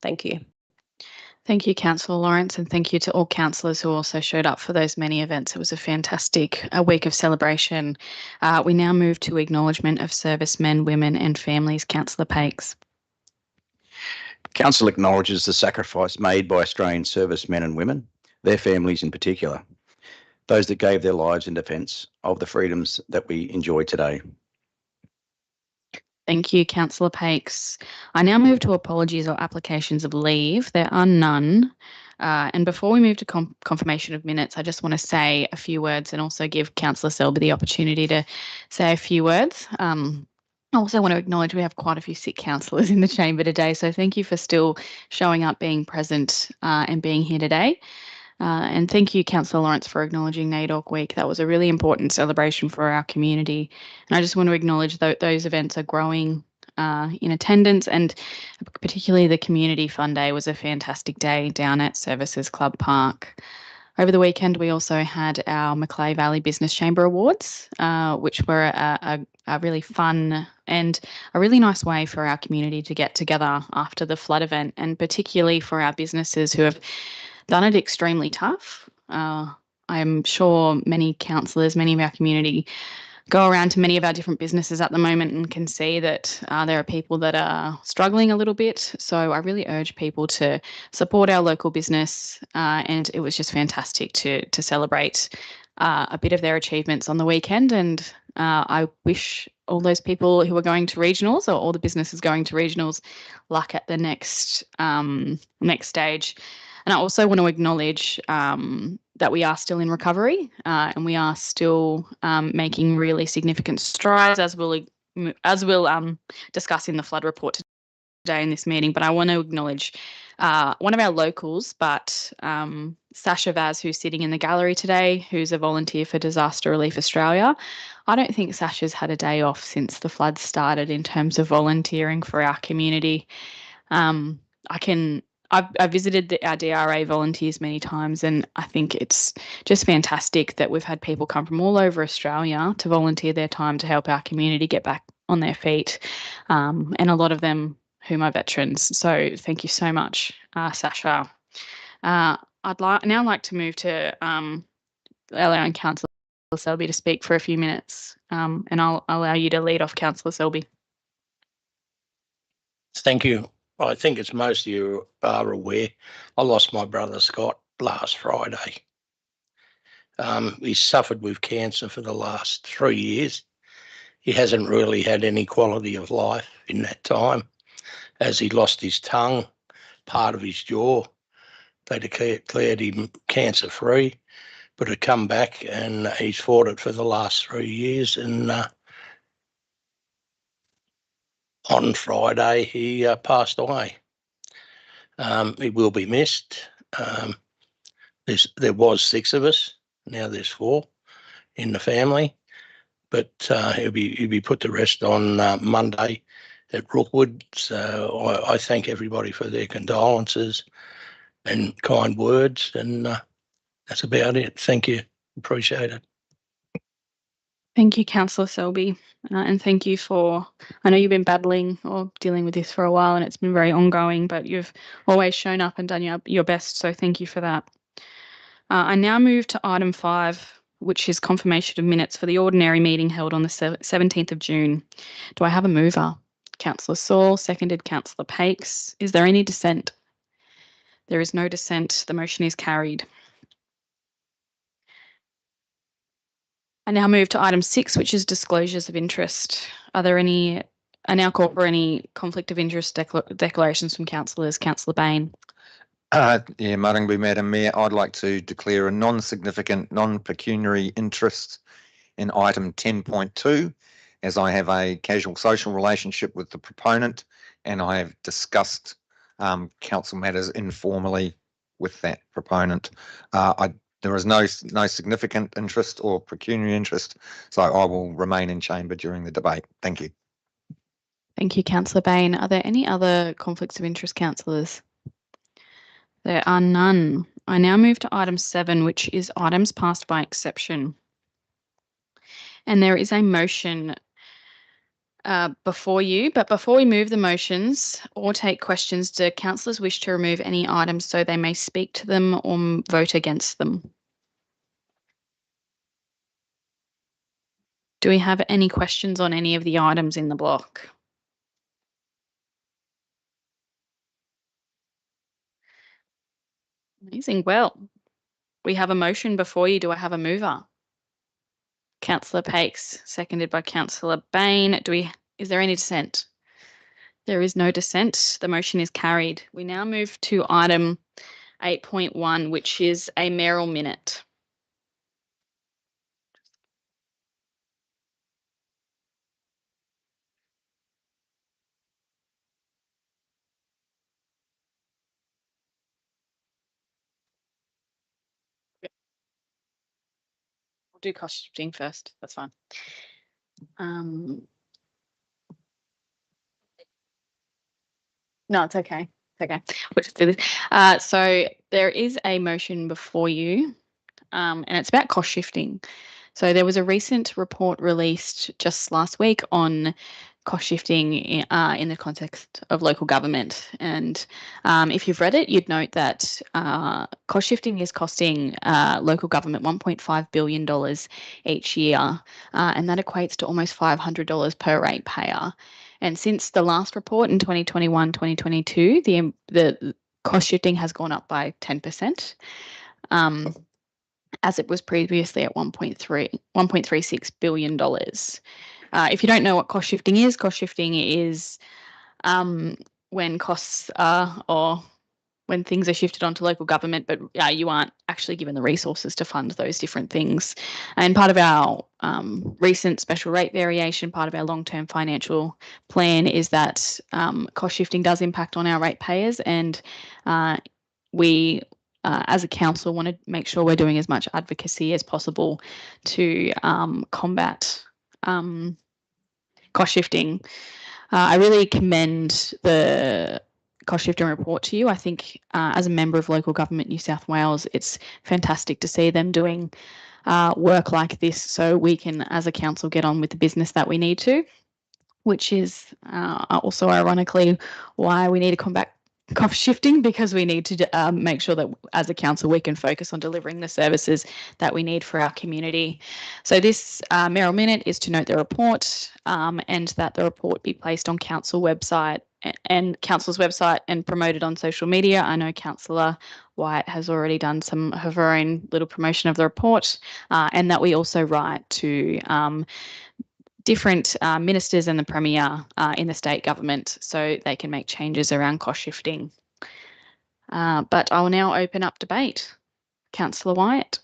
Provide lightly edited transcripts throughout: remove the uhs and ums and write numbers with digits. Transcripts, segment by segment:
Thank you. Thank you, Councillor Lawrence, and thank you to all councillors who also showed up for those many events. It was a fantastic week of celebration. We now move to acknowledgement of servicemen, women and families. Councillor Pakes. Council acknowledges the sacrifice made by Australian servicemen and women, their families in particular, those that gave their lives in defence of the freedoms that we enjoy today. Thank you, Councillor Pakes. I now move to apologies or applications of leave. There are none. And before we move to confirmation of minutes, I just want to say a few words and also give Councillor Selby the opportunity to say a few words. I also want to acknowledge we have quite a few sick councillors in the chamber today, so thank you for still showing up, being present and being here today. And thank you, Councillor Lawrence, for acknowledging NAIDOC Week. That was a really important celebration for our community. And I just want to acknowledge that those events are growing in attendance, and particularly the Community Fun Day was a fantastic day down at Services Club Park. Over the weekend, we also had our Macleay Valley Business Chamber Awards, which were a really fun and a really nice way for our community to get together after the flood event, and particularly for our businesses who have done it extremely tough. I'm sure many councillors, many of our community go around to many of our different businesses at the moment and can see that there are people that are struggling a little bit. So I really urge people to support our local business, and it was just fantastic to celebrate a bit of their achievements on the weekend. And I wish all those people who are going to regionals, or all the businesses going to regionals, luck at the next stage. And I also want to acknowledge that we are still in recovery, and we are still making really significant strides, as we'll discuss in the flood report today in this meeting. But I want to acknowledge one of our locals, but Sasha Vaz, who's sitting in the gallery today, who's a volunteer for Disaster Relief Australia. I don't think Sasha's had a day off since the floods started in terms of volunteering for our community. I've visited our DRA volunteers many times, and I think it's just fantastic that we've had people come from all over Australia to volunteer their time to help our community get back on their feet, and a lot of them whom are veterans. So thank you so much, Sasha. I'd now like to move to allowing Councillor Selby to speak for a few minutes, and I'll allow you to lead off, Councillor Selby. Thank you. I think as most of you are aware, I lost my brother Scott last Friday. He suffered with cancer for the last 3 years. He hasn't really had any quality of life in that time, as he lost his tongue, part of his jaw. They declared him cancer-free, but had come back and he's fought it for the last 3 years. And on Friday, he passed away. He will be missed. There was 6 of us. Now there's 4 in the family, but he'll be put to rest on Monday at Rookwood. So I thank everybody for their condolences and kind words, and that's about it. Thank you. Appreciate it. Thank you, Councillor Selby, and thank you for, I know you've been battling or dealing with this for a while and it's been very ongoing, but you've always shown up and done your best, so thank you for that. I now move to item 5, which is confirmation of minutes for the ordinary meeting held on the 17th of June. Do I have a mover? Councillor Saul, seconded Councillor Pakes. Is there any dissent? There is no dissent. The motion is carried. I now move to item 6, which is disclosures of interest. Are there any? I now call for any conflict of interest declarations from councillors. Councillor Bain. Madam Mayor, I'd like to declare a non-significant, non-pecuniary interest in item 10.2, as I have a casual social relationship with the proponent and I have discussed council matters informally with that proponent. There is no significant interest or pecuniary interest, so I will remain in chamber during the debate. Thank you. Thank you, Councillor Bain. Are there any other conflicts of interest, councillors? There are none. I now move to item 7, which is items passed by exception. And there is a motion before you, but before we move the motions or take questions, do councillors wish to remove any items so they may speak to them or vote against them? Do we have any questions on any of the items in the block? Amazing. Well, we have a motion before you. Do I have a mover? Councillor Pakes, seconded by Councillor Bain. Is there any dissent? There is no dissent. The motion is carried. We now move to item 8.1, which is a mayoral minute. We'll do cost shifting first. That's fine. No, it's okay. It's okay. We'll just do this. So there is a motion before you, and it's about cost shifting. So there was a recent report released just last week on cost shifting in the context of local government. And if you've read it, you'd note that cost shifting is costing local government $1.5 billion each year, and that equates to almost $500 per ratepayer. And since the last report in 2021-2022, the cost shifting has gone up by 10%. As it was previously at $1.36 billion. If you don't know what cost shifting is when costs are, or when things are shifted onto local government, but you aren't actually given the resources to fund those different things. And part of our recent special rate variation, part of our long-term financial plan is that cost shifting does impact on our ratepayers, and we as a council want to make sure we're doing as much advocacy as possible to combat cost shifting. I really commend the cost shifting report to you. I think as a member of Local Government New South Wales, it's fantastic to see them doing work like this so we can, as a council, get on with the business that we need to, which is also ironically why we need to combat cost shifting, because we need to make sure that as a council we can focus on delivering the services that we need for our community. So this mayoral minute is to note the report and that the report be placed on council website and council's website and promoted on social media. I know Councillor White has already done some of her own little promotion of the report, and that we also write to different ministers and the Premier in the state government so they can make changes around cost shifting. But I will now open up debate. Councillor White.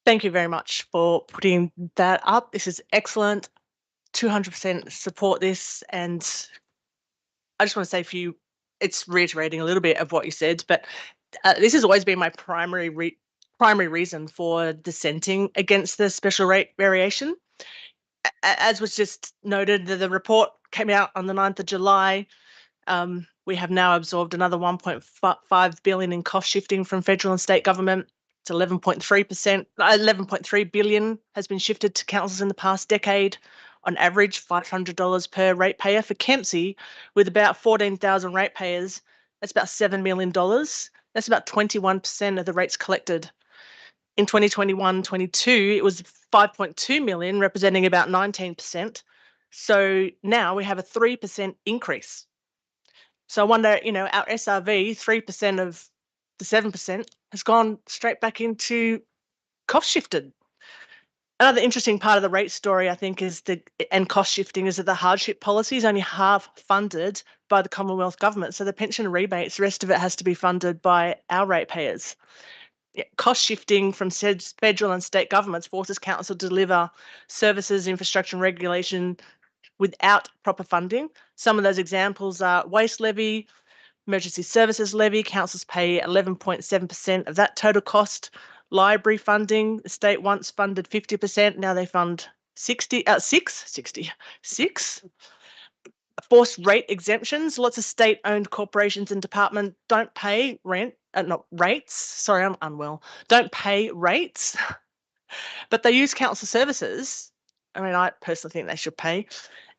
Thank you very much for putting that up. This is excellent. 200% support this. And I just want to say for you, it's reiterating a little bit of what you said, but this has always been my primary reason for dissenting against the special rate variation. As was just noted, the report came out on the 9th of July. We have now absorbed another $1.5 billion in cost shifting from federal and state government. It's 11.3%, 11.3 billion has been shifted to councils in the past decade. On average, $500 per ratepayer. For Kempsey, with about 14,000 ratepayers, that's about $7 million. That's about 21% of the rates collected. In 2021-22, it was 5.2 million, representing about 19%. So now we have a 3% increase. So I wonder, our SRV, 3% of the 7% has gone straight back into cost shifted. Another interesting part of the rate story, I think, and cost shifting is that the hardship policy is only half funded by the Commonwealth government. So the pension rebates, the rest of it has to be funded by our ratepayers. Cost shifting from federal and state governments forces council to deliver services, infrastructure and regulation without proper funding. Some of those examples are waste levy, emergency services levy. Councils pay 11.7% of that total cost. Library funding, the state once funded 50%, now they fund 6. Forced rate exemptions. Lots of state-owned corporations and departments don't pay rates. Sorry, I'm unwell. Don't pay rates, but they use council services I mean, I personally think they should pay.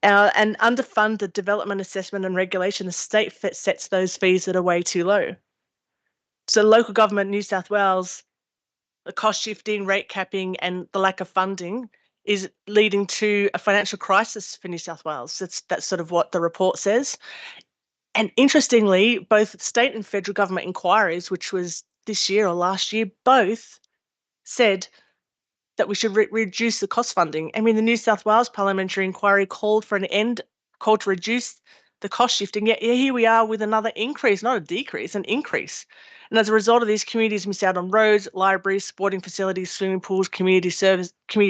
And underfund the development assessment and regulation. The state sets those fees that are way too low. So local government, New South Wales, the cost shifting, rate capping, and the lack of funding is leading to a financial crisis for New South Wales. That's sort of what the report says. And interestingly, both state and federal government inquiries, which was this year or last year, both said that we should reduce the cost funding. I mean, the New South Wales parliamentary inquiry called to reduce the cost shifting. Yet here we are with another increase, not a decrease, an increase. And as a result of these, communities miss out on roads, libraries, sporting facilities, swimming pools, community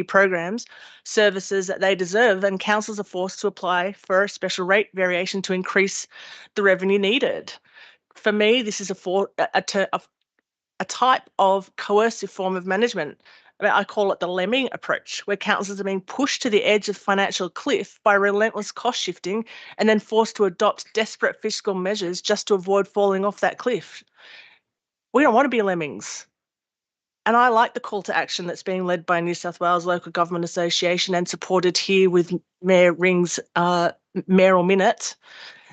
programs, services that they deserve, and councils are forced to apply for a special rate variation to increase the revenue needed. For me, this is a type of coercive form of management. I call it the lemming approach, where councils are being pushed to the edge of financial cliff by relentless cost shifting and then forced to adopt desperate fiscal measures just to avoid falling off that cliff. We don't want to be lemmings. And I like the call to action that's being led by New South Wales Local Government Association and supported here with Mayor Ring's mayoral minute.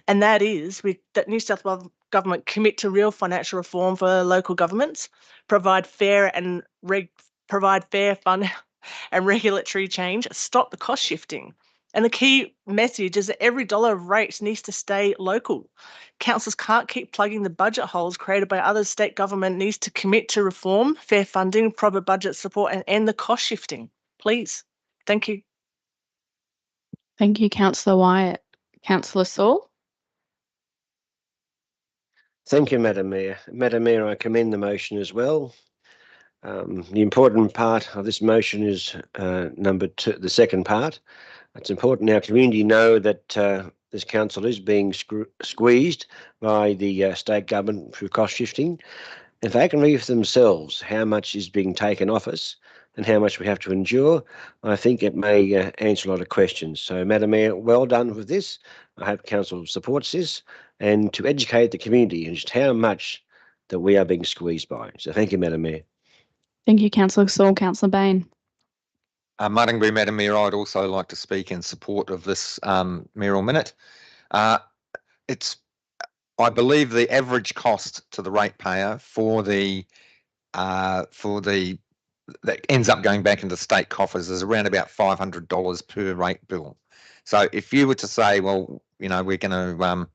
And that is that New South Wales Government commit to real financial reform for local governments, provide fair fund and regulatory change, stop the cost shifting. And the key message is that every dollar of rates needs to stay local. Councils can't keep plugging the budget holes created by others. State government needs to commit to reform, fair funding, proper budget support, and end the cost shifting. Please. Thank you. Thank you, Councillor Wyatt. Councillor Saul? Thank you, Madam Mayor. Madam Mayor, I commend the motion as well. The important part of this motion is number 2, the second part. It's important our community know that this council is being squeezed by the state government through cost shifting. If they can read for themselves how much is being taken off us and how much we have to endure, I think it may answer a lot of questions. So, Madam Mayor, well done with this. I hope council supports this, and to educate the community and just how much that we are being squeezed by. So thank you, Madam Mayor. Thank you, Councillor Saul. Councillor Bain? Muddingbury, Madam Mayor, I'd also like to speak in support of this mayoral minute. It's, I believe, the average cost to the ratepayer for the that ends up going back into state coffers is around about $500 per rate bill. So if you were to say, well, you know, we're going to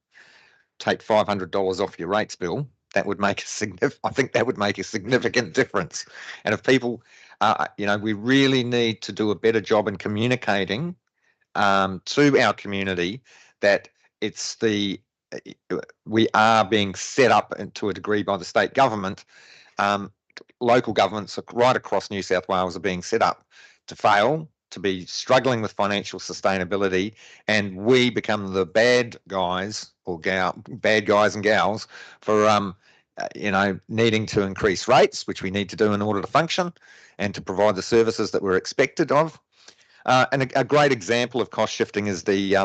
take $500 off your rates bill, that would make I think that would make a significant difference. And if people, you know, we really need to do a better job in communicating to our community that it's we are being set up to a degree by the state government. Local governments right across New South Wales are being set up to fail, to be struggling with financial sustainability, and we become the bad guys and gals for you know, needing to increase rates, which we need to do in order to function and to provide the services that we're expected of. And a great example of cost shifting is the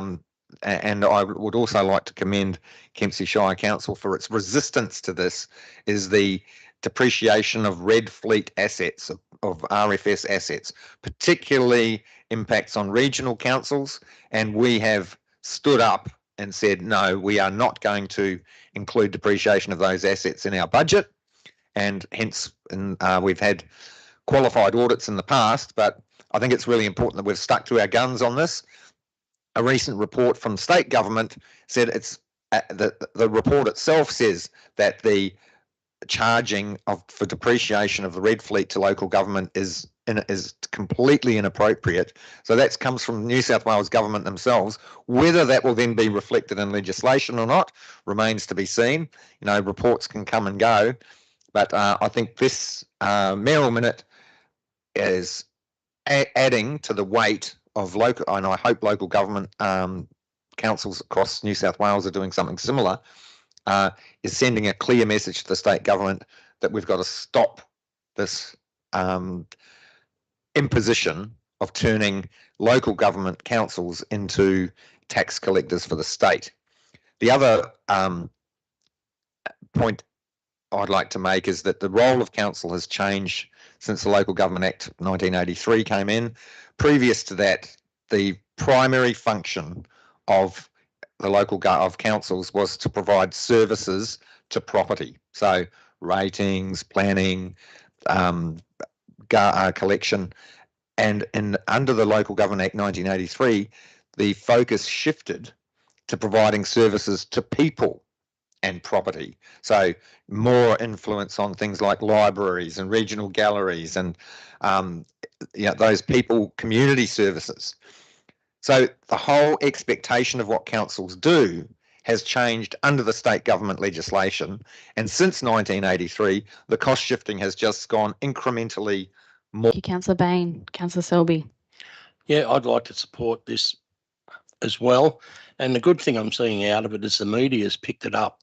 and I would also like to commend Kempsey Shire Council for its resistance to this, is the depreciation of red fleet assets, of RFS assets, particularly impacts on regional councils. And we have stood up and said, no, we are not going to include depreciation of those assets in our budget. And hence, we've had qualified audits in the past, but I think it's really important that we've stuck to our guns on this. A recent report from state government said it's the report itself says that the charging for depreciation of the red fleet to local government is completely inappropriate. So that comes from New South Wales government themselves. Whether that will then be reflected in legislation or not remains to be seen. You know, reports can come and go, but I think this mayoral minute is adding to the weight of local, and I hope local government councils across New South Wales are doing something similar, is sending a clear message to the state government that we've got to stop this imposition of turning local government councils into tax collectors for the state. The other point I'd like to make is that the role of council has changed since the Local Government Act 1983 came in. Previous to that, the primary function of the of councils was to provide services to property. So ratings, planning, collection, and under the Local Government Act 1983, the focus shifted to providing services to people and property. So more influence on things like libraries and regional galleries and those people community services. So the whole expectation of what councils do has changed under the state government legislation. And since 1983, the cost shifting has just gone incrementally more. Thank you, Councillor Bain. Councillor Selby. Yeah, I'd like to support this as well. And the good thing I'm seeing out of it is the media's picked it up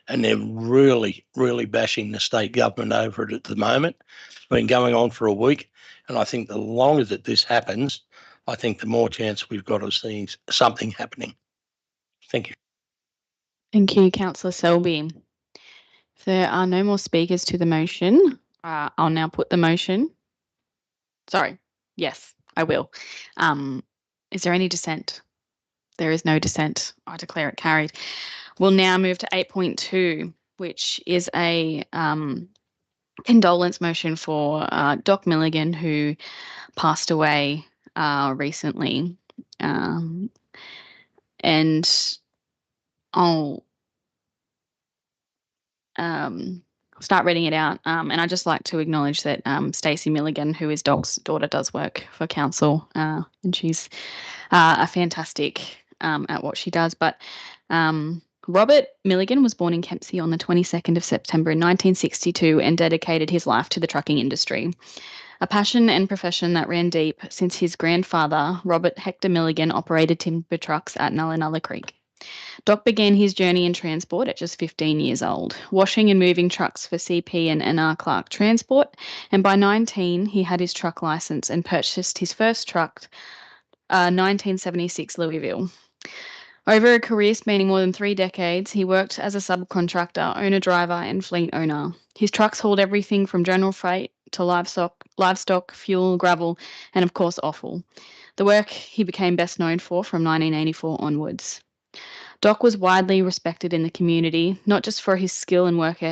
and they're really, really bashing the state government over it at the moment. It's been going on for a week. And I think the longer that this happens, I think the more chance we've got of seeing something happening. Thank you. Thank you, Councillor Selby. If there are no more speakers to the motion, I'll now put the motion. Sorry. Yes, I will. Is there any dissent? There is no dissent. I declare it carried. We'll now move to 8.2, which is a condolence motion for Doc Milligan, who passed away recently. And I'll start reading it out. And I'd just like to acknowledge that Stacey Milligan, who is Doc's daughter, does work for council, and she's a fantastic at what she does. But Robert Milligan was born in Kempsey on the 22nd of September in 1962 and dedicated his life to the trucking industry, a passion and profession that ran deep since his grandfather, Robert Hector Milligan, operated timber trucks at Nulla Creek. Doc began his journey in transport at just 15 years old, washing and moving trucks for CP and NR Clark Transport, and by 19 he had his truck licence and purchased his first truck, 1976 Louisville. Over a career spanning more than 3 decades, he worked as a subcontractor, owner-driver and fleet owner. His trucks hauled everything from general freight to livestock, fuel, gravel, and of course offal. The work he became best known for from 1984 onwards. Doc was widely respected in the community, not just for his skill and work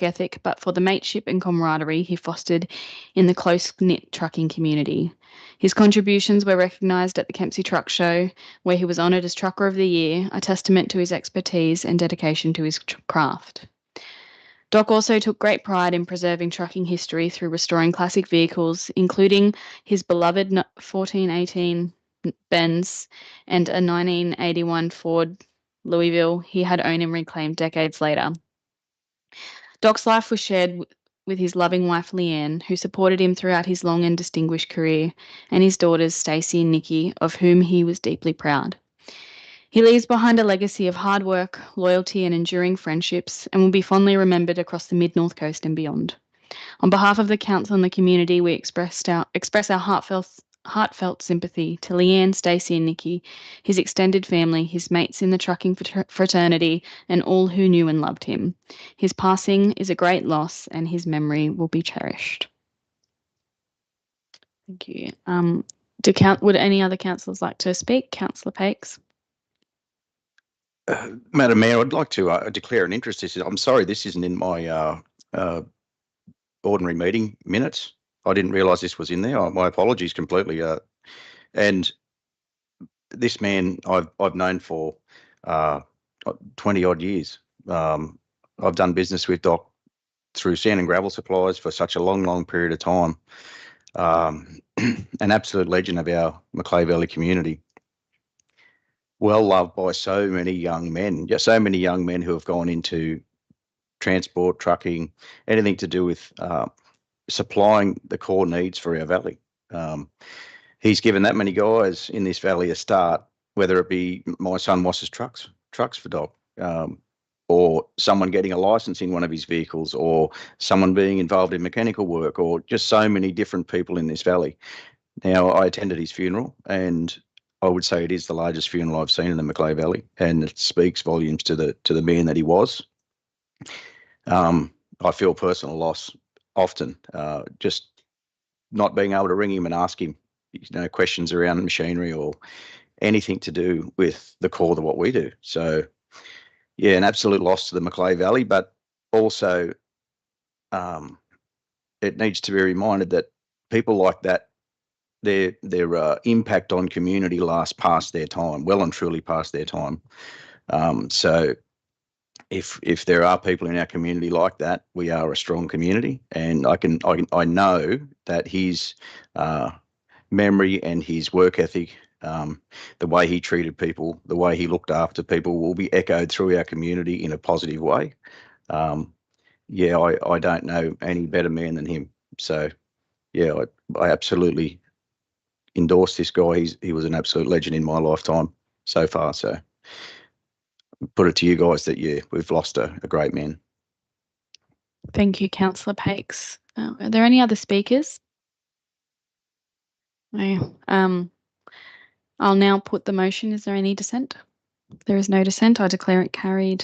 ethic, but for the mateship and camaraderie he fostered in the close-knit trucking community. His contributions were recognised at the Kempsey Truck Show, where he was honoured as Trucker of the Year, a testament to his expertise and dedication to his craft. Doc also took great pride in preserving trucking history through restoring classic vehicles, including his beloved 1418 Benz and a 1981 Ford Louisville he had owned and reclaimed decades later. Doc's life was shared with his loving wife Leanne, who supported him throughout his long and distinguished career, and his daughters Stacey and Nikki, of whom he was deeply proud. He leaves behind a legacy of hard work, loyalty and enduring friendships, and will be fondly remembered across the Mid-North Coast and beyond. On behalf of the council and the community, we express our heartfelt sympathy to Leanne, Stacey and Nikki, his extended family, his mates in the trucking fraternity, and all who knew and loved him. His passing is a great loss and his memory will be cherished. Thank you. Would any other councillors like to speak? Councillor Pakes. Madam Mayor, I'd like to declare an interest. I'm sorry, this isn't in my ordinary meeting minutes. I didn't realise this was in there. My apologies completely. And this man I've known for 20 odd years. I've done business with Doc through sand and gravel supplies for such a long period of time. An absolute legend of our Macleay Valley community. Well loved by so many young men, so many young men who have gone into transport, trucking, anything to do with supplying the core needs for our valley. He's given that many guys in this valley a start, whether it be my son washes trucks for Doc, or someone getting a license in one of his vehicles, or someone being involved in mechanical work, or just so many different people in this valley. Now, I attended his funeral, and I would say it is the largest funeral I've seen in the Macleay Valley, and it speaks volumes to the man that he was. I feel personal loss often, just not being able to ring him and ask him questions around machinery or anything to do with the core of what we do. So, yeah, an absolute loss to the Macleay Valley, but also it needs to be reminded that people like that, their impact on community lasts past their time, well and truly past their time. So if there are people in our community like that, we are a strong community, and I know that his memory and his work ethic, the way he treated people, the way he looked after people, will be echoed through our community in a positive way. Yeah, I don't know any better man than him. So, yeah, I absolutely endorse this guy. He was an absolute legend in my lifetime so far. So, put it to you guys that, yeah, we've lost a great man. Thank you, Councillor Pakes. Are there any other speakers? No. I'll now put the motion. Is there any dissent? There is no dissent. I declare it carried.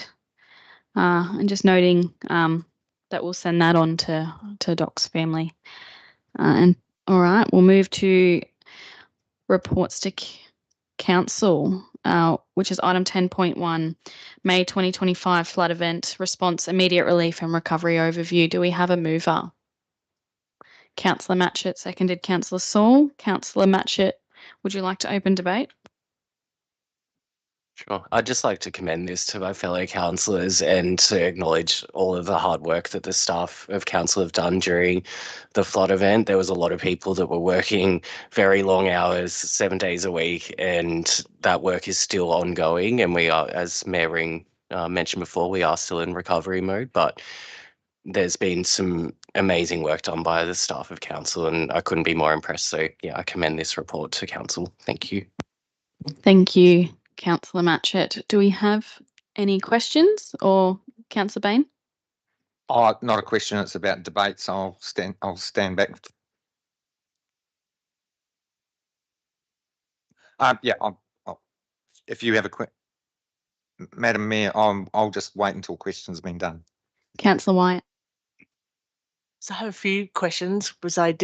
And just noting that we'll send that on to Doc's family. And all right, we'll move to reports to council, which is item 10.1, May 2025 flood event response, immediate relief and recovery overview. Do we have a mover? Councillor Matchett, seconded Councillor Saul. Councillor Matchett, would you like to open debate? Sure. I'd just like to commend this to my fellow councillors and to acknowledge all of the hard work that the staff of council have done during the flood event. There was a lot of people that were working very long hours, 7 days a week, and that work is still ongoing. And we are, as Mayor Ring mentioned before, we are still in recovery mode, but there's been some amazing work done by the staff of council, and I couldn't be more impressed. So yeah, I commend this report to council. Thank you. Thank you, Councillor Matchett. Do we have any questions, or Councillor Bain? Oh, not a question. It's about debate, so I'll stand back. Yeah, if you have a question, Madam Mayor, I'll just wait until questions have been done. Councillor Wyatt. So I have a few questions because I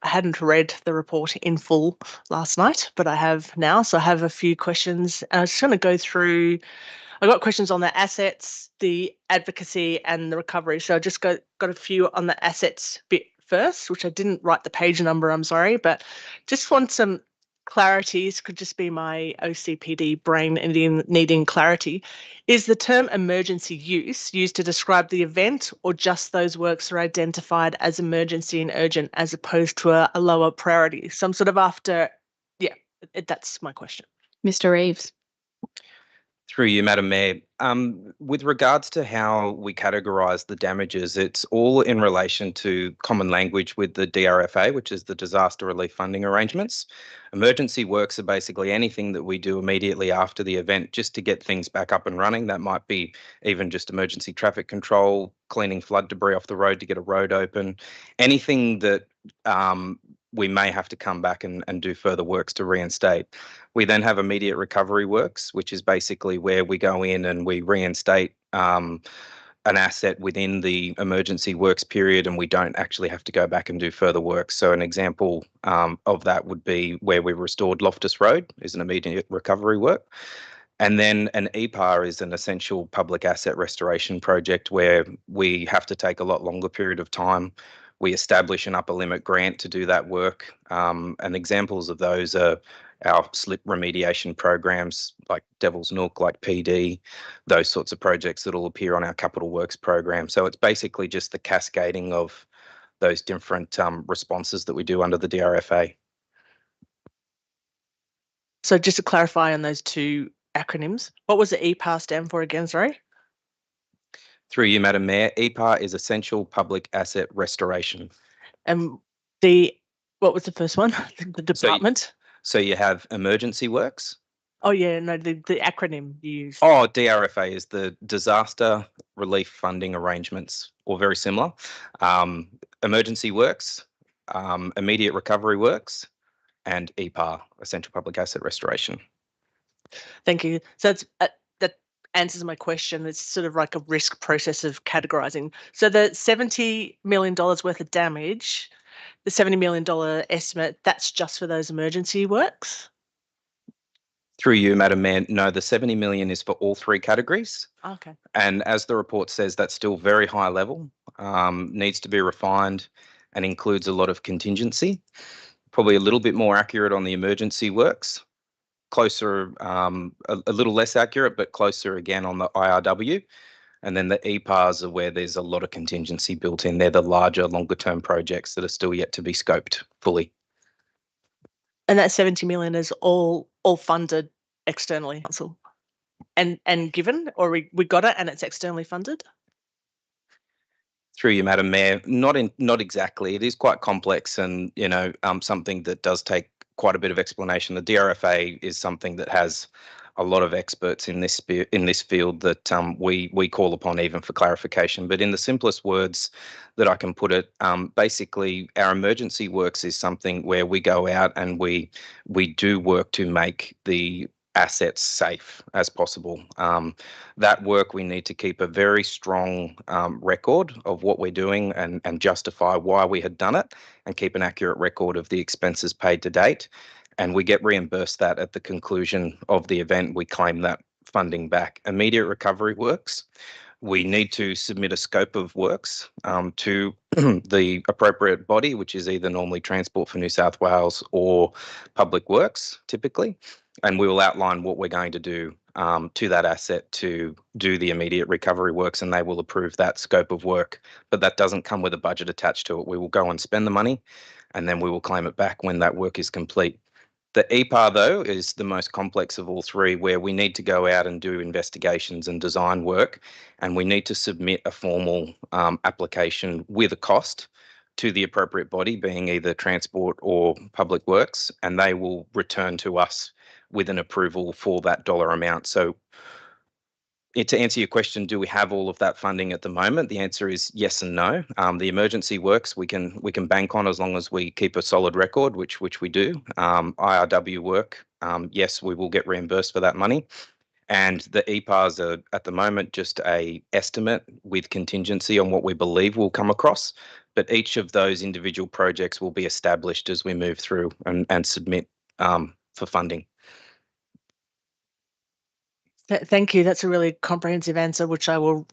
hadn't read the report in full last night, but I have now. So I have a few questions. I was just going to go through. I got questions on the assets, the advocacy, and the recovery. So I just got a few on the assets bit first, which I didn't write the page number, I'm sorry, but just want some clarity. This could just be my OCPD brain needing clarity. Is the term emergency use used to describe the event, or just those works are identified as emergency and urgent as opposed to a lower priority? So I'm sort of after, yeah, that's my question. Mr. Reeves. Through you, Madam Mayor. With regards to how we categorise the damages, it's all in relation to common language with the DRFA, which is the Disaster Relief Funding Arrangements. Emergency works are basically anything that we do immediately after the event just to get things back up and running. That might be even just emergency traffic control, cleaning flood debris off the road to get a road open, anything that we may have to come back and do further works to reinstate. We then have immediate recovery works, which is basically where we go in and we reinstate an asset within the emergency works period, and we don't actually have to go back and do further work. So an example of that would be where we restored Loftus Road is an immediate recovery work. And then an EPAR is an essential public asset restoration project where we have to take a lot longer period of time. We establish an upper limit grant to do that work. And examples of those are our slip remediation programs like Devil's Nook, like PD, those sorts of projects that will appear on our capital works program. So it's basically just the cascading of those different responses that we do under the DRFA. So just to clarify on those two acronyms, what was the EPAR stand for again, sorry? Through you, Madam Mayor, EPAR is Essential Public Asset Restoration. And what was the first one? The department? So you have emergency works. Oh yeah, no, the acronym you used. Oh, DRFA is the Disaster Relief Funding Arrangements, or very similar. Emergency works, immediate recovery works, and EPAR, Essential Public Asset Restoration. Thank you. So that answers my question. It's sort of like a risk process of categorising. So the $70 million worth of damage, the $70 million estimate, that's just for those emergency works? Through you, Madam Mayor, no, the 70 million is for all three categories. Okay. And as the report says, that's still very high level, needs to be refined and includes a lot of contingency. Probably a little bit more accurate on the emergency works, closer, a little less accurate, but closer again on the IRW. And then the EPARs are where there's a lot of contingency built in. They're the larger, longer term projects that are still yet to be scoped fully. And that 70 million is all funded externally, council, and given, or we got it and it's externally funded? Through you, Madam Mayor, not exactly. It is quite complex, and something that does take quite a bit of explanation. The DRFA is something that has a lot of experts in this field that we call upon even for clarification. But in the simplest words that I can put it, basically our emergency works is something where we go out and we do work to make the assets safe as possible. That work, we need to keep a very strong record of what we're doing and justify why we had done it, and keep an accurate record of the expenses paid to date. And we get reimbursed that at the conclusion of the event. We claim that funding back. Immediate recovery works, we need to submit a scope of works to the appropriate body, which is either normally Transport for New South Wales or Public Works, typically. And we will outline what we're going to do to that asset to do the immediate recovery works, and they will approve that scope of work. But that doesn't come with a budget attached to it. We will go and spend the money, and then we will claim it back when that work is complete. The EPAR, though, is the most complex of all three, where we need to go out and do investigations and design work, and we need to submit a formal application with a cost to the appropriate body, being either Transport or Public Works, and they will return to us with an approval for that dollar amount. So to answer your question, do we have all of that funding at the moment? The answer is yes and no. The emergency works we can bank on as long as we keep a solid record, which we do. IRW work, yes, we will get reimbursed for that money. And the EPARs are at the moment just a estimate with contingency on what we believe will come across. But each of those individual projects will be established as we move through and submit for funding. Thank you. That's a really comprehensive answer, which I will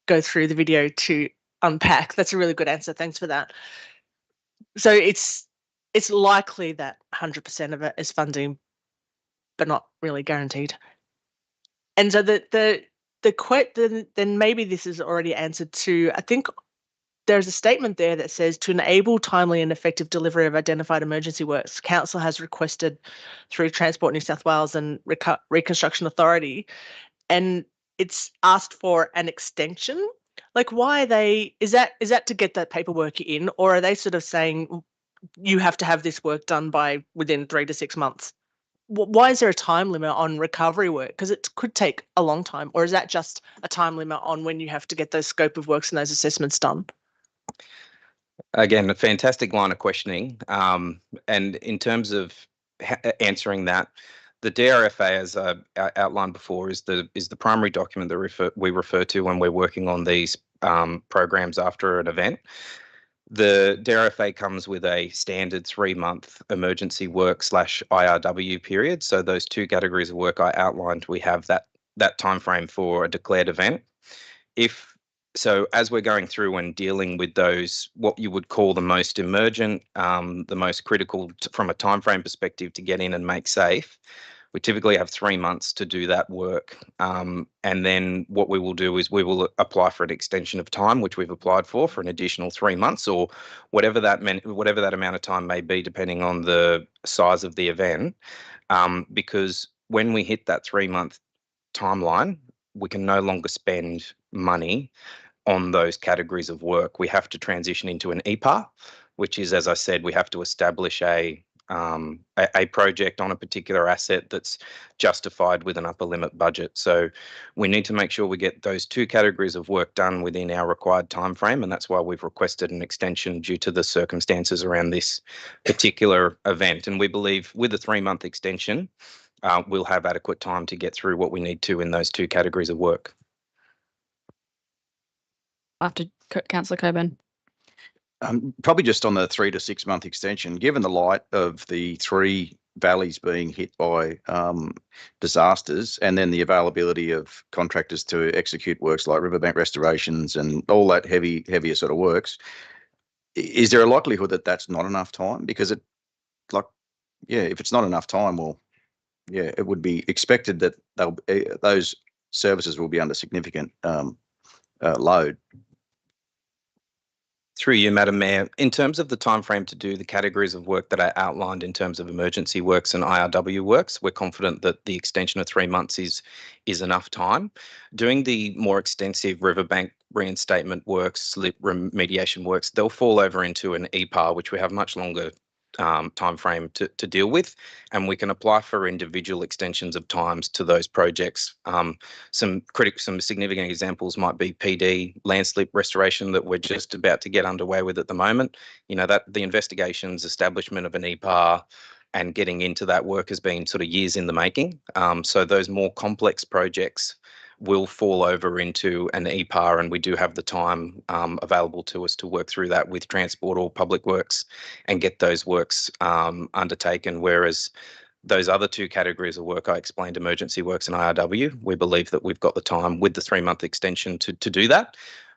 go through the video to unpack. That's a really good answer. Thanks for that. So it's likely that 100% of it is funding, but not really guaranteed. And so then maybe this is already answered to, I think there's a statement there that says, to enable timely and effective delivery of identified emergency works, Council has requested through Transport New South Wales and Reconstruction Authority, and it's asked for an extension. Like, why are they, is that to get that paperwork in, or are they sort of saying you have to have this work done by within 3 to 6 months? Why is there a time limit on recovery work? Because it could take a long time, or is that just a time limit on when you have to get those scope of works and those assessments done? Again, a fantastic line of questioning. And in terms of answering that, the DRFA, as I outlined before, is the primary document that we refer to when we're working on these programs after an event. The DRFA comes with a standard 3-month emergency work / IRW period. So those two categories of work I outlined, we have that timeframe for a declared event. So as we're going through and dealing with those, what you would call the most emergent, the most critical from a timeframe perspective to get in and make safe, we typically have 3 months to do that work. And then what we will do is we will apply for an extension of time, which we've applied for an additional 3 months, or whatever that amount of time may be, depending on the size of the event. Because when we hit that 3-month timeline, we can no longer spend money on those categories of work. We have to transition into an EPAR, which is, as I said, we have to establish a project on a particular asset that's justified with an upper limit budget. So we need to make sure we get those two categories of work done within our required time frame, and that's why we've requested an extension due to the circumstances around this particular event. And we believe with a 3-month extension, we'll have adequate time to get through what we need to in those two categories of work. After Councillor Coburn. Probably just on the 3 to 6 month extension, given the light of the 3 valleys being hit by disasters, and then the availability of contractors to execute works like riverbank restorations and all that heavier sort of works, is there a likelihood that that's not enough time? Because if it's not enough time, well, yeah, it would be expected that those services will be under significant load. Through you, Madam Mayor, in terms of the timeframe to do the categories of work that I outlined in terms of emergency works and IRW works, we're confident that the extension of 3 months is enough time. Doing the more extensive riverbank reinstatement works, slip remediation works, they'll fall over into an EPAR, which we have much longer time frame to deal with, and we can apply for individual extensions of times to those projects. Some significant examples might be PD landslip restoration that we're just about to get underway with at the moment. You know, that the investigations, establishment of an EPAR and getting into that work has been sort of years in the making. So those more complex projects will fall over into an EPAR, and we do have the time available to us to work through that with Transport or Public Works and get those works undertaken. Whereas those other 2 categories of work I explained, emergency works and IRW, we believe that we've got the time with the 3 month extension to do that.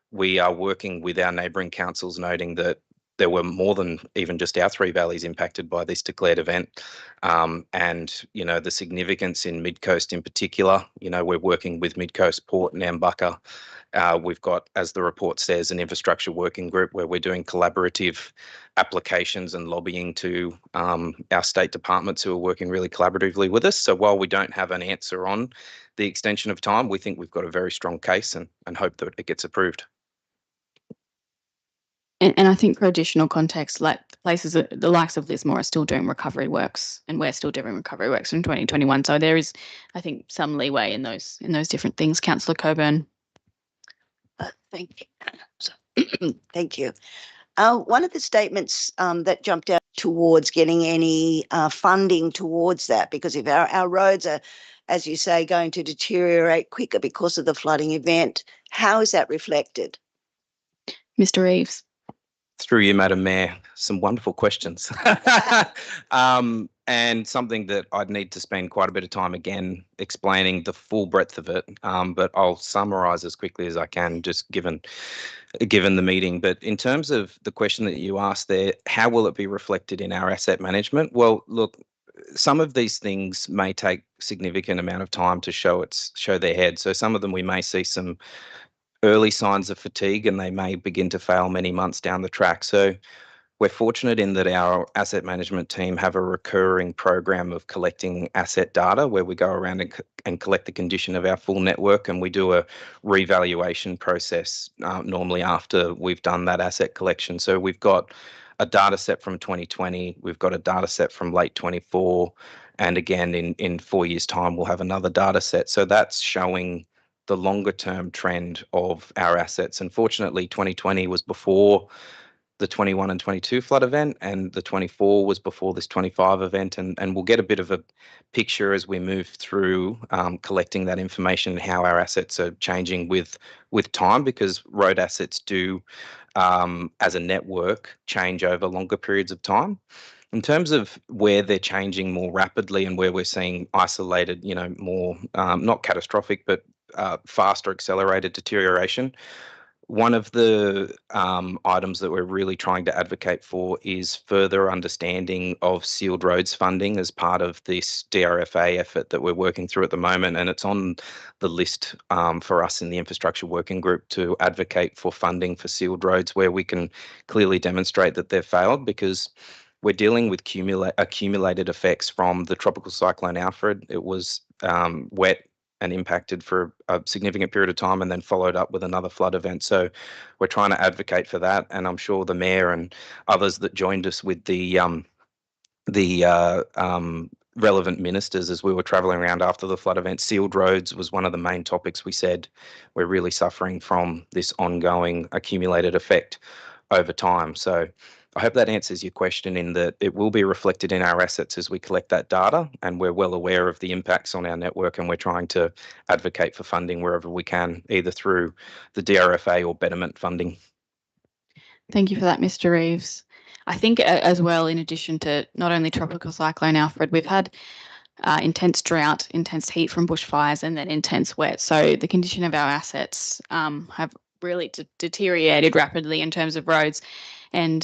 We are working with our neighbouring councils, noting that there were more than even just our 3 valleys impacted by this declared event. And, you know, the significance in Mid-Coast in particular, you know, we're working with Mid-Coast Port and Nambucca. We've got, as the report says, an infrastructure working group where we're doing collaborative applications and lobbying to our state departments who are working really collaboratively with us. So while we don't have an answer on the extension of time, we think we've got a very strong case and hope that it gets approved. And I think for additional context, like places, the likes of Lismore are still doing recovery works, and we're still doing recovery works in 2021. So there is, I think, some leeway in those different things. Councillor Coburn. Thank you. Thank you. One of the statements that jumped out towards getting any funding towards that, because if our roads are, as you say, going to deteriorate quicker because of the flooding event, how is that reflected? Mr. Reeves. Through you, Madam Mayor, some wonderful questions. And something that I'd need to spend quite a bit of time again explaining the full breadth of it, but I'll summarise as quickly as I can, just given the meeting. But in terms of the question that you asked there, how will it be reflected in our asset management? Well, look, some of these things may take significant amount of time to show their head. So some of them we may see some early signs of fatigue, and they may begin to fail many months down the track. So we're fortunate in that our asset management team have a recurring program of collecting asset data where we go around and collect the condition of our full network, and we do a revaluation process normally after we've done that asset collection. So we've got a data set from 2020, we've got a data set from late 24, and again in 4 years' time we'll have another data set. So that's showing the longer term trend of our assets. Unfortunately, 2020 was before the 21 and 22 flood event, and the 24 was before this 25 event. And we'll get a bit of a picture as we move through collecting that information and how our assets are changing with time, because road assets do, as a network, change over longer periods of time. In terms of where they're changing more rapidly and where we're seeing isolated, you know, more not catastrophic, but faster accelerated deterioration, one of the items that we're really trying to advocate for is further understanding of sealed roads funding as part of this DRFA effort that we're working through at the moment. And it's on the list for us in the infrastructure working group to advocate for funding for sealed roads where we can clearly demonstrate that they've failed, because we're dealing with accumulated effects from the tropical cyclone Alfred. It was wet and impacted for a significant period of time and then followed up with another flood event. So we're trying to advocate for that. And I'm sure the mayor and others that joined us with the relevant ministers as we were travelling around after the flood event, sealed roads was one of the main topics we said we're really suffering from this ongoing accumulated effect over time. So I hope that answers your question, in that it will be reflected in our assets as we collect that data, and we're well aware of the impacts on our network, and we're trying to advocate for funding wherever we can, either through the DRFA or betterment funding. Thank you for that, Mr. Reeves. I think as well, in addition to not only Tropical Cyclone Alfred, we've had intense drought, intense heat from bushfires, and then intense wet. So the condition of our assets have really deteriorated rapidly in terms of roads. And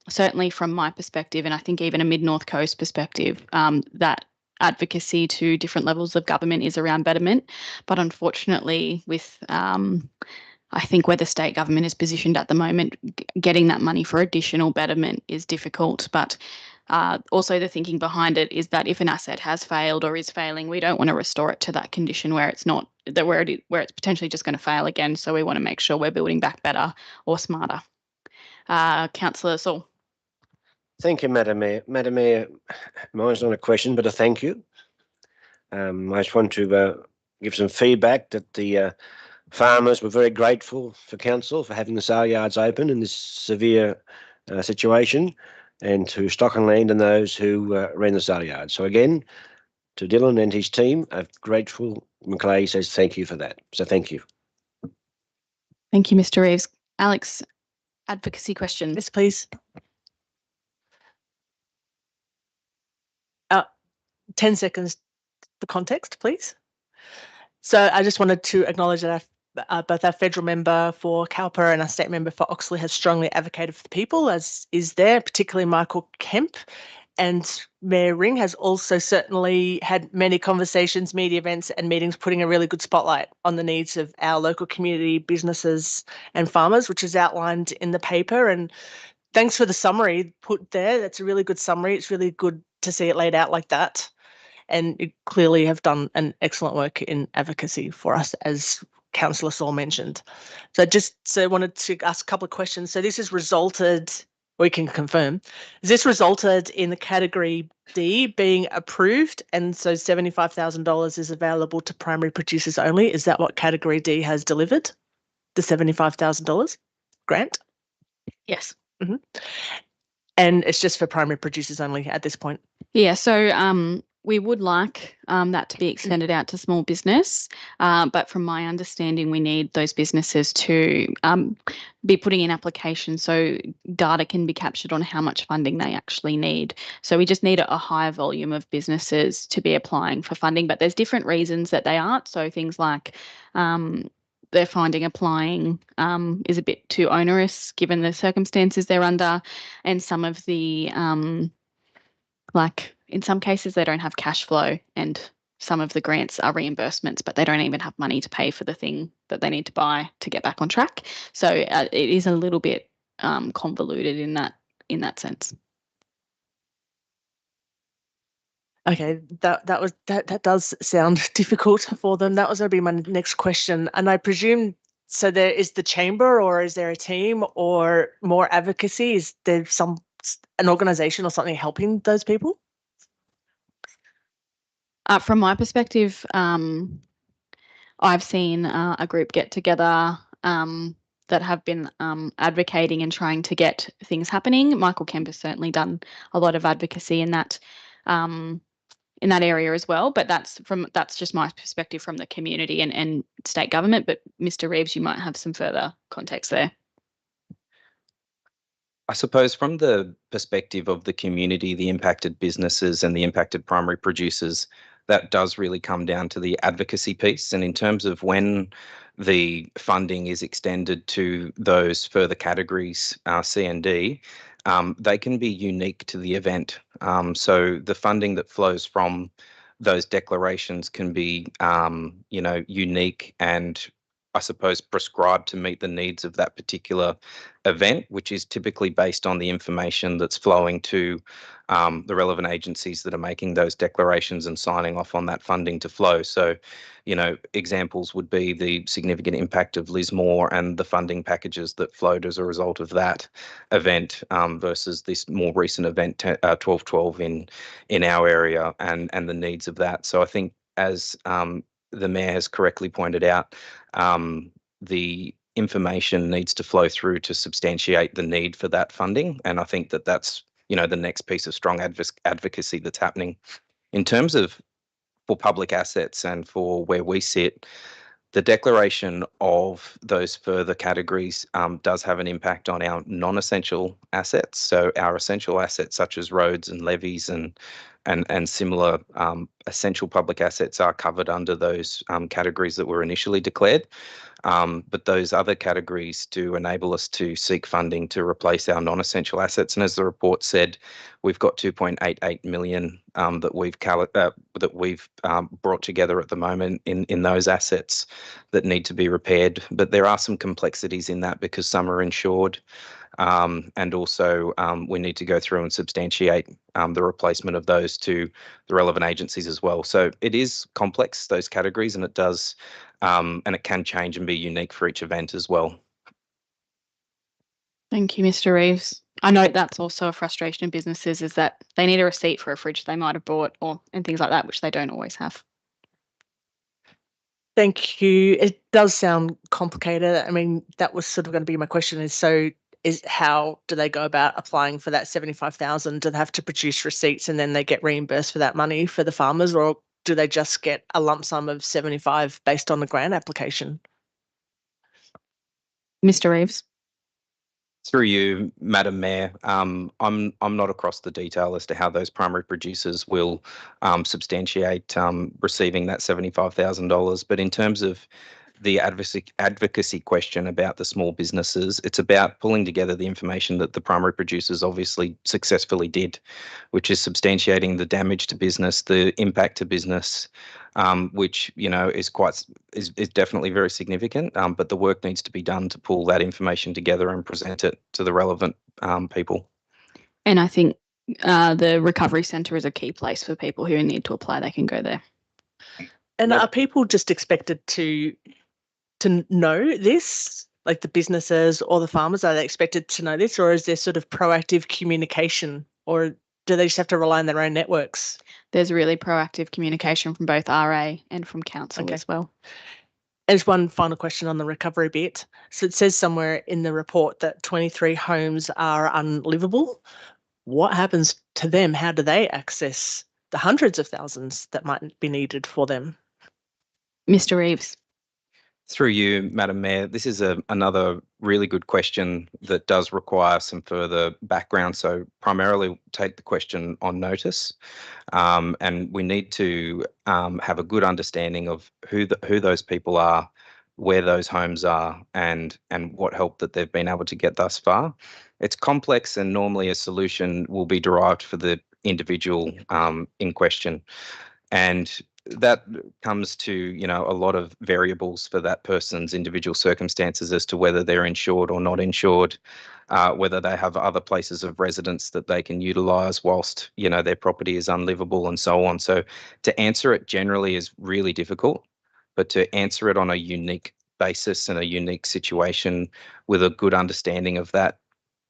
certainly from my perspective, and I think even a mid-North Coast perspective, that advocacy to different levels of government is around betterment. But unfortunately, with I think where the state government is positioned at the moment, getting that money for additional betterment is difficult. But also the thinking behind it is that if an asset has failed or is failing, we don't want to restore it to that condition where it's not, that where it's potentially just going to fail again. So we want to make sure we're building back better or smarter. Councillor Saul. Thank you, Madam Mayor. Madam Mayor, mine's not a question, but a thank you. I just want to give some feedback that the farmers were very grateful for council for having the sale yards open in this severe situation, and to Stock and Land and those who ran the sale yards. So again, to Dylan and his team, a grateful Macleay says thank you for that. So thank you. Thank you, Mr. Reeves. Alex, advocacy questions. Yes, please. 10 seconds for context, please. So I just wanted to acknowledge that both our federal member for Cowper and our state member for Oxley has strongly advocated for the people, as is there, particularly Michael Kemp. And Mayor Ring has also certainly had many conversations, media events and meetings putting a really good spotlight on the needs of our local community, businesses and farmers, which is outlined in the paper. And thanks for the summary put there. That's a really good summary. It's really good to see it laid out like that. And you clearly have done an excellent work in advocacy for us, as Councillor Saul mentioned. So I wanted to ask a couple of questions. So this has resulted, we can confirm, has this resulted in the category D being approved? And so $75,000 is available to primary producers only. Is that what category D has delivered? The $75,000 grant? Yes. Mm-hmm. And it's just for primary producers only at this point? Yeah, so we would like that to be extended out to small business, but from my understanding, we need those businesses to be putting in applications so data can be captured on how much funding they actually need. So we just need a higher volume of businesses to be applying for funding, but there's different reasons that they aren't. So things like they're finding applying is a bit too onerous given the circumstances they're under, and some of the like in some cases they don't have cash flow, and some of the grants are reimbursements, but they don't even have money to pay for the thing that they need to buy to get back on track. So it is a little bit convoluted in that sense. Okay, that does sound difficult for them. That was going to be my next question. And I presume, so there is the chamber, or is there a team or more advocacy? Is there an organisation or something helping those people? From my perspective, I've seen a group get together that have been advocating and trying to get things happening. Michael Kemp has certainly done a lot of advocacy in that area as well, but that's just my perspective from the community and state government. But Mr. Reeves, you might have some further context there. I suppose from the perspective of the community, the impacted businesses and the impacted primary producers, that does really come down to the advocacy piece. And in terms of when the funding is extended to those further categories, C and D, they can be unique to the event. So the funding that flows from those declarations can be, unique and I suppose prescribed to meet the needs of that particular event, which is typically based on the information that's flowing to the relevant agencies that are making those declarations and signing off on that funding to flow. So, examples would be the significant impact of Lismore and the funding packages that flowed as a result of that event versus this more recent event, 1212 in our area and the needs of that. So I think as the Mayor has correctly pointed out, the information needs to flow through to substantiate the need for that funding. And I think that that's, the next piece of strong advocacy that's happening. In terms of for public assets and for where we sit, The declaration of those further categories does have an impact on our non-essential assets. So our essential assets such as roads and levies and similar essential public assets are covered under those categories that were initially declared. But those other categories do enable us to seek funding to replace our non-essential assets. And as the report said, we've got 2.88 million that we've brought together at the moment in those assets that need to be repaired. But there are some complexities in that because some are insured. And also we need to go through and substantiate the replacement of those to the relevant agencies as well. So it is complex, those categories, and it does, and it can change and be unique for each event as well. Thank you, Mr. Reeves. I note that's also a frustration in businesses is that they need a receipt for a fridge they might have bought and things like that, which they don't always have. Thank you. It does sound complicated. I mean, that was sort of going to be my question is how do they go about applying for that 75,000? Do they have to produce receipts and then they get reimbursed for that money for the farmers, or do they just get a lump sum of 75 based on the grant application? Mr. Reeves. Through you, Madam Mayor, I'm not across the detail as to how those primary producers will substantiate receiving that $75,000. But in terms of the advocacy question about the small businesses, it's about pulling together the information that the primary producers obviously successfully did, which is substantiating the damage to business, the impact to business, which is definitely very significant. But the work needs to be done to pull that information together and present it to the relevant people. And I think the recovery centre is a key place for people who need to apply. They can go there. And are people just expected to know this, like the businesses or the farmers? Are they expected to know this, or is there sort of proactive communication, or do they just have to rely on their own networks? There's really proactive communication from both RA and from council as well. There's one final question on the recovery bit. So it says somewhere in the report that 23 homes are unlivable. What happens to them? How do they access the hundreds of thousands that might be needed for them? Mr. Reeves. Through you, Madam Mayor, this is another really good question that does require some further background. So primarily take the question on notice, and we need to have a good understanding of who those people are, where those homes are, and what help that they've been able to get thus far. It's complex, and normally a solution will be derived for the individual in question. And that comes to, a lot of variables for that person's individual circumstances as to whether they're insured or not insured, whether they have other places of residence that they can utilise whilst, their property is unlivable and so on. So to answer it generally is really difficult, but to answer it on a unique basis and a unique situation with a good understanding of that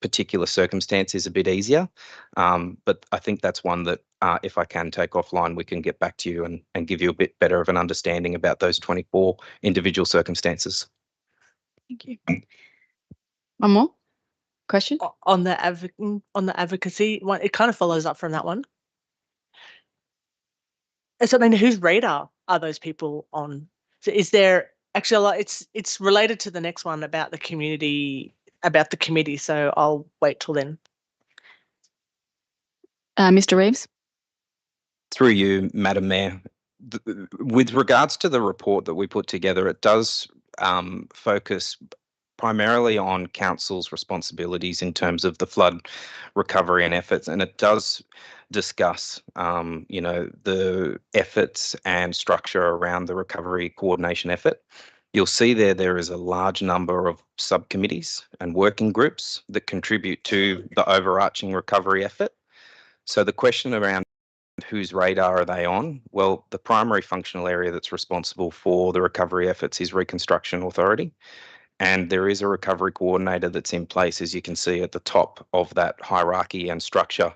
particular circumstance is a bit easier. But I think that's one that if I can take offline, we can get back to you and give you a bit better of an understanding about those 24 individual circumstances. Thank you. One more question? On the advocacy one, it kind of follows up from that one. So, whose radar are those people on? So is there actually it's related to the next one about the community, about the committee, so I'll wait till then. Mr. Reeves. Through you, Madam Mayor, with regards to the report that we put together, it does focus primarily on council's responsibilities in terms of the flood recovery and efforts, and it does discuss, the efforts and structure around the recovery coordination effort. You'll see there is a large number of subcommittees and working groups that contribute to the overarching recovery effort. So the question around whose radar are they on? Well, the primary functional area that's responsible for the recovery efforts is Reconstruction Authority. And there is a recovery coordinator that's in place, as you can see at the top of that hierarchy and structure,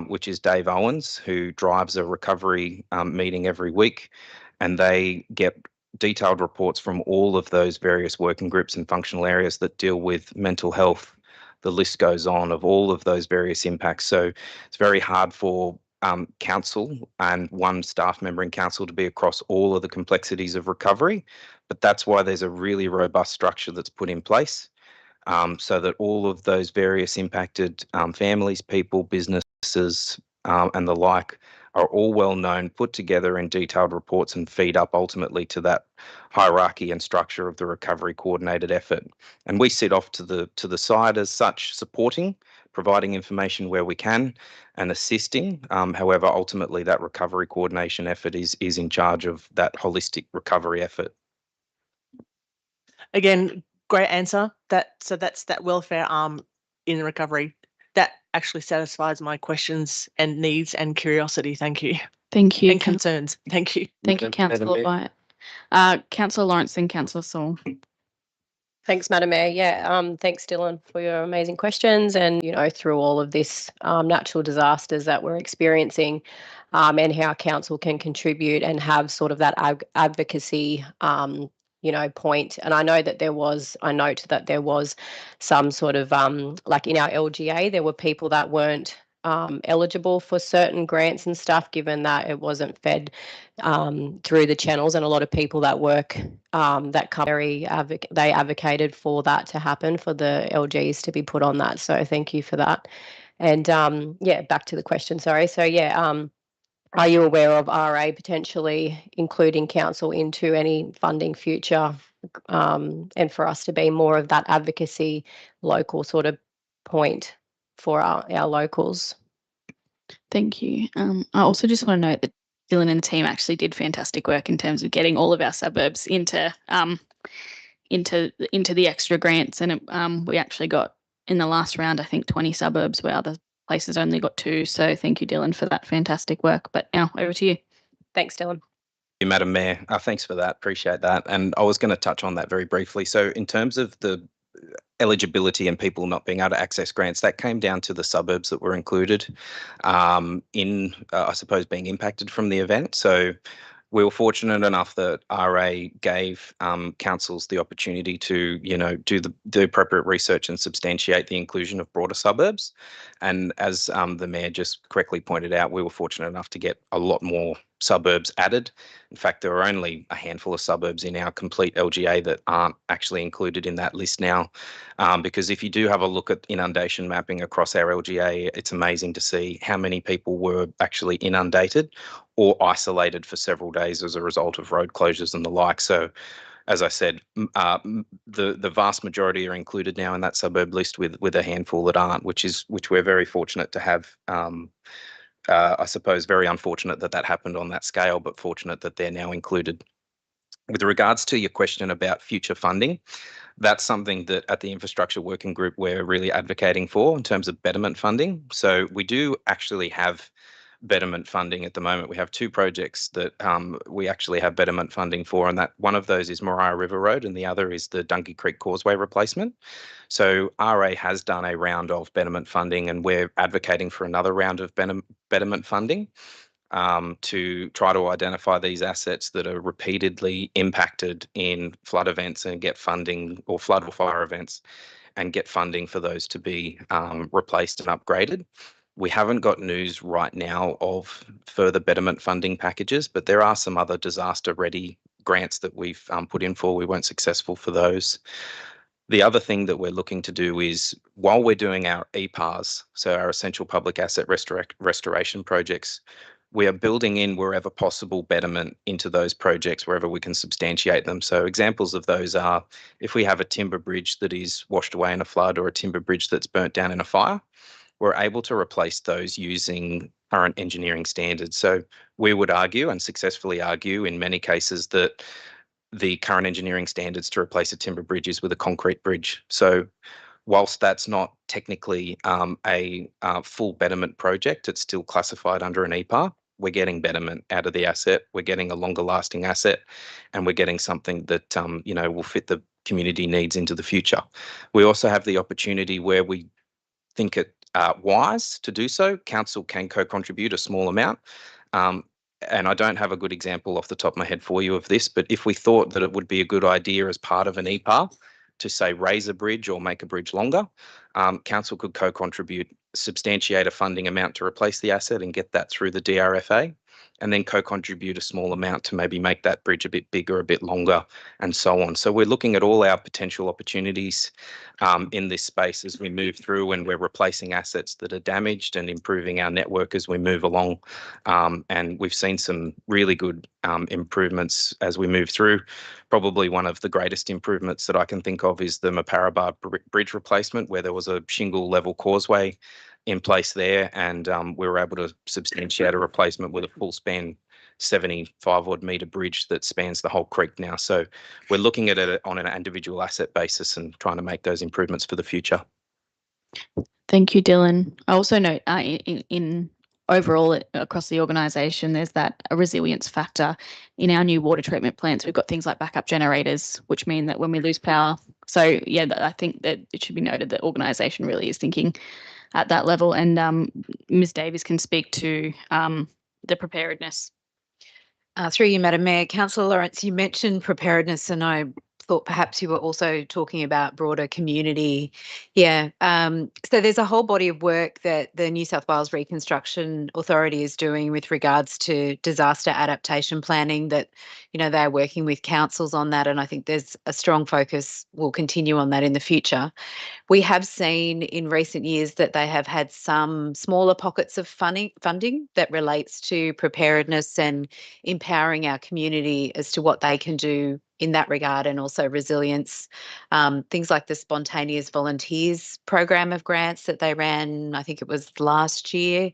which is Dave Owens, who drives a recovery meeting every week. And they get detailed reports from all of those various working groups and functional areas that deal with mental health. The list goes on of all of those various impacts. So it's very hard for council and one staff member in council to be across all of the complexities of recovery. But that's why there's a really robust structure that's put in place, so that all of those various impacted families, people, businesses, and the like are all well known, put together in detailed reports and feed up ultimately to that hierarchy and structure of the recovery coordinated effort. And we sit off to the side as such, supporting, providing information where we can and assisting. However, ultimately that recovery coordination effort is in charge of that holistic recovery effort. Again, great answer. So that's that welfare arm in recovery. That actually satisfies my questions and needs and curiosity. Thank you. Thank you. And concerns. Thank you. Thank you, Madam Councillor Mayor. Wyatt. Councillor Lawrence and Councillor Saul. Thanks, Madam Mayor. Yeah, thanks, Dylan, for your amazing questions. And, through all of this natural disasters that we're experiencing, and how council can contribute and have sort of that advocacy, point. And I know that I note that there was some sort of, like in our LGA, there were people that weren't eligible for certain grants and stuff, given that it wasn't fed through the channels, and a lot of people that work that come they advocated for that to happen, for the LGs to be put on that. So thank you for that. And back to the question. Sorry. So are you aware of RA potentially including council into any funding future, and for us to be more of that advocacy local sort of point for our locals? Thank you. I also just want to note that Dylan and the team actually did fantastic work in terms of getting all of our suburbs into the extra grants, and we actually got in the last round, I think, 20 suburbs where other places only got 2. So thank you, Dylan, for that fantastic work. But now over to you. Thanks, Dylan. Madam Mayor, thanks for that. Appreciate that. And I was going to touch on that very briefly. So in terms of the eligibility and people not being able to access grants, that came down to the suburbs that were included in, I suppose, being impacted from the event. So we were fortunate enough that RA gave councils the opportunity to, do the appropriate research and substantiate the inclusion of broader suburbs. And as the Mayor just correctly pointed out, we were fortunate enough to get a lot more suburbs added. In fact, there are only a handful of suburbs in our complete LGA that aren't actually included in that list now. Because if you do have a look at inundation mapping across our LGA, it's amazing to see how many people were actually inundated or isolated for several days as a result of road closures and the like. So, as I said, the vast majority are included now in that suburb list, with a handful that aren't, which we're very fortunate to have. I suppose very unfortunate that happened on that scale, but fortunate that they're now included. With regards to your question about future funding, that's something that at the Infrastructure Working Group we're really advocating for in terms of betterment funding. So we do actually have betterment funding at the moment. We have 2 projects that we actually have betterment funding for, and that one of those is Mayoral River Road and the other is the Dungy Creek Causeway replacement. So RA has done a round of betterment funding, and we're advocating for another round of betterment funding to try to identify these assets that are repeatedly impacted in flood events and get funding, or flood or fire events, and get funding for those to be replaced and upgraded. We haven't got news right now of further betterment funding packages, but there are some other disaster-ready grants that we've put in for. We weren't successful for those. The other thing that we're looking to do is, while we're doing our EPARs, so our Essential Public Asset Restoration projects, we are building in, wherever possible, betterment into those projects wherever we can substantiate them. So examples of those are, if we have a timber bridge that is washed away in a flood or a timber bridge that's burnt down in a fire, we're able to replace those using current engineering standards. So we would argue, and successfully argue in many cases, that the current engineering standards to replace a timber bridge is with a concrete bridge. So whilst that's not technically a full betterment project, it's still classified under an EPAR. We're getting betterment out of the asset. We're getting a longer lasting asset, and we're getting something that will fit the community needs into the future. We also have the opportunity, where we think it wise to do so, council can co-contribute a small amount. And I don't have a good example off the top of my head for you of this, but if we thought that it would be a good idea as part of an EPAR to say raise a bridge or make a bridge longer, council could co-contribute, substantiate a funding amount to replace the asset and get that through the DRFA, and then co-contribute a small amount to maybe make that bridge a bit bigger, a bit longer, and so on. So we're looking at all our potential opportunities in this space as we move through, and we're replacing assets that are damaged and improving our network as we move along. And we've seen some really good improvements as we move through. Probably one of the greatest improvements that I can think of is the Mayoral bridge replacement, where there was a shingle level causeway in place there, and we were able to substantiate a replacement with a full span 75 odd metre bridge that spans the whole creek now. So we're looking at it on an individual asset basis and trying to make those improvements for the future. Thank you, Dylan. I also note in overall across the organisation, there's that a resilience factor. In our new water treatment plants, we've got things like backup generators, which mean that when we lose power. So yeah, I think that it should be noted that organisation really is thinking at that level. And Ms Davies can speak to the preparedness. Through you, Madam Mayor. Councillor Lawrence, you mentioned preparedness, and I thought perhaps you were also talking about broader community. Yeah. So there's a whole body of work that the New South Wales Reconstruction Authority is doing with regards to disaster adaptation planning that, you know, they're working with councils on that. And I think there's a strong focus will continue on that in the future. We have seen in recent years that they have had some smaller pockets of funding that relates to preparedness and empowering our community as to what they can do in that regard, and also resilience. Things like the Spontaneous Volunteers program of grants that they ran, I think it was last year.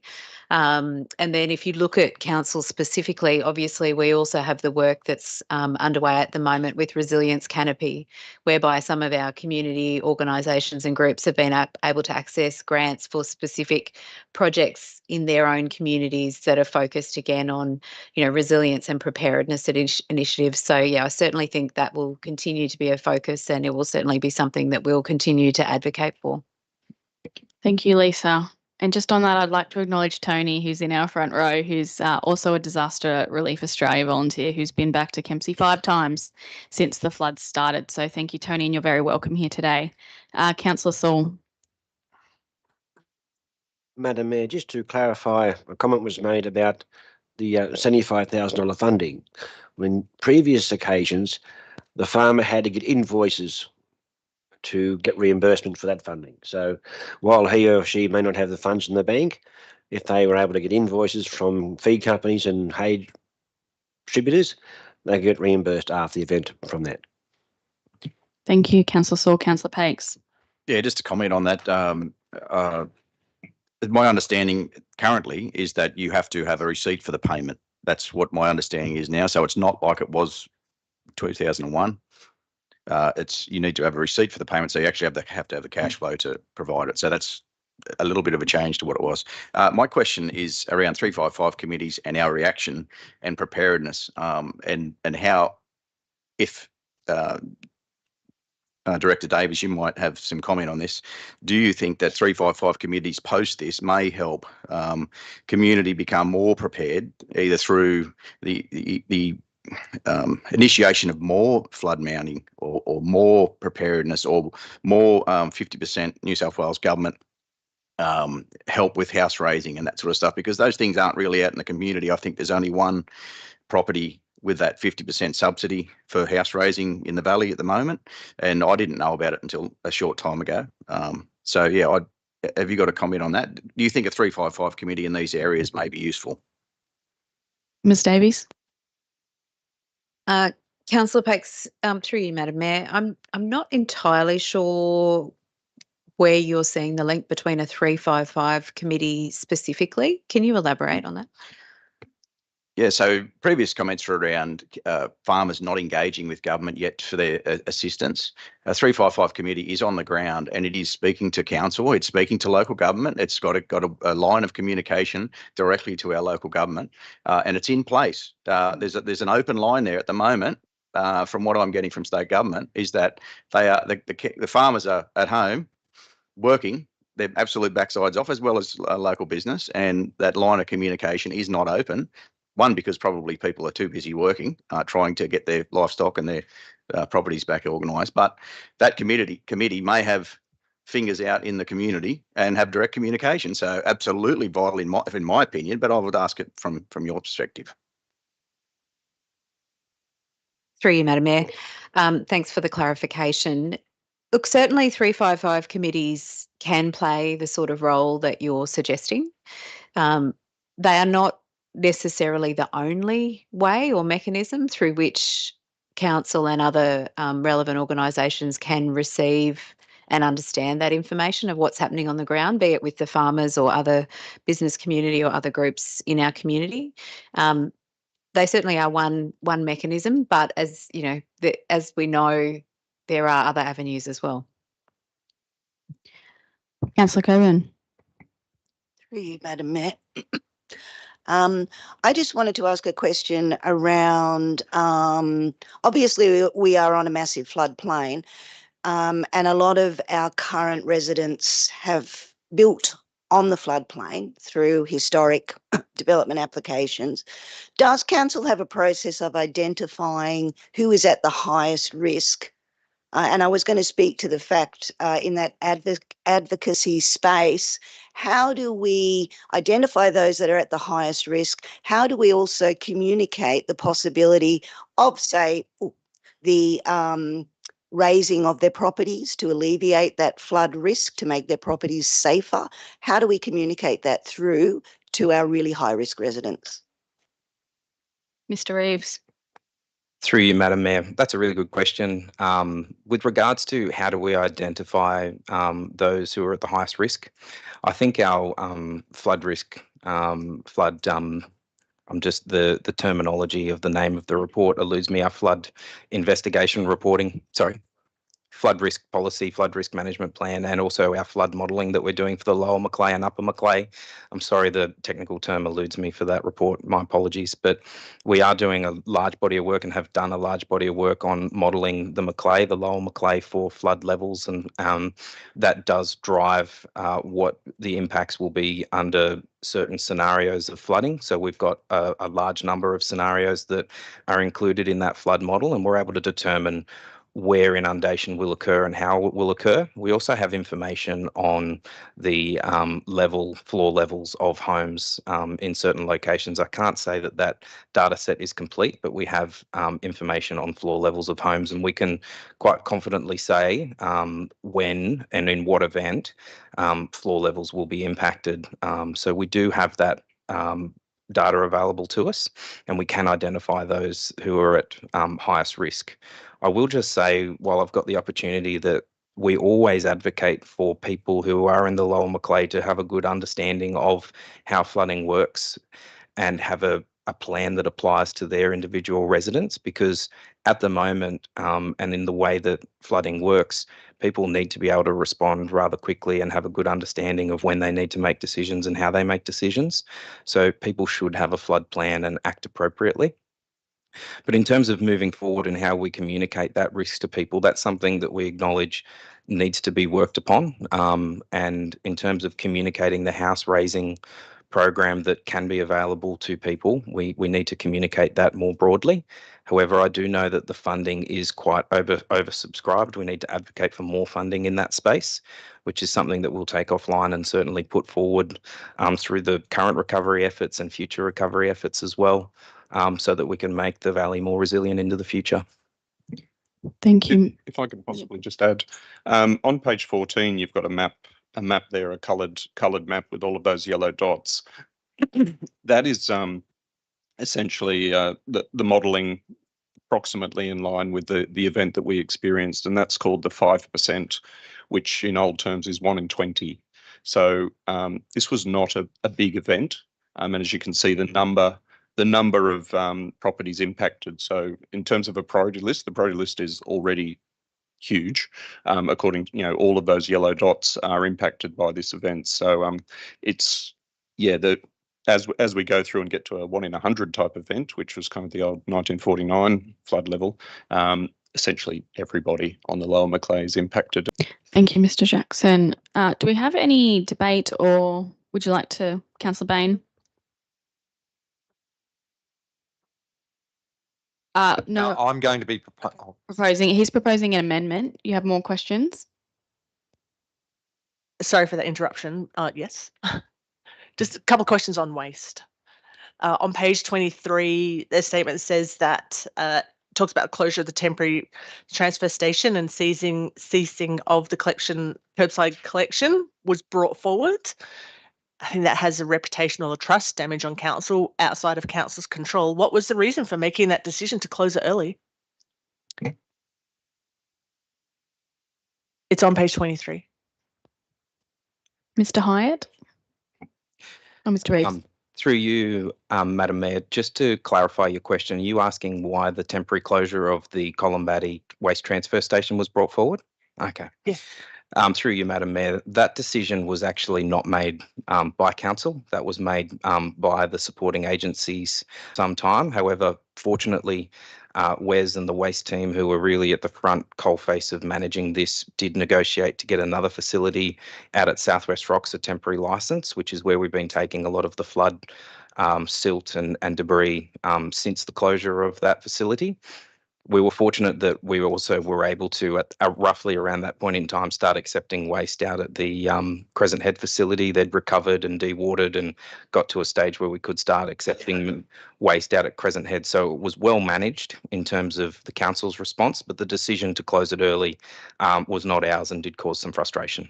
And then if you look at council specifically, obviously we also have the work that's underway at the moment with Resilience Canopy, whereby some of our community organisations and groups have been able to access grants for specific projects in their own communities that are focused again on, you know, resilience and preparedness initiatives. So yeah, I certainly think that will continue to be a focus, and it will certainly be something that we'll continue to advocate for. Thank you, Lisa. And just on that, I'd like to acknowledge Tony, who's in our front row, who's also a Disaster Relief Australia volunteer, who's been back to Kempsey 5 times since the floods started. So thank you, Tony, and you're very welcome here today. Councillor Saul. Madam Mayor, just to clarify, a comment was made about the $75,000 funding. When previous occasions, the farmer had to get invoices to get reimbursement for that funding. So while he or she may not have the funds in the bank, if they were able to get invoices from feed companies and hay distributors, they get reimbursed after the event from that. Thank you, Councillor Saul. Councillor Pakes. Yeah, just to comment on that, my understanding currently is that you have to have a receipt for the payment. That's what my understanding is now. So it's not like it was 2001. It's you need to have a receipt for the payment, so you actually have to have the cash flow to provide it. So that's a little bit of a change to what it was. My question is around 355 committees and our reaction and preparedness, and how, if Director Davies, you might have some comment on this. Do you think that 355 committees post this may help community become more prepared, either through the initiation of more flood mounting or more preparedness or more 50% New South Wales government help with house raising and that sort of stuff? Because those things aren't really out in the community. I think there's only one property with that 50% subsidy for house raising in the Valley at the moment, and I didn't know about it until a short time ago. So yeah, have you got a comment on that? Do you think a 355 committee in these areas may be useful? Ms Davies. Councillor Pakes, through you, Madam Mayor, I'm not entirely sure where you're seeing the link between a 355 committee specifically. Can you elaborate on that? Yeah, so previous comments were around farmers not engaging with government yet for their assistance. A 355 committee is on the ground and it is speaking to council, it's speaking to local government, it's got a line of communication directly to our local government, and it's in place. There's an open line there at the moment. From what I'm getting from state government is that they are the farmers are at home working their absolute backsides off, as well as local business, and that line of communication is not open. One, because probably people are too busy working, trying to get their livestock and their properties back organised. But that committee may have fingers out in the community and have direct communication. So absolutely vital in my opinion, but I would ask it from your perspective. Through you, Madam Mayor. Thanks for the clarification. Look, certainly 355 committees can play the sort of role that you're suggesting. They are not necessarily the only way or mechanism through which council and other relevant organisations can receive and understand that information of what's happening on the ground, be it with the farmers or other business community or other groups in our community. They certainly are one mechanism, but as you know, as we know, there are other avenues as well. Councillor Coburn. Through you, Madam Mayor. I just wanted to ask a question around, obviously we are on a massive floodplain, and a lot of our current residents have built on the floodplain through historic development applications. Does council have a process of identifying who is at the highest risk? And I was going to speak to the fact in that advocacy space, how do we identify those that are at the highest risk? How do we also communicate the possibility of, say, the raising of their properties to alleviate that flood risk, to make their properties safer? How do we communicate that through to our really high-risk residents? Mr. Reeves. Through you, Madam Mayor, that's a really good question. With regards to how do we identify those who are at the highest risk, I think our flood risk, I'm just the terminology of the name of the report eludes me. Our flood investigation reporting, flood risk policy, flood risk management plan, and also our flood modelling that we're doing for the Lower Macleay and Upper Macleay. I'm sorry, the technical term eludes me for that report. My apologies, but we are doing a large body of work and have done a large body of work on modelling the Macleay, the Lower Macleay for flood levels, and that does drive what the impacts will be under certain scenarios of flooding. So we've got a large number of scenarios that are included in that flood model, and we're able to determine where inundation will occur and how it will occur. We also have information on the floor levels of homes in certain locations. I can't say that that data set is complete, but we have information on floor levels of homes, and we can quite confidently say when and in what event floor levels will be impacted. So we do have that data available to us, and we can identify those who are at highest risk. I will just say, while I've got the opportunity, that we always advocate for people who are in the Lower Macleay to have a good understanding of how flooding works and have a plan that applies to their individual residents, because at the moment and in the way that flooding works, people need to be able to respond rather quickly and have a good understanding of when they need to make decisions and how they make decisions. So people should have a flood plan and act appropriately. But in terms of moving forward and how we communicate that risk to people, that's something that we acknowledge needs to be worked upon. And in terms of communicating the house raising program that can be available to people, we need to communicate that more broadly. However, I do know that the funding is quite oversubscribed. We need to advocate for more funding in that space, which is something that we'll take offline and certainly put forward through the current recovery efforts and future recovery efforts as well, so that we can make the valley more resilient into the future. Thank you. If I could possibly just add, on page 14, you've got a map there, a coloured map with all of those yellow dots. That is essentially the modelling approximately in line with the event that we experienced, and that's called the 5%, which in old terms is 1 in 20. So this was not a big event, and as you can see, the number of properties impacted. So in terms of a priority list, the priority list is already huge. According to, all of those yellow dots are impacted by this event. So it's, as we go through and get to a 1 in 100 type event, which was kind of the old 1949 flood level, essentially everybody on the Lower Macleay is impacted. Thank you, Mr. Jackson. Do we have any debate, or would you like to, Councillor Bain? No, I'm going to be he's proposing an amendment. You have more questions? Sorry for that interruption. Yes. Just a couple of questions on waste. On page 23, the statement says that talks about closure of the temporary transfer station and ceasing of the curbside collection was brought forward. I think that has a reputational or trust damage on council outside of council's control. What was the reason for making that decision to close it early? It's on page 23. Mr. Hyatt? Oh, Mr. Reeves. Through you, Madam Mayor, just to clarify your question, are you asking why the temporary closure of the Columbati waste transfer station was brought forward? Okay. Yeah. Through you, Madam Mayor, that decision was actually not made by council. That was made by the supporting agencies sometime. However, fortunately, Wes and the waste team, who were really at the front coalface of managing this, did negotiate to get another facility out at Southwest Rocks, a temporary licence, which is where we've been taking a lot of the flood silt and debris since the closure of that facility. We were fortunate that we also were able to, at roughly around that point in time, start accepting waste out at the Crescent Head facility. They'd recovered and dewatered and got to a stage where we could start accepting waste out at Crescent Head. So it was well managed in terms of the council's response, but the decision to close it early was not ours and did cause some frustration.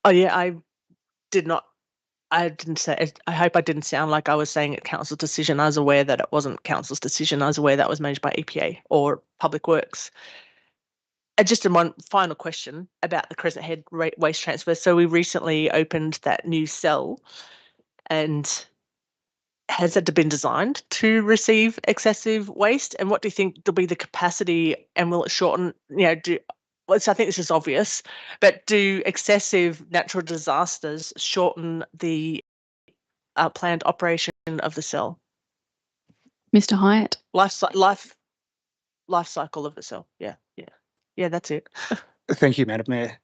Oh yeah, I didn't say, I hope I didn't sound like I was saying it council's decision. I was aware that it wasn't council's decision. I was aware that was managed by EPA or Public Works. And just one final question about the Crescent Head waste transfer. So we recently opened that new cell, and has it been designed to receive excessive waste? And what do you think will be the capacity, and will it shorten, so I think this is obvious, but do excessive natural disasters shorten the planned operation of the cell? Mr. Hyatt? Life cycle of the cell. Yeah, that's it. Thank you, Madam Mayor.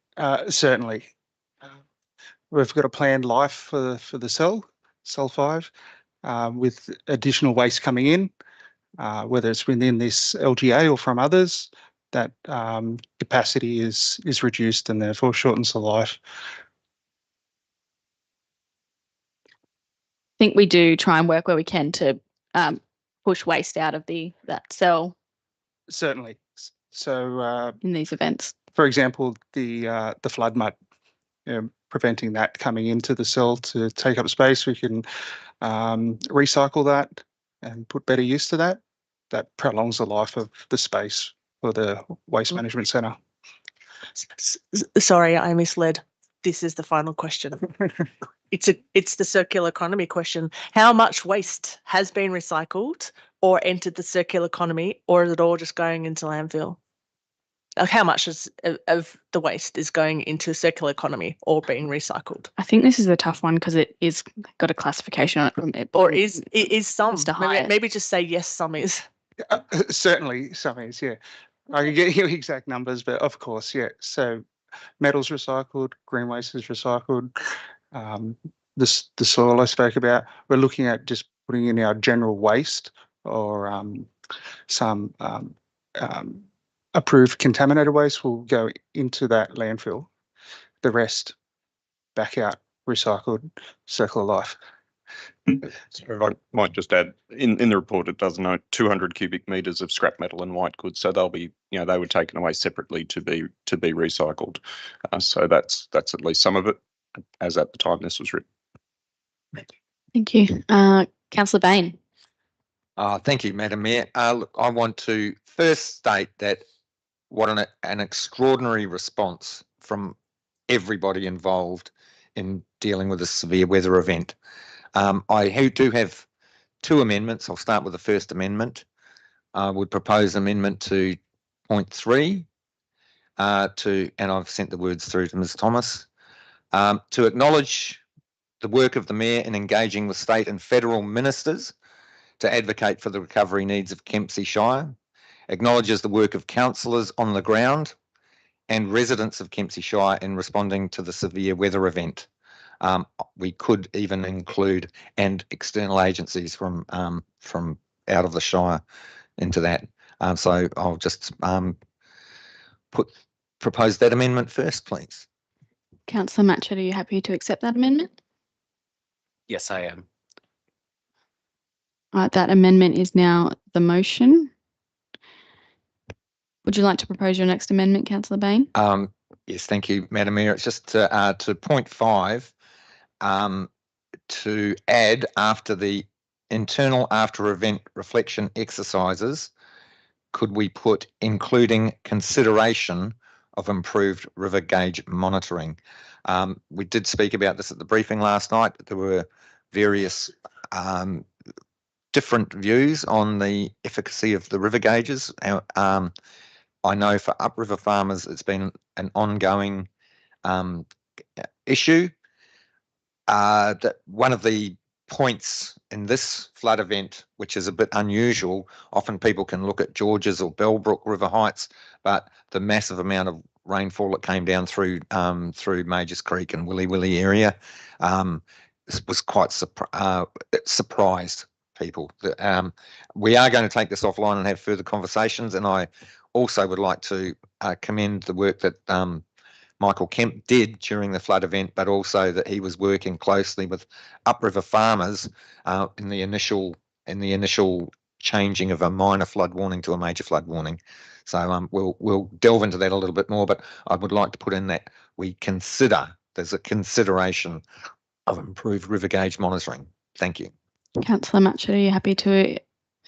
Certainly. We've got a planned life for the cell 5, with additional waste coming in, whether it's within this LGA or from others. That capacity is reduced and therefore shortens the life. I think we do try and work where we can to push waste out of that cell. Certainly. So in these events, for example, the flood mud, preventing that coming into the cell to take up space, we can recycle that and put better use to that. That prolongs the life of the space for the Waste Management Centre. Sorry, I misled. This is the final question. It's the circular economy question. How much waste has been recycled or entered the circular economy, or is it all just going into landfill? Like, how much of the waste is going into circular economy or being recycled? I think this is a tough one because it is got a classification on it from it. Or is some? Maybe just say yes, some is. Certainly some is, yeah. I can get you exact numbers, but of course, yeah. So metals recycled, green waste is recycled. The soil I spoke about, we're looking at just putting in our general waste or some approved contaminated waste will go into that landfill. The rest back out, recycled, circular life. So if I might just add, in the report it does note 200 cubic metres of scrap metal and white goods, so they'll be, they were taken away separately to be recycled. So that's at least some of it, as at the time this was written. Thank you, Councillor Bain. Thank you, Madam Mayor. Look, I want to first state that what an extraordinary response from everybody involved in dealing with a severe weather event. I do have 2 amendments. I'll start with the first amendment. I would propose amendment to point 3 and I've sent the words through to Ms. Thomas, to acknowledge the work of the Mayor in engaging with state and federal ministers to advocate for the recovery needs of Kempsey Shire, acknowledges the work of councillors on the ground and residents of Kempsey Shire in responding to the severe weather event. We could even include and external agencies from out of the Shire into that. So I'll just propose that amendment first, please. Councillor Matchett, are you happy to accept that amendment? Yes, I am. That amendment is now the motion. Would you like to propose your next amendment, Councillor Bain? Yes, thank you, Madam Mayor. It's just to point 5, to add after the internal after event reflection exercises, could we put including consideration of improved river gauge monitoring? We did speak about this at the briefing last night. There were various different views on the efficacy of the river gauges. I know for upriver farmers, it's been an ongoing issue. That one of the points in this flood event, which is a bit unusual, often people can look at Georges or Bellbrook river heights, but the massive amount of rainfall that came down through Majors Creek and Willy Willy area was quite surprised people. We are going to take this offline and have further conversations, and I also would like to commend the work that Michael Kemp did during the flood event, but also that he was working closely with upriver farmers in the initial changing of a minor flood warning to a major flood warning. So we'll delve into that a little bit more, but I would like to put in that there's a consideration of improved river gauge monitoring. Thank you. Councillor Matchett, are you happy to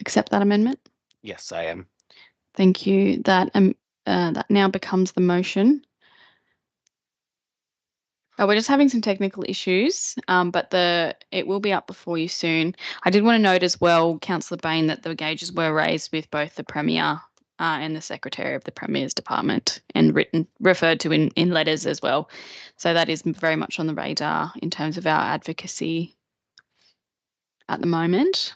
accept that amendment? Yes, I am. Thank you. That now becomes the motion. We're just having some technical issues, but it will be up before you soon. I did want to note as well, Councillor Bain, that the gauges were raised with both the Premier and the Secretary of the Premier's Department and referred to in letters as well. So that is very much on the radar in terms of our advocacy at the moment.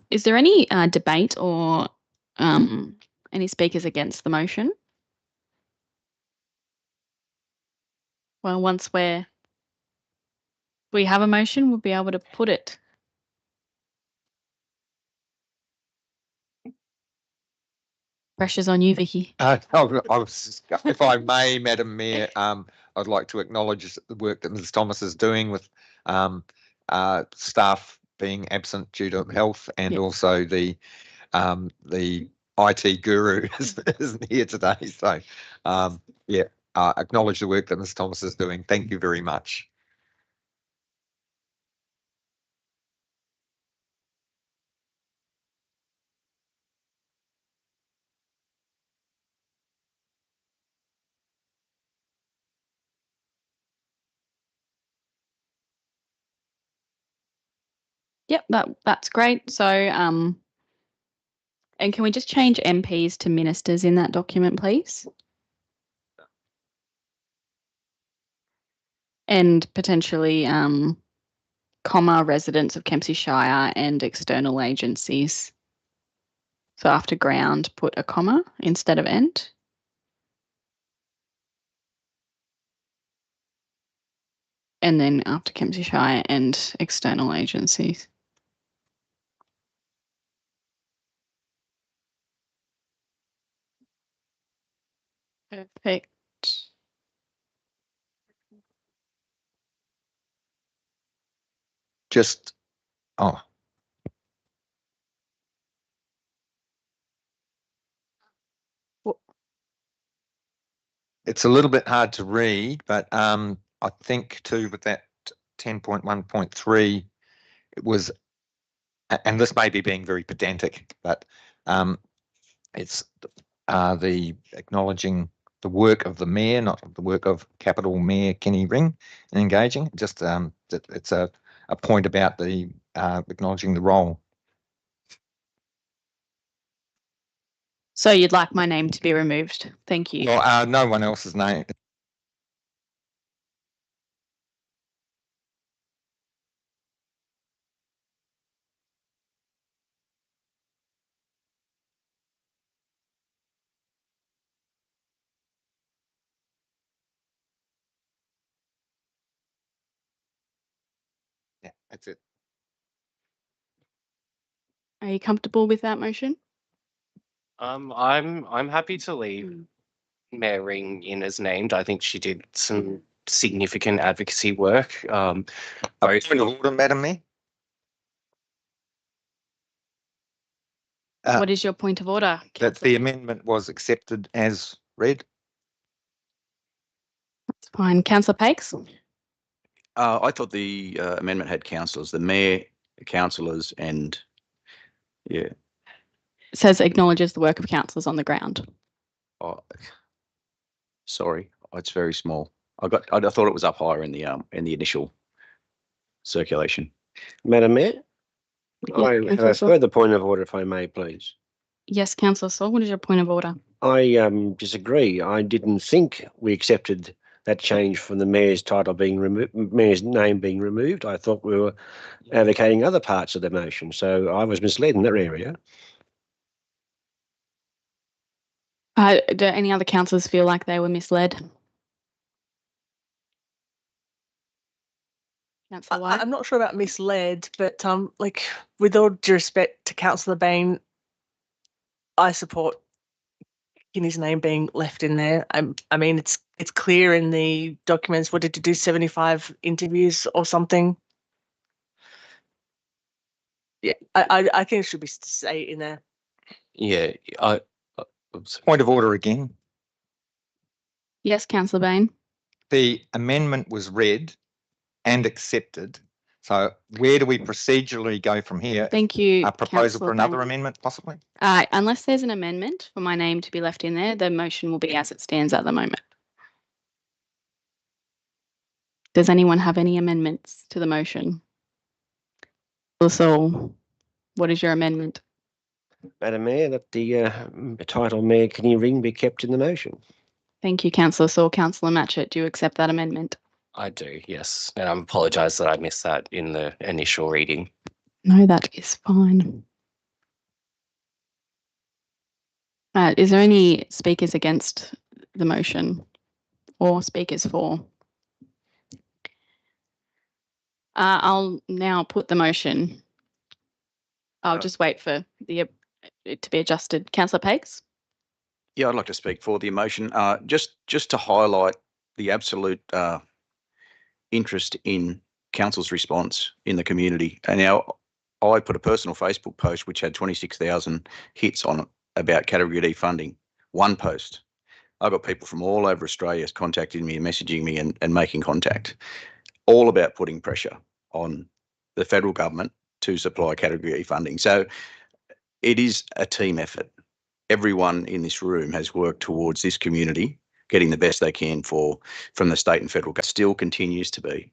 Is there any debate or any speakers against the motion? Well, once we have a motion, we'll be able to put it. Pressure's on you, Vicky. If I may, Madam Mayor, I'd like to acknowledge the work that Ms Thomas is doing with staff being absent due to health, and also the IT guru isn't here today. So, acknowledge the work that Ms Thomas is doing. Thank you very much. Yep, that's great. So, and can we just change MPs to ministers in that document, please? And potentially, comma, residents of Kempsey Shire and external agencies. So after ground, put a comma instead of end. And then after Kempsey Shire and external agencies. Perfect. Just, it's a little bit hard to read, but I think too with that 10.1.3, it was, and this may be being very pedantic, but it's the acknowledging the work of the mayor, not the work of capital Mayor Kenny Ring, and engaging. Just it's a point about the acknowledging the role. So you'd like my name to be removed? Thank you. Well, no one else's name. That's it. Are you comfortable with that motion? I'm happy to leave Mayor Ring in as named. I think she did some significant advocacy work. A Both point of order, Madam Mayor. What is your point of order, That Councillor? the amendment was accepted as read. That's fine. Councillor Pakes? I thought the amendment had councillors, the mayor, the councillors, and yeah. It says acknowledges the work of councillors on the ground. Oh, sorry, it's very small. I thought it was up higher in the initial circulation. Madam Mayor, I have Councillor a Saul? further point of order, if I may, please. Yes, Councillor Saul, what is your point of order? I disagree. I didn't think we accepted that change from the mayor's title being removed, mayor's name being removed. I thought we were advocating other parts of the motion, so I was misled in that area. Do any other councillors feel like they were misled? Councillor White? I'm not sure about misled, but like with all due respect to Councillor Bain, I support his name being left in there. I mean, it's clear in the documents. What did you do? 75 interviews or something? Yeah, I think it should be say in there. yeah, Point of order again. Yes, Councillor Bain. The amendment was read and accepted. So where do we procedurally go from here? Thank you. A proposal Councillor for another Bain. amendment, possibly? Unless there's an amendment for my name to be left in there, the motion will be as it stands at the moment. Does anyone have any amendments to the motion? So, what is your amendment? Madam Mayor, that the title Mayor Kenny Ring be kept in the motion. Thank you, Councillor Saul. Councillor Matchett, do you accept that amendment? I do, yes. And I apologise that I missed that in the initial reading. No, that is fine. Is there any speakers against the motion or speakers for? I'll now put the motion. I'll just wait for it to be adjusted. Councillor Pakes? Yeah, I'd like to speak for the motion. Just to highlight the absolute interest in council's response in the community. And now I put a personal Facebook post which had 26,000 hits on it about Category D funding. One post. I got people from all over Australia contacting me and messaging me and making contact, all about putting pressure on the federal government to supply Category E funding. So it is a team effort. Everyone in this room has worked towards this community getting the best they can from the state and federal government. Still continues to be.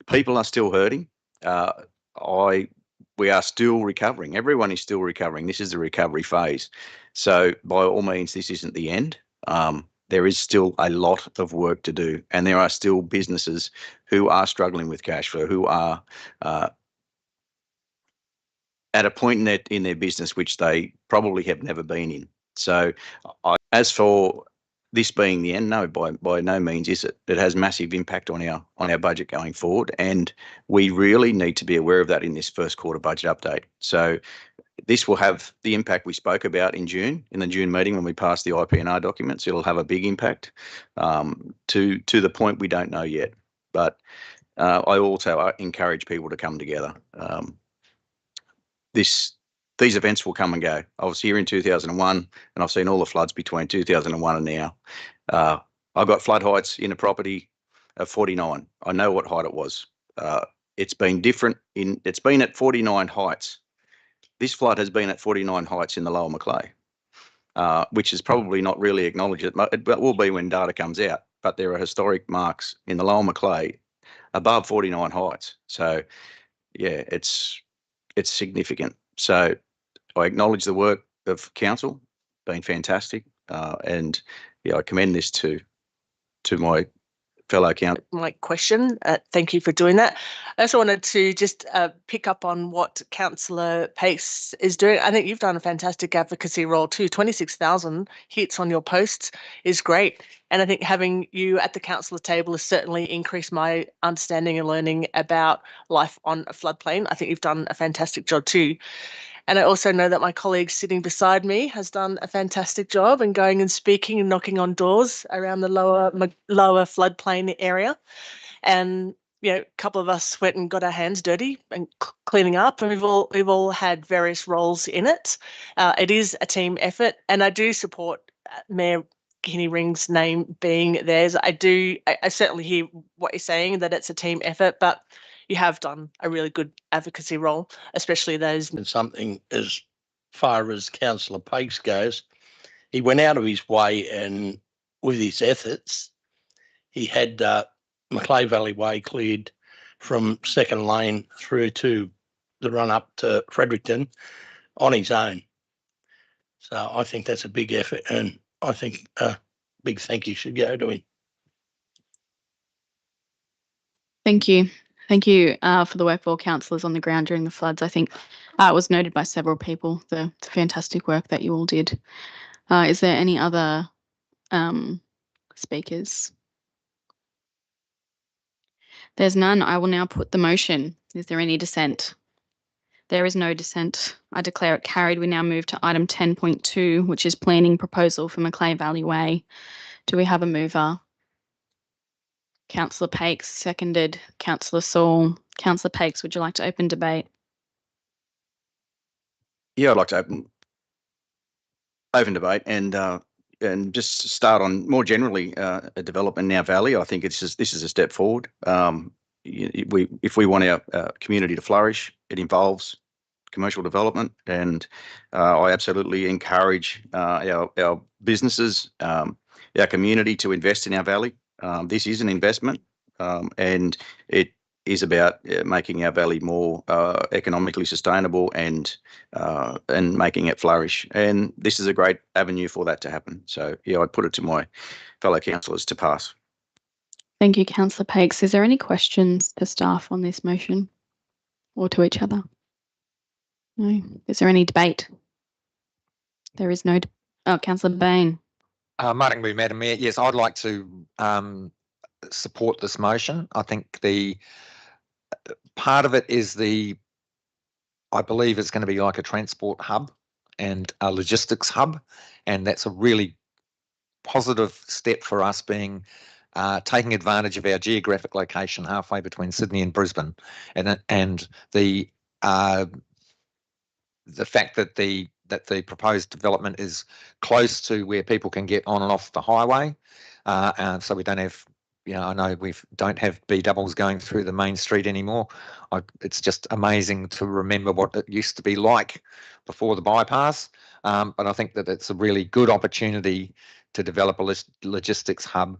People are still hurting. We are still recovering. Everyone is still recovering. This is the recovery phase. So by all means, this isn't the end. There is still a lot of work to do, and there are still businesses who are struggling with cash flow, who are at a point in their business which they probably have never been in. So as for this being the end, no, by no means is it. It has massive impact on our budget going forward, and we really need to be aware of that in this first quarter budget update. So this will have the impact we spoke about in the June meeting when we passed the IPNR documents. It'll have a big impact to the point we don't know yet. But I also encourage people to come together. These events will come and go. I was here in 2001 and I've seen all the floods between 2001 and now. I got flood heights in a property of 49. I know what height it was. It's been different it's been at 49 heights. This flood has been at 49 heights in the Lower Macleay, which is probably not really acknowledged. It will be when data comes out, but there are historic marks in the Lower Macleay above 49 heights. So yeah, it's significant. So I acknowledge the work of council, been fantastic, and yeah, I commend this to my fellow councillors. My question. Thank you for doing that. I also wanted to just pick up on what Councillor Pace is doing. I think you've done a fantastic advocacy role too. 26,000 hits on your posts is great. And I think having you at the councillor table has certainly increased my understanding and learning about life on a floodplain. I think you've done a fantastic job too. And I also know that my colleague sitting beside me has done a fantastic job in going and speaking and knocking on doors around the lower floodplain area. And a couple of us went and got our hands dirty and cleaning up, and we've all had various roles in it. It is a team effort, and I do support Mayor Kenny Ring's name being theirs. I certainly hear what you're saying, that it's a team effort, but you have done a really good advocacy role, especially those. And something as far as Councillor Pace goes, he went out of his way, and with his efforts, he had Macleay Valley Way cleared from second lane through to the run up to Fredericton on his own. So I think that's a big effort, and I think a big thank you should go to him. Thank you. Thank you for the work of all councillors on the ground during the floods. I think it was noted by several people, the fantastic work that you all did. Is there any other speakers? There's none. I will now put the motion. Is there any dissent? There is no dissent. I declare it carried. We now move to item 10.2, which is planning proposal for Macleay Valley Way. Do we have a mover? Councillor Pakes, seconded. Councillor Saul. Councillor Pakes, would you like to open debate? Yeah, I'd like to open debate and just start on more generally a development in our valley. I think this is a step forward. If we want our community to flourish, it involves commercial development, and I absolutely encourage our businesses, our community to invest in our valley. This is an investment, and it is about making our valley more economically sustainable and making it flourish. And this is a great avenue for that to happen. So yeah, I'd put it to my fellow councillors to pass. Thank you, Councillor Pakes. Is there any questions to staff on this motion or to each other? No. Is there any debate? There is no. Councillor Bain. Madam Mayor, yes, I'd like to support this motion. I think the part of it is I believe it's going to be like a transport hub and a logistics hub, and that's a really positive step for us, being taking advantage of our geographic location halfway between Sydney and Brisbane, and the fact that the proposed development is close to where people can get on and off the highway, so we don't have. I know we don't have B doubles going through the main street anymore. It's just amazing to remember what it used to be like before the bypass. But I think that it's a really good opportunity to develop a logistics hub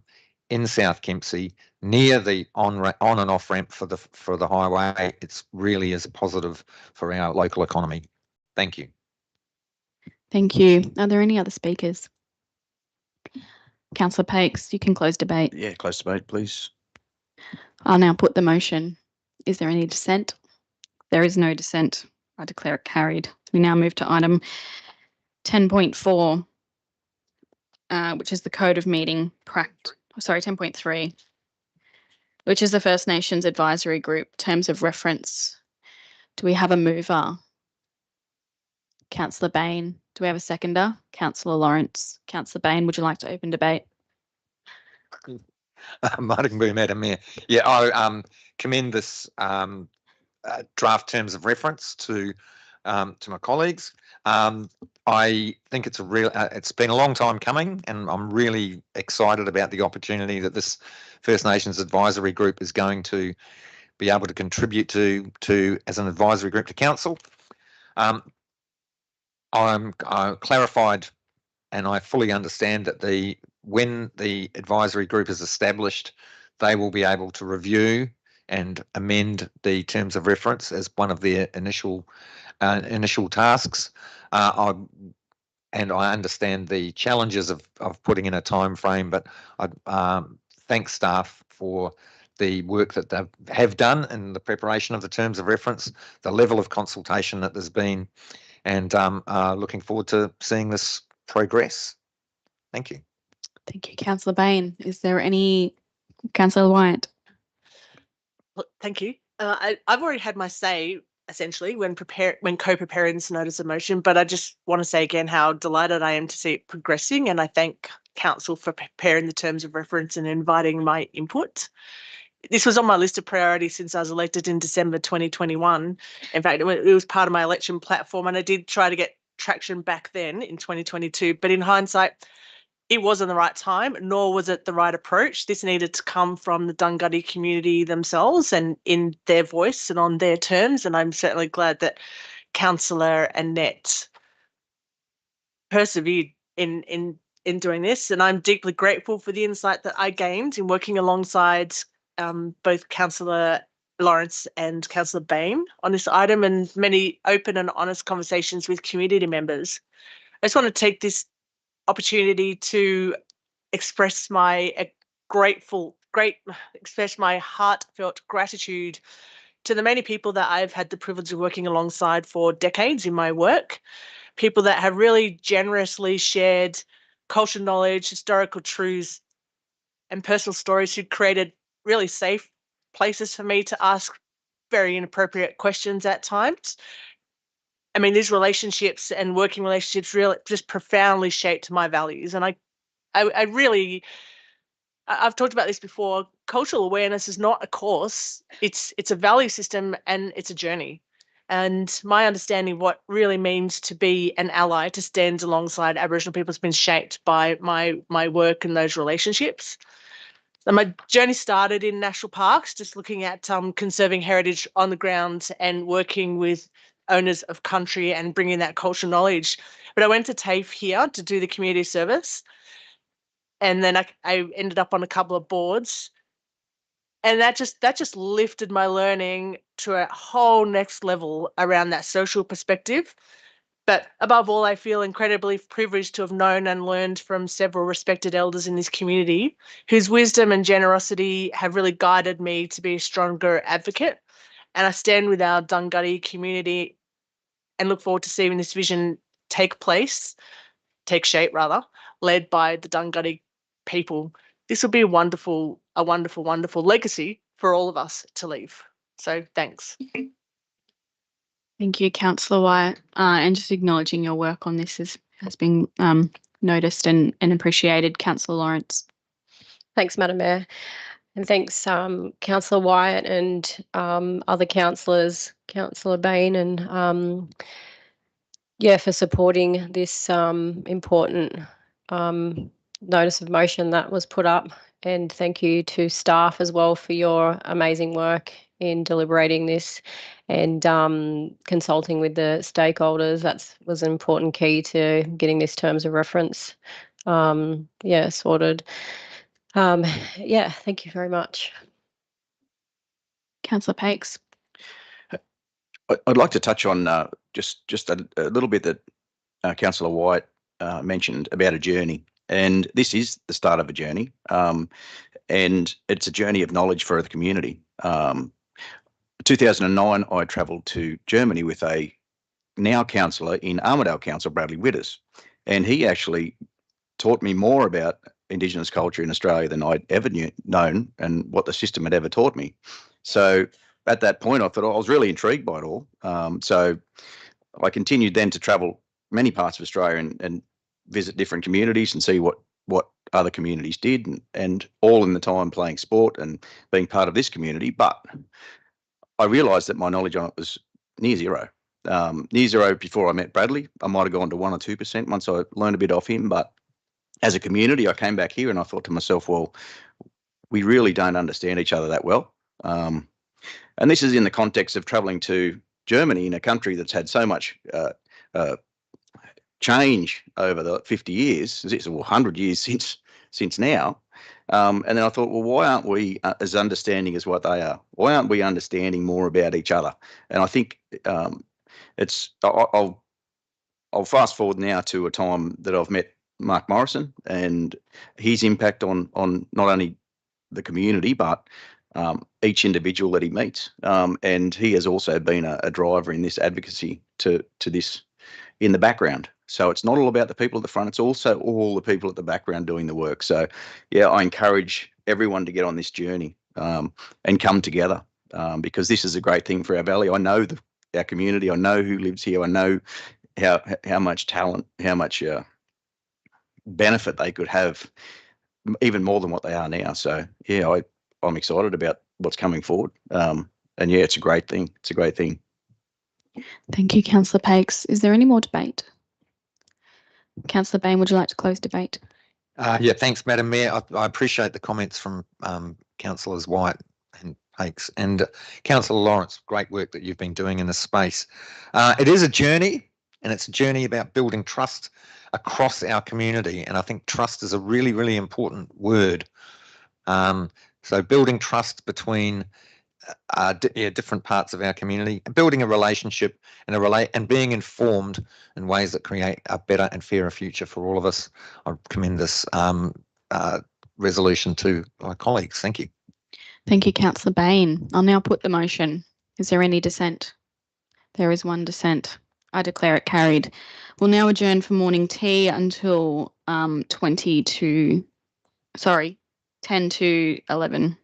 in South Kempsey near the on and off ramp for the highway. It's really is a positive for our local economy. Thank you. Thank you. Are there any other speakers? Councillor Pakes, you can close debate. Yeah, close debate, please. I'll now put the motion. Is there any dissent? There is no dissent. I declare it carried. We now move to item 10.4, which is the Code of Meeting 10.3, which is the First Nations Advisory Group Terms of Reference. Do we have a mover? Councillor Bain. Do we have a seconder? Councillor Lawrence. Councillor Bain, would you like to open debate? Madam Mayor. Yeah, I commend this draft terms of reference to my colleagues. I think it's it's been a long time coming, and I'm really excited about the opportunity that this First Nations Advisory Group is going to be able to contribute to as an advisory group to council. I'm clarified, and I fully understand that when the advisory group is established, they will be able to review and amend the terms of reference as one of their initial tasks. And I understand the challenges of putting in a time frame, but I thank staff for the work that they have done in the preparation of the terms of reference, the level of consultation that there's been, and looking forward to seeing this progress. Thank you. Thank you, Councillor Bain. Is there any, Councillor Wyatt? Thank you. I've already had my say essentially when co-preparing this notice of motion, but I just want to say again how delighted I am to see it progressing, and I thank Council for preparing the terms of reference and inviting my input. This was on my list of priorities since I was elected in December 2021. In fact, it was part of my election platform, and I did try to get traction back then in 2022, but in hindsight, it wasn't the right time, nor was it the right approach. This needed to come from the Dunghutti community themselves and in their voice and on their terms. And I'm certainly glad that Councillor Annette persevered in doing this. And I'm deeply grateful for the insight that I gained in working alongside both Councillor Lawrence and Councillor Bain on this item, and many open and honest conversations with community members. I just want to take this opportunity to express my express my heartfelt gratitude to the many people that I've had the privilege of working alongside for decades in my work, people that have really generously shared cultural knowledge, historical truths, and personal stories, who created really safe places for me to ask very inappropriate questions at times. I mean, these relationships and working relationships really just profoundly shaped my values. And I've talked about this before. Cultural awareness is not a course. It's a value system, and it's a journey. And my understanding of what really means to be an ally, to stand alongside Aboriginal people, has been shaped by my work and those relationships. And my journey started in national parks, just looking at conserving heritage on the ground and working with owners of country and bringing that cultural knowledge. But I went to TAFE here to do the community service. And then I ended up on a couple of boards. And that just lifted my learning to a whole next level around that social perspective. But above all, I feel incredibly privileged to have known and learned from several respected elders in this community whose wisdom and generosity have really guided me to be a stronger advocate. And I stand with our Dunghutti community and look forward to seeing this vision take shape, led by the Dunghutti people. This will be a wonderful, wonderful legacy for all of us to leave. So thanks. Thank you, Councillor Wyatt. And just acknowledging your work on this has been noticed and appreciated. Councillor Lawrence. Thanks, Madam Mayor. And thanks, Councillor Wyatt and other councillors, Councillor Bain, and for supporting this important notice of motion that was put up. And thank you to staff as well for your amazing work in deliberating this and consulting with the stakeholders. That was an important key to getting this terms of reference sorted. Thank you very much. Councillor Pakes. I'd like to touch on just a little bit that Councillor White mentioned about a journey. And this is the start of a journey. And it's a journey of knowledge for the community. 2009, I travelled to Germany with a now councillor in Armidale Council, Bradley Witters. And he actually taught me more about Indigenous culture in Australia than I'd ever known and what the system had ever taught me. So at that point, I thought I was really intrigued by it all. So I continued then to travel many parts of Australia and visit different communities and see what other communities did, and all in the time playing sport and being part of this community. But I realised that my knowledge on it was near zero. Near zero before I met Bradley. I might have gone to 1 or 2% once I learned a bit off him. But as a community, I came back here and I thought to myself, well, we really don't understand each other that well. And this is in the context of travelling to Germany, in a country that's had so much change over the 50 years, 100 years since now. And then I thought, well, why aren't we as understanding as what they are? Why aren't we understanding more about each other? And I think I'll fast forward now to a time that I've met Mark Morrison and his impact on not only the community, but each individual that he meets. And he has also been a driver in this advocacy to this in the background. So it's not all about the people at the front, it's also all the people at the background doing the work. So yeah, I encourage everyone to get on this journey and come together because this is a great thing for our valley. I know our community, I know who lives here, I know how much talent, how much benefit they could have, even more than what they are now. So yeah, I'm excited about what's coming forward. And yeah, it's a great thing. It's a great thing. Thank you, Councillor Pakes. Is there any more debate? Councillor Bain, would you like to close debate? Yeah, thanks, Madam Mayor. I appreciate the comments from Councillors White and Pakes and Councillor Lawrence. Great work that you've been doing in this space. It is a journey, and it's a journey about building trust across our community. And I think trust is a really, really important word. So building trust between different parts of our community, and building a relationship and being informed in ways that create a better and fairer future for all of us. I commend this resolution to my colleagues. Thank you. Thank you, Councillor Bain. I'll now put the motion. Is there any dissent? There is one dissent. I declare it carried. We'll now adjourn for morning tea until 10 to 11.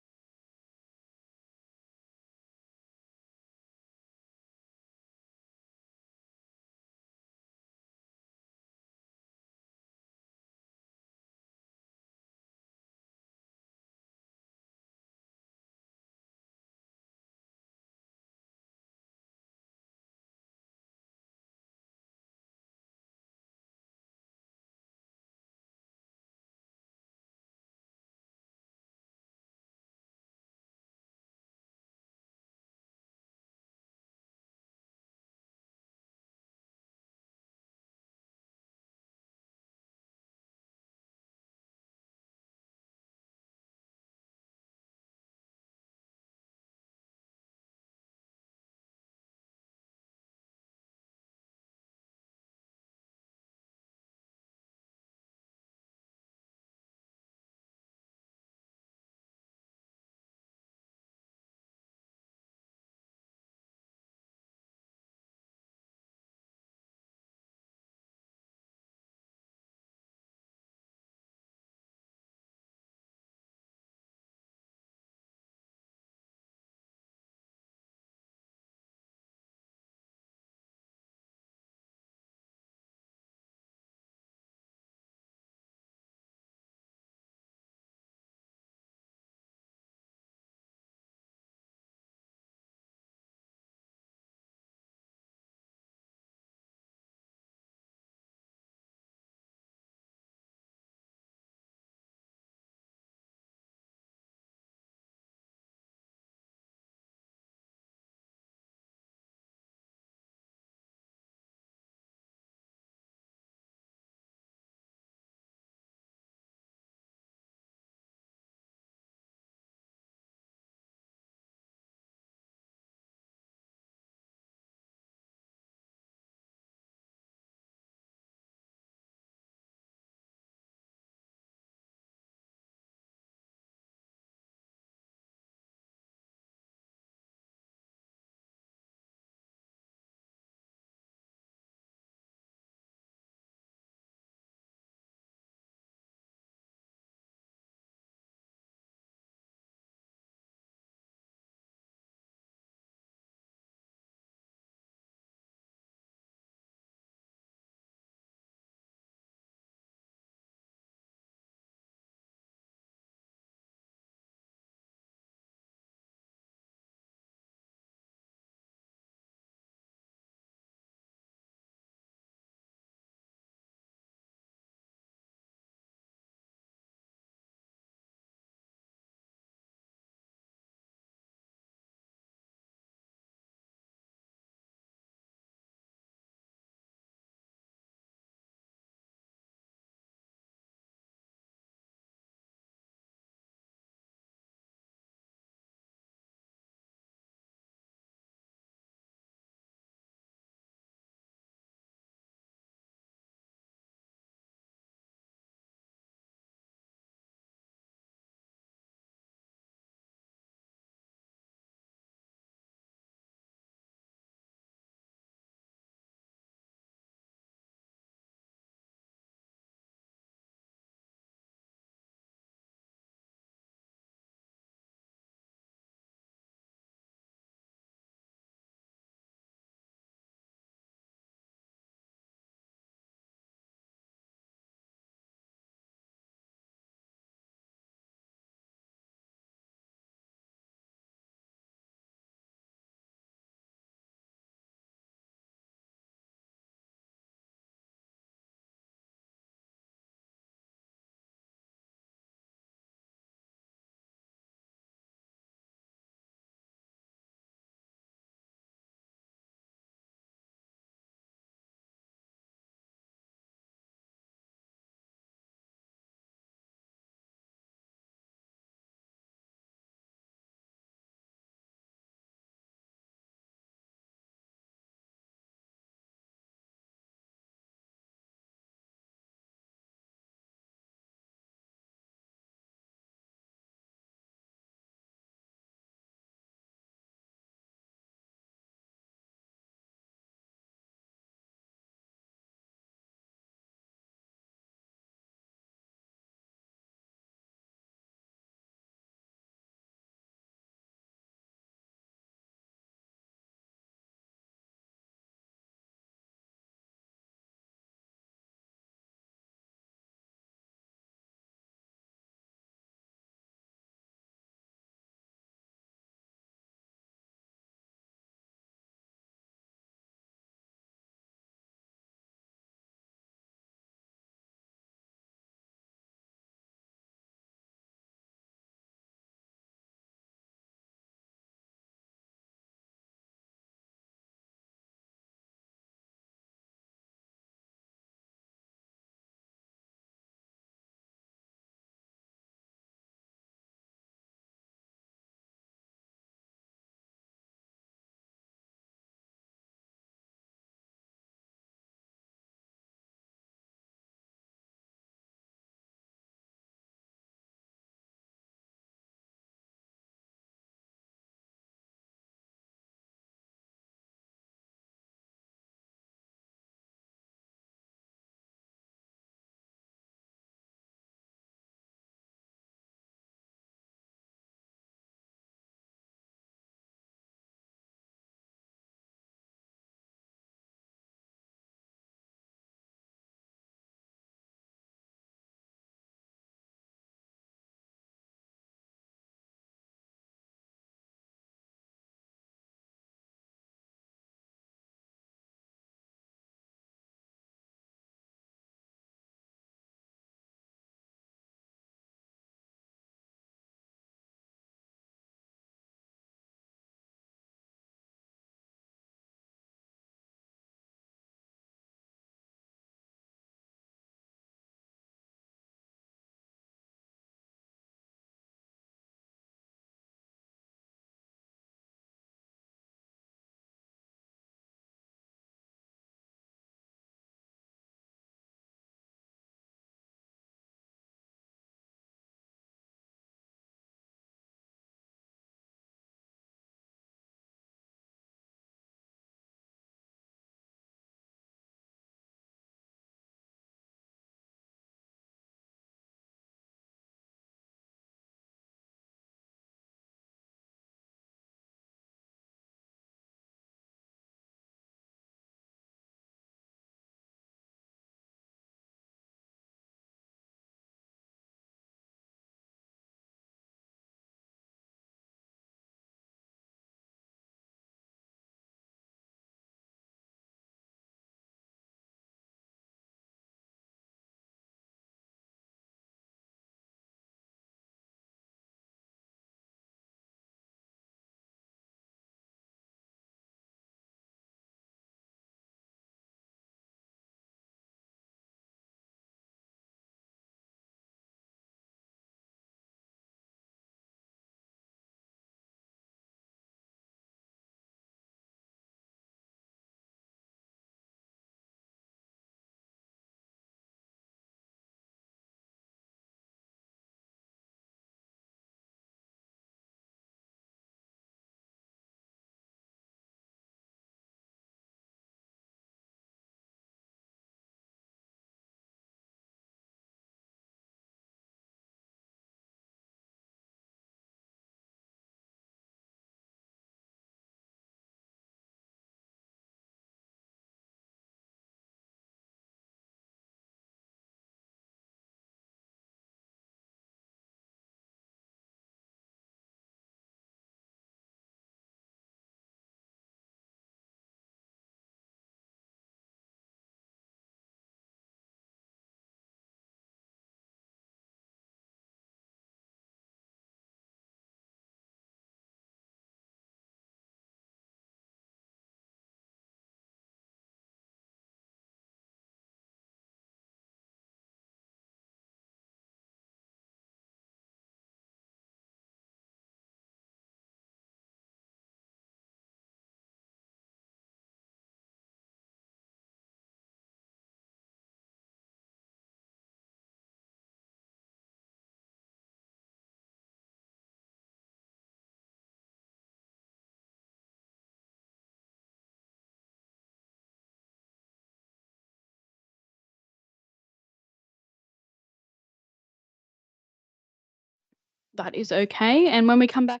that is okay. And when we come back.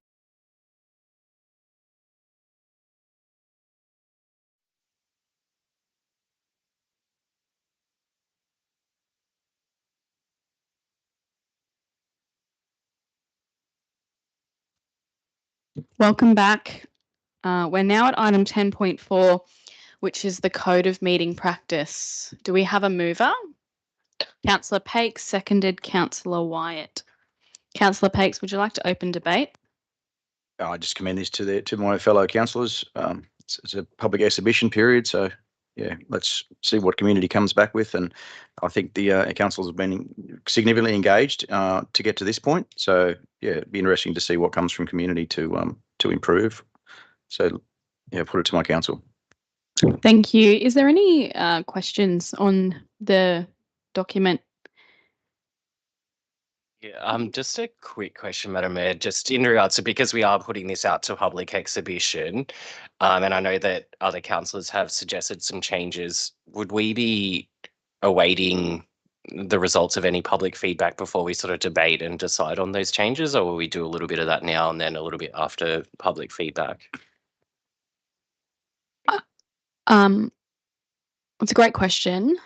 Welcome back. We're now at item 10.4, which is the Code of Meeting Practice. Do we have a mover? Councillor Pakes, seconded Councillor Wyatt. Councillor Pakes, would you like to open debate? I just commend this to my fellow councillors. It's a public exhibition period, so yeah, let's see what community comes back with. And I think the councillors have been significantly engaged to get to this point. So yeah, it'd be interesting to see what comes from community to improve. So yeah, put it to my council. Thank you. Is there any questions on the document? Yeah, just a quick question, Madam Mayor, just in regards to, because we are putting this out to public exhibition, and I know that other councillors have suggested some changes, would we be awaiting the results of any public feedback before we sort of debate and decide on those changes, or will we do a little bit of that now and then a little bit after public feedback? It's a great question.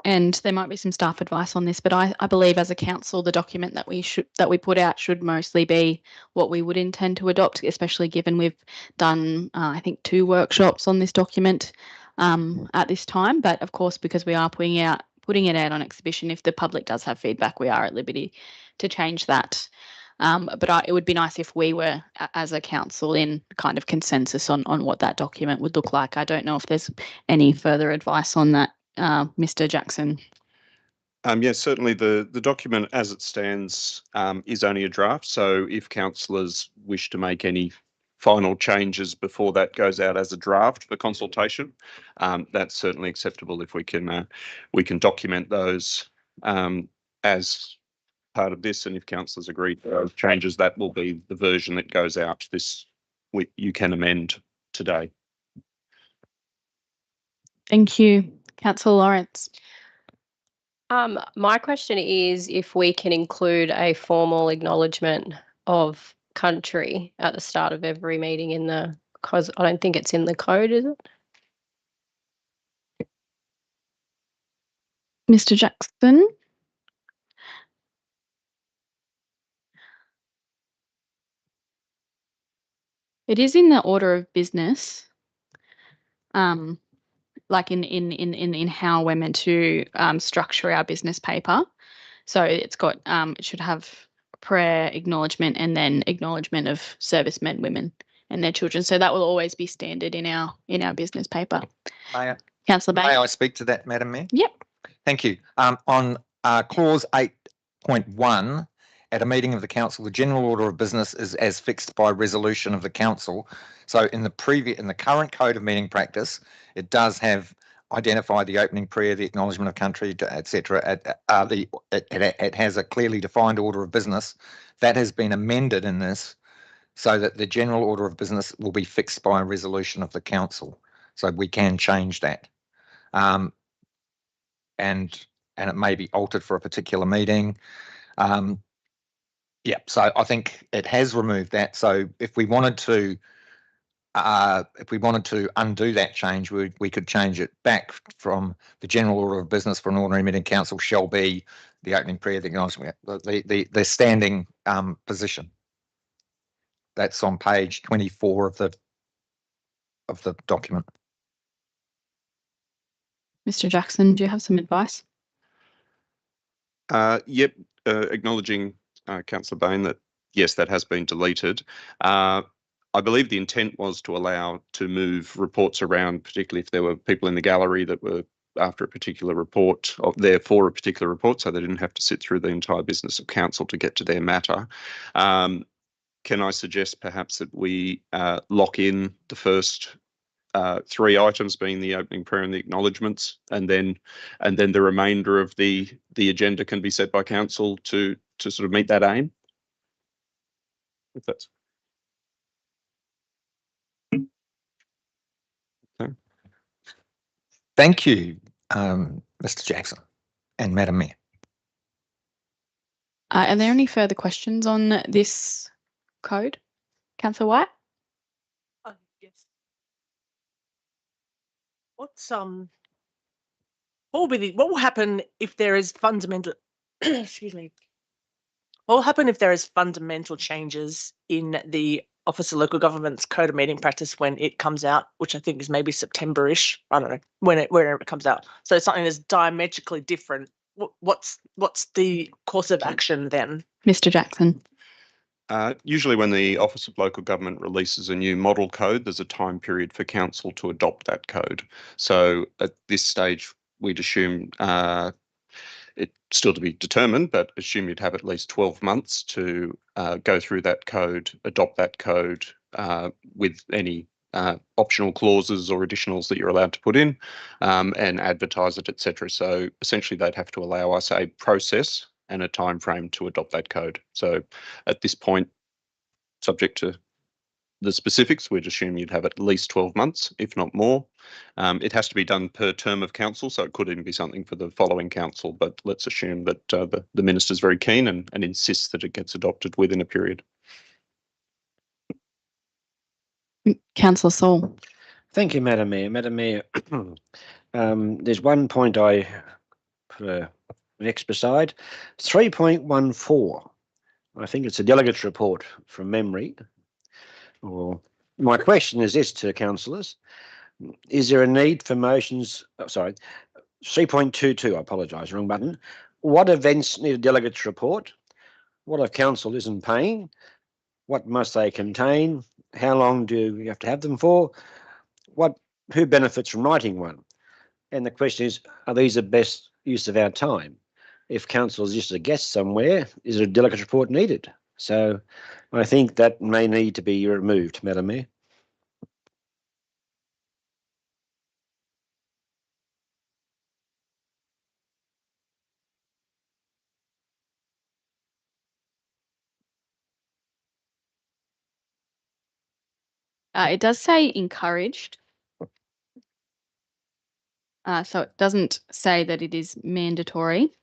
And there might be some staff advice on this, but I believe as a council, the document that we put out should mostly be what we would intend to adopt, especially given we've done, I think, 2 workshops on this document at this time. But of course, because we are putting it out on exhibition, if the public does have feedback, we are at liberty to change that. But it would be nice if we were, as a council, in kind of consensus on what that document would look like. I don't know if there's any further advice on that. Mr. Jackson. Yes, certainly the document as it stands is only a draft. So if councillors wish to make any final changes before that goes out as a draft for consultation, that's certainly acceptable if we can document those as part of this. And if councillors agree to those changes, that will be the version that goes out. You can amend today. Thank you. Councillor Lawrence. My question is if we can include a formal acknowledgement of country at the start of every meeting because I don't think it's in the code, is it? Mr. Jackson. It is in the order of business. Like in how we're meant to structure our business paper. So it's got it should have prayer, acknowledgement, and then acknowledgement of servicemen, women, and their children. So that will always be standard in our business paper. Councillor Bain. May I speak to that, Madam Mayor? Yep. Thank you. On clause 8.1, at a meeting of the council, the general order of business is as fixed by resolution of the council. So in the current code of meeting practice, it does have identified the opening prayer, the acknowledgement of country, etc. It has a clearly defined order of business that has been amended in this, so that the general order of business will be fixed by a resolution of the council. So we can change that, and it may be altered for a particular meeting. Yeah, so I think it has removed that. So if we wanted to undo that change, we could change it back from the general order of business for an ordinary meeting council shall be the opening prayer, the acknowledgement, the standing position. That's on page 24 of the document. Mr. Jackson, do you have some advice? Yep, acknowledging Councillor Bain that yes, that has been deleted. I believe the intent was to move reports around, particularly if there were people in the gallery that were after a particular report, or there for a particular report, so they didn't have to sit through the entire business of council to get to their matter. Can I suggest perhaps that we lock in the first 3 items, being the opening prayer and the acknowledgements, and then the remainder of the agenda can be set by council to sort of meet that aim? If that's okay. Thank you, Mr. Jackson and Madam Mayor. Are there any further questions on this code? Councillor White? Yes. What will happen if there is fundamental excuse me. What will happen if there is fundamental changes in the Office of Local Government's Code of Meeting Practice when it comes out, which I think is maybe September-ish. I don't know whenever it comes out. So something that's diametrically different. What's the course of action then? Mr. Jackson. Usually when the Office of Local Government releases a new model code, there's a time period for council to adopt that code. So at this stage, we'd assume it's still to be determined, but assume you'd have at least 12 months to go through that code, adopt that code with any optional clauses or additionals that you're allowed to put in, and advertise it, etc. So essentially they'd have to allow us a process and a time frame to adopt that code. So at this point, subject to the specifics, we'd assume you'd have at least 12 months, if not more. It has to be done per term of council, so it could even be something for the following council, but let's assume that the minister's very keen and insists that it gets adopted within a period. Councillor Saul. Thank you, Madam Mayor. Madam Mayor, there's one point I put an X beside, 3.14. I think it's a delegate's report from memory. Or my question is this to councillors: is there a need for motions? 3.22. I apologise, wrong button. What events need a delegate's report? What if council isn't paying? What must they contain? How long do you have to have them for? Who benefits from writing one? And the question is, are these the best use of our time? If council is just a guest somewhere, is a delegate report needed? So I think that may need to be removed, Madam Mayor. It does say encouraged. So it doesn't say that it is mandatory.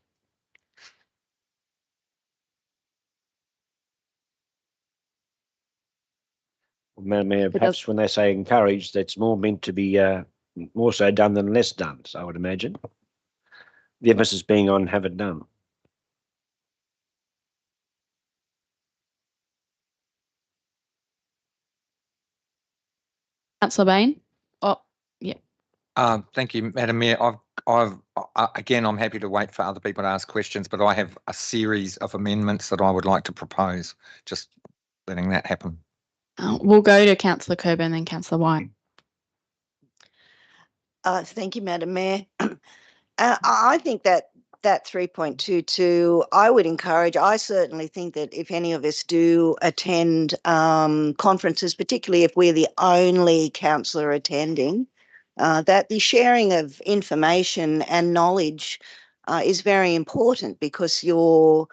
Madam Mayor, perhaps when they say encouraged, that's more meant to be more so done than less done, so I would imagine. The emphasis being on have it done. Councillor Bain? Oh, yeah. Thank you, Madam Mayor. Again, I'm happy to wait for other people to ask questions, but I have a series of amendments that I would like to propose. Just letting that happen. We'll go to Councillor Coburn and then Councillor White. Thank you, Madam Mayor. I think that 3.22, I would encourage, I certainly think that if any of us do attend conferences, particularly if we're the only councillor attending, that the sharing of information and knowledge is very important, because you're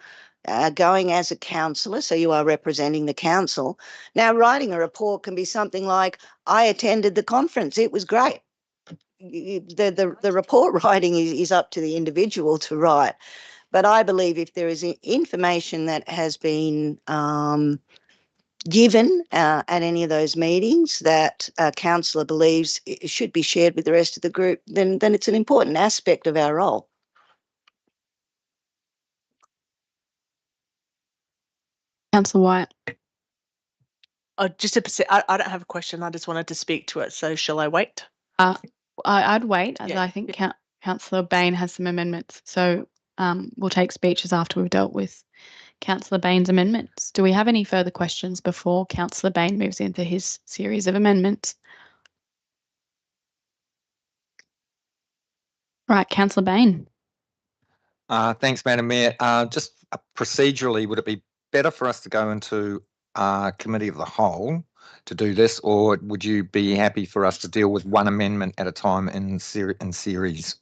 going as a councillor, so you are representing the council. Now, writing a report can be something like, I attended the conference, it was great. The report writing is up to the individual to write. But I believe if there is information that has been given at any of those meetings that a councillor believes it should be shared with the rest of the group, then it's an important aspect of our role. Councillor White. Just I don't have a question. I just wanted to speak to it. So shall I wait? I'd wait, as Yeah. I think Councillor Bain has some amendments. So we'll take speeches after we've dealt with Councillor Bain's amendments. Do we have any further questions before Councillor Bain moves into his series of amendments? Right, Councillor Bain. Thanks, Madam Mayor. Just procedurally, would it be better for us to go into committee of the whole to do this, or would you be happy for us to deal with one amendment at a time in series?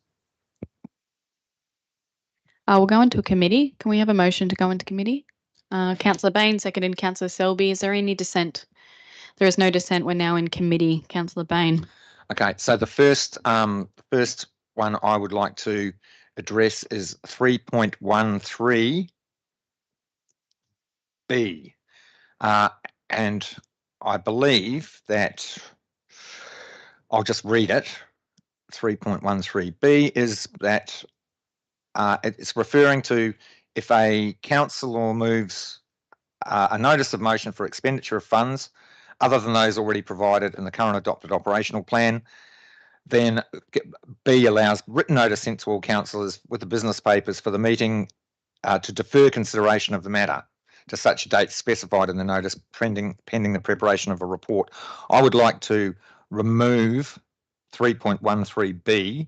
We'll go into a committee. Can we have a motion to go into committee? Councillor Bain, seconded Councillor Selby. Is there any dissent? There is no dissent. We're now in committee. Councillor Bain. Okay, so the first one I would like to address is 3.13, B. And I believe that I'll just read it. 3.13B is that it's referring to if a councillor moves a notice of motion for expenditure of funds other than those already provided in the current adopted operational plan, then B allows written notice sent to all councillors with the business papers for the meeting to defer consideration of the matter to such a date specified in the notice pending the preparation of a report. I would like to remove 3.13B,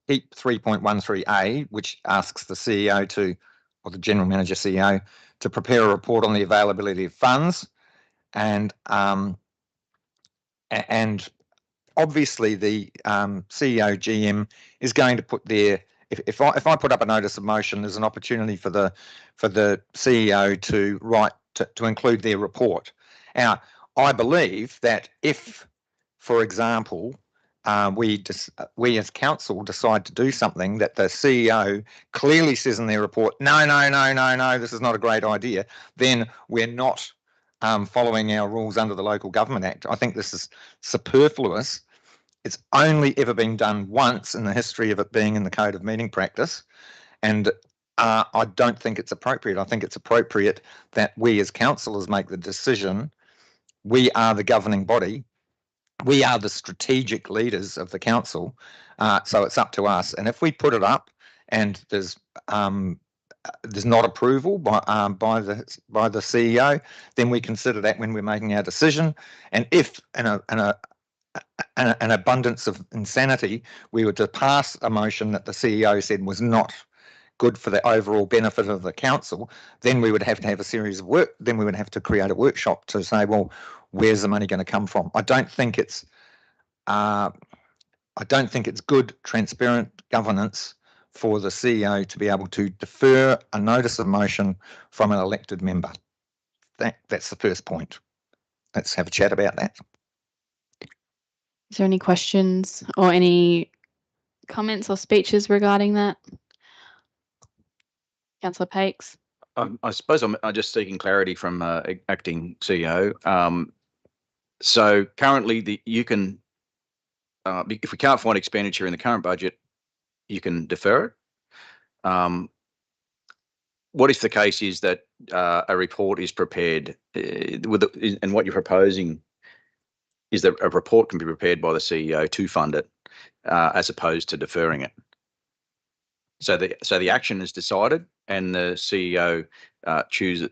keep 3.13A, which asks the CEO to, or the General Manager CEO, to prepare a report on the availability of funds, and obviously the CEO GM is going to put their, if I put up a notice of motion, there's an opportunity for the CEO to write to include their report. Now, I believe that if, for example, we as council decide to do something that the CEO clearly says in their report, no, this is not a great idea, then we're not following our rules under the Local Government Act. I think this is superfluous. It's only ever been done once in the history of it being in the Code of Meeting Practice, and I don't think it's appropriate. I think it's appropriate that we as councillors make the decision. We are the governing body. We are the strategic leaders of the council, so it's up to us. And if we put it up and there's not approval by the CEO, then we consider that when we're making our decision. And if an abundance of insanity, we were to pass a motion that the CEO said was not good for the overall benefit of the council, then we would have to have a series of work. Then we would have to create a workshop to say, well, where's the money going to come from? I don't think it's good, transparent governance for the CEO to be able to defer a notice of motion from an elected member. That's the first point. Let's have a chat about that. Is there any questions or any comments or speeches regarding that? Councillor Pakes. I suppose I'm just seeking clarity from acting CEO. So currently, you can, if we can't find expenditure in the current budget, you can defer it. What if the case is that a report is prepared and what you're proposing is that a report can be prepared by the CEO to fund it, as opposed to deferring it? So the action is decided, and the CEO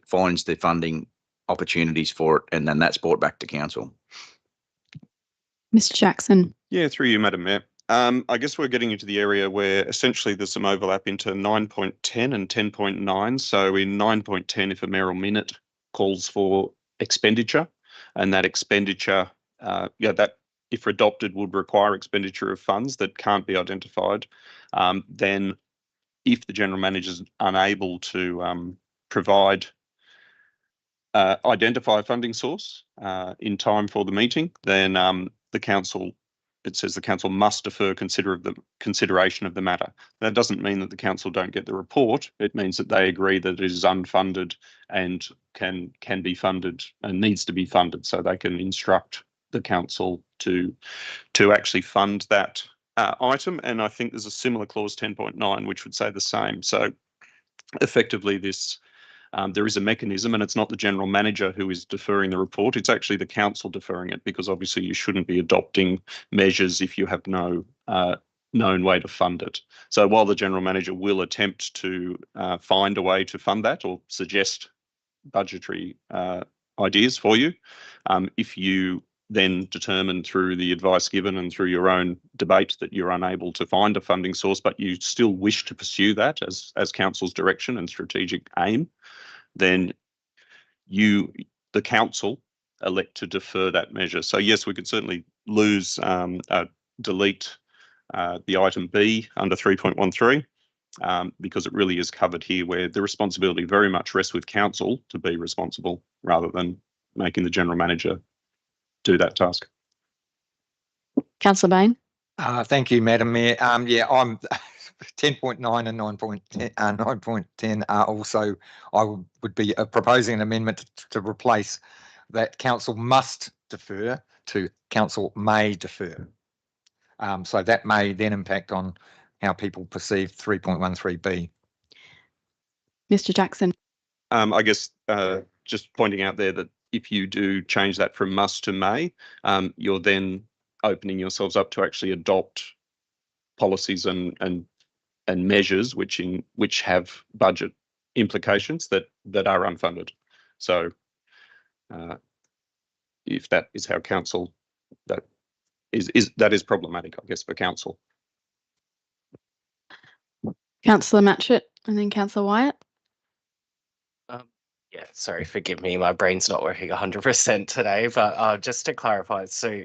finds the funding opportunities for it, and then that's brought back to council. Mr. Jackson. Yeah, through you, Madam Mayor. I guess we're getting into the area where essentially there's some overlap into 9.10 and 10.9. So in 9.10, if a mayoral minute calls for expenditure, and that expenditure, that if adopted would require expenditure of funds that can't be identified, then if the General Manager is unable to identify a funding source in time for the meeting, then the council must defer consideration of the matter. That doesn't mean that the council don't get the report. It means that they agree that it is unfunded and can be funded and needs to be funded, so they can instruct the council to actually fund that item. And I think there's a similar clause 10.9 which would say the same. So effectively this there is a mechanism, and it's not the General Manager who is deferring the report, it's actually the council deferring it, because obviously you shouldn't be adopting measures if you have no known way to fund it. So while the General Manager will attempt to find a way to fund that or suggest budgetary ideas for you, if you then determine through the advice given and through your own debate that you're unable to find a funding source, but you still wish to pursue that as council's direction and strategic aim, then the council elect to defer that measure. So yes, we could certainly delete the item B under 3.13 because it really is covered here, where the responsibility very much rests with council to be responsible rather than making the General Manager do that task. Councillor Bain. Thank you, Madam Mayor. Yeah, 10.9 and 9.10 are also, I would be proposing an amendment to replace that council must defer to council may defer. So that may then impact on how people perceive 3.13B. Mr. Jackson. I guess just pointing out there that if you do change that from must to may, you're then opening yourselves up to actually adopt policies and measures which have budget implications that are unfunded. So if that is how council, that is problematic, I guess, for council. Councillor Matchett and then Councillor Wyatt. Yeah, sorry, forgive me, my brain's not working 100% today, but just to clarify, so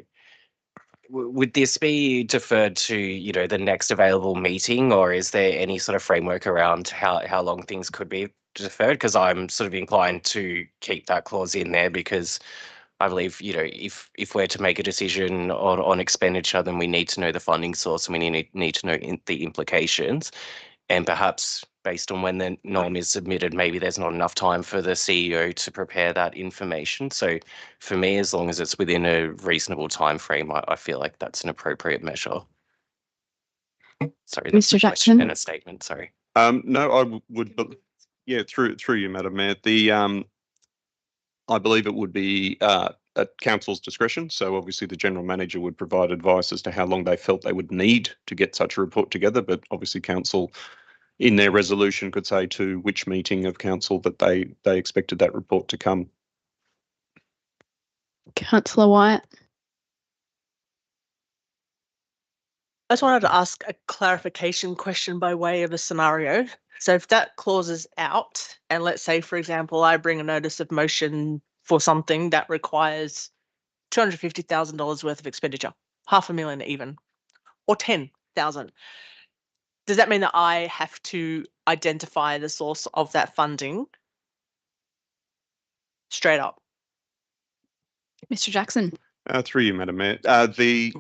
would this be deferred to, you know, the next available meeting, or is there any sort of framework around how long things could be deferred? Because I'm sort of inclined to keep that clause in there, because I believe, you know, if we're to make a decision on expenditure, then we need to know the funding source and we need to know the implications. And perhaps based on when the NOM is submitted, maybe there's not enough time for the CEO to prepare that information. So for me, as long as it's within a reasonable time frame, I feel like that's an appropriate measure. Sorry, that's Mr. a question Jackson. and a statement, sorry. No, I would, yeah, through you, Madam Mayor. I believe it would be at council's discretion. So obviously the general manager would provide advice as to how long they felt they would need to get such a report together. But obviously council in their resolution could say to which meeting of council that they expected that report to come. Councillor Wyatt. I just wanted to ask a clarification question by way of a scenario. So if that clause is out, and let's say, for example, I bring a notice of motion for something that requires $250,000 worth of expenditure, $500,000 even, or 10,000. Does that mean that I have to identify the source of that funding straight up? Mr. Jackson. Through you, Madam Mayor. The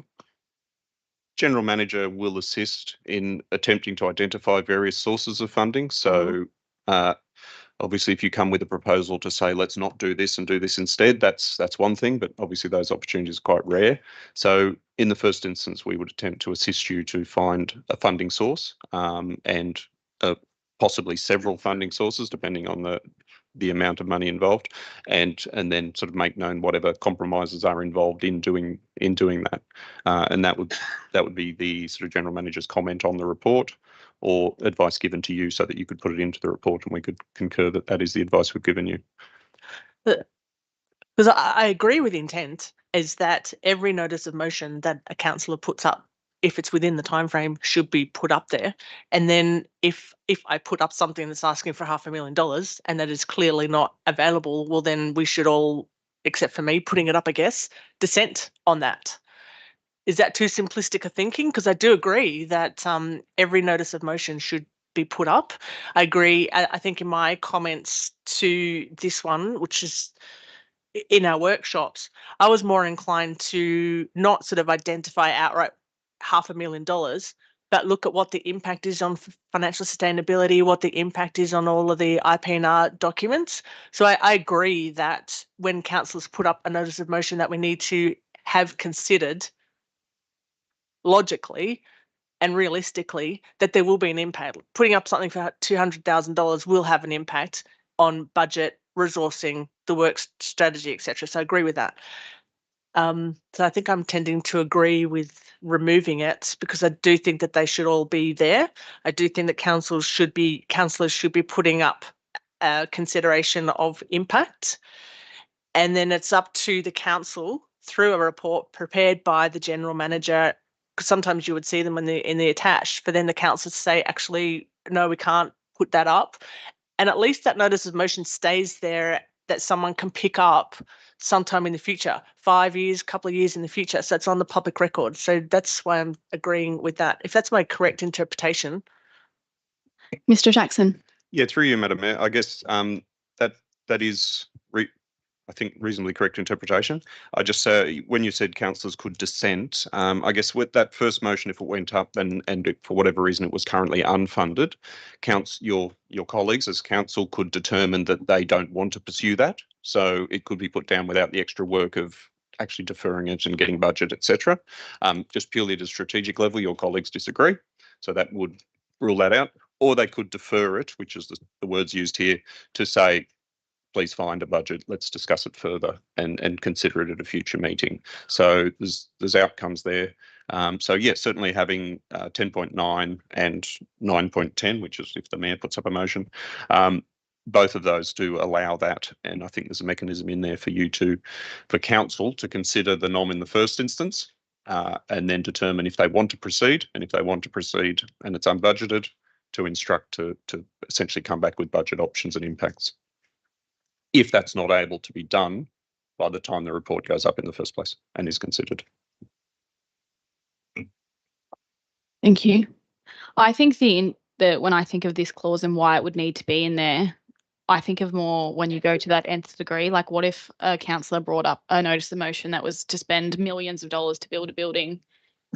general manager will assist in attempting to identify various sources of funding. So obviously, if you come with a proposal to say, let's not do this and do this instead, that's one thing, but obviously those opportunities are quite rare. So in the first instance, we would attempt to assist you to find a funding source and possibly several funding sources, depending on the amount of money involved, and then sort of make known whatever compromises are involved in doing that. And that would be the sort of general manager's comment on the report, or advice given to you so that you could put it into the report and we could concur that that is the advice we've given you. Because I agree with the intent is that every notice of motion that a councillor puts up, if it's within the time frame, should be put up there. And then if I put up something that's asking for $500,000 and that is clearly not available, well, then we should all, except for me putting it up, I guess, dissent on that. Is that too simplistic a thinking? Because I do agree that every notice of motion should be put up. I agree. I think in my comments to this one, which is in our workshops, I was more inclined to not sort of identify outright $500,000, but look at what the impact is on financial sustainability, what the impact is on all of the IPNR documents. So I agree that when councillors put up a notice of motion that we need to have considered logically and realistically that there will be an impact. Putting up something for $200,000 will have an impact on budget, resourcing, the work strategy, etc. So I agree with that. So I think I'm tending to agree with removing it because I do think that they should all be there. I do think that councillors should be putting up consideration of impact, and then it's up to the council through a report prepared by the general manager. Because sometimes you would see them in the attached, for then the council to say, actually, no, we can't put that up. And at least that notice of motion stays there that someone can pick up sometime in the future, 5 years, couple of years in the future. So it's on the public record. So that's why I'm agreeing with that. If that's my correct interpretation. Mr. Jackson. Yeah, through you, Madam Mayor. I guess that is I think, reasonably correct interpretation. I just say, when you said councillors could dissent, I guess with that first motion, if it went up and for whatever reason it was currently unfunded, your colleagues as council could determine that they don't want to pursue that. So it could be put down without the extra work of actually deferring it and getting budget, etc. Just purely at a strategic level, your colleagues disagree. So that would rule that out. Or they could defer it, which is the words used here, to say, please find a budget, let's discuss it further and consider it at a future meeting. So there's outcomes there. So yes, certainly having 10.9 and 9.10, which is if the mayor puts up a motion, both of those do allow that. And I think there's a mechanism in there for council to consider the NOM in the first instance and then determine if they want to proceed. And if they want to proceed and it's unbudgeted, to instruct to essentially come back with budget options and impacts, if that's not able to be done by the time the report goes up in the first place and is considered. Thank you. I think when I think of this clause and why it would need to be in there, I think of more when you go to that nth degree, like what if a councillor brought up a notice of motion that was to spend millions of dollars to build a building?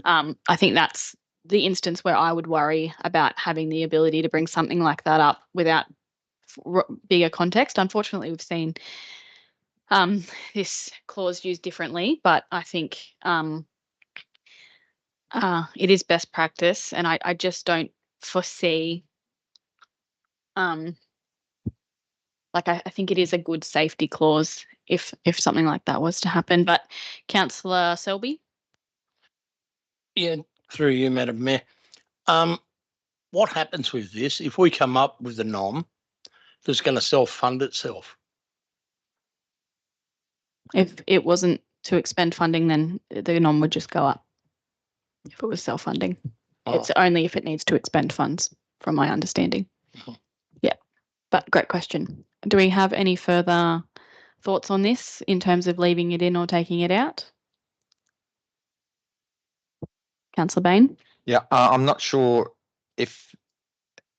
I think that's the instance where I would worry about having the ability to bring something like that up without bigger context. Unfortunately, we've seen this clause used differently, but I think it is best practice, and I just don't foresee. I think it is a good safety clause if something like that was to happen. But Councillor Selby. Yeah, through you, Madam Mayor. What happens with this if we come up with a NOM that's going to self-fund itself? If it wasn't to expend funding, then the NOM would just go up. If it was self-funding, it's only if it needs to expend funds, from my understanding. Yeah, but great question. Do we have any further thoughts on this in terms of leaving it in or taking it out? Councillor Bain? Yeah, I'm not sure if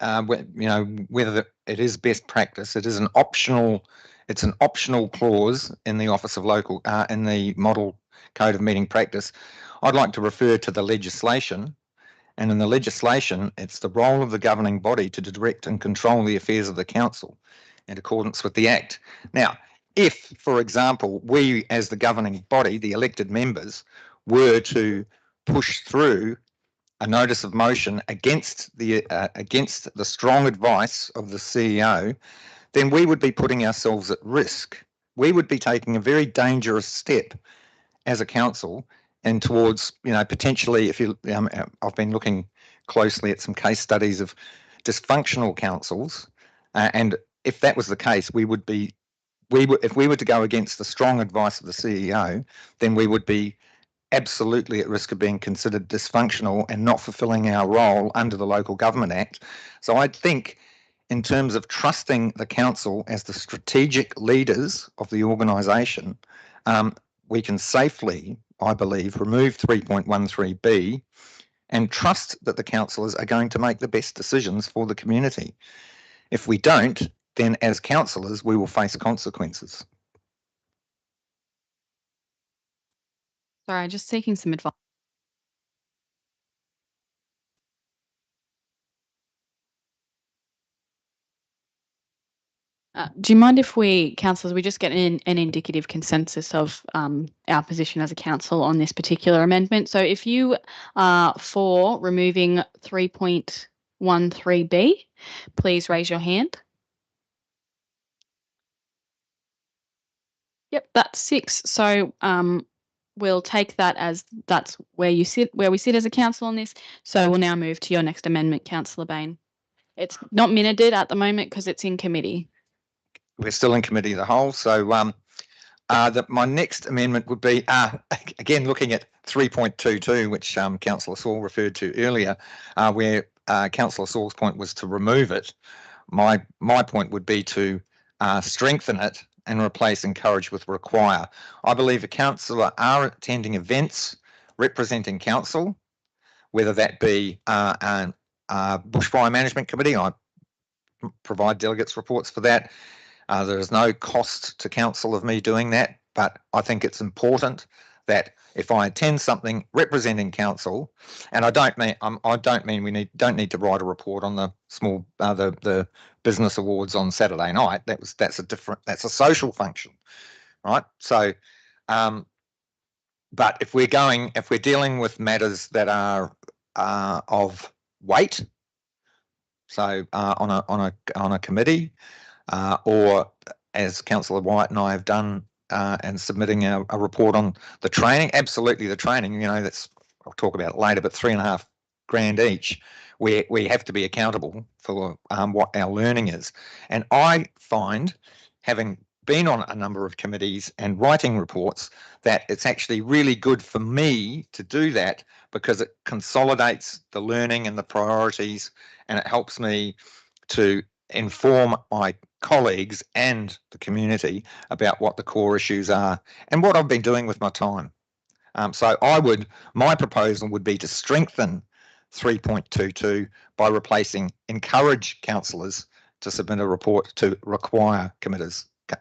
whether it is best practice. It is an optional. It's an optional clause in the Office of Local in the Model Code of Meeting Practice. I'd like to refer to the legislation, and in the legislation, it's the role of the governing body to direct and control the affairs of the council in accordance with the Act. Now, if, for example, we as the governing body, the elected members, were to push through a notice of motion against the strong advice of the CEO, then we would be putting ourselves at risk. We would be taking a very dangerous step as a council and towards, potentially, I've been looking closely at some case studies of dysfunctional councils, and if that was the case, if we were to go against the strong advice of the CEO, then we would be absolutely at risk of being considered dysfunctional and not fulfilling our role under the Local Government Act. So I think in terms of trusting the council as the strategic leaders of the organisation, we can safely, I believe, remove 3.13b and trust that the councillors are going to make the best decisions for the community. If we don't, then as councillors, we will face consequences. Sorry, just seeking some advice. Do you mind if we, councillors, we just get an indicative consensus of our position as a council on this particular amendment? So if you are for removing 3.13b, please raise your hand. Yep, that's 6. So we'll take that as that's where we sit as a council on this. So we'll now move to your next amendment, Councillor Bain. It's not minuted at the moment because it's in committee. We're still in committee of the whole. So my next amendment would be, again, looking at 3.22, which Councillor Saul referred to earlier, where Councillor Saul's point was to remove it. My point would be to strengthen it and replace encourage with require. I believe a councillor are attending events representing council, whether that be Bushfire Management Committee. I provide delegates reports for that. There is no cost to council of me doing that, but I think it's important that if I attend something representing council, and I don't mean we don't need to write a report on the small the business awards on Saturday night. That's a social function, right? So, but if we're dealing with matters that are of weight, so on a committee, or as Councillor White and I have done, and submitting a report on the training. Absolutely, the training. That's, I'll talk about it later, but $3.5 grand each. We have to be accountable for what our learning is. And I find, having been on a number of committees and writing reports, that it's actually really good for me to do that, because it consolidates the learning and the priorities, and it helps me to inform my colleagues and the community about what the core issues are and what I've been doing with my time. So my proposal would be to strengthen 3.22 by replacing encourage councillors to submit a report, to require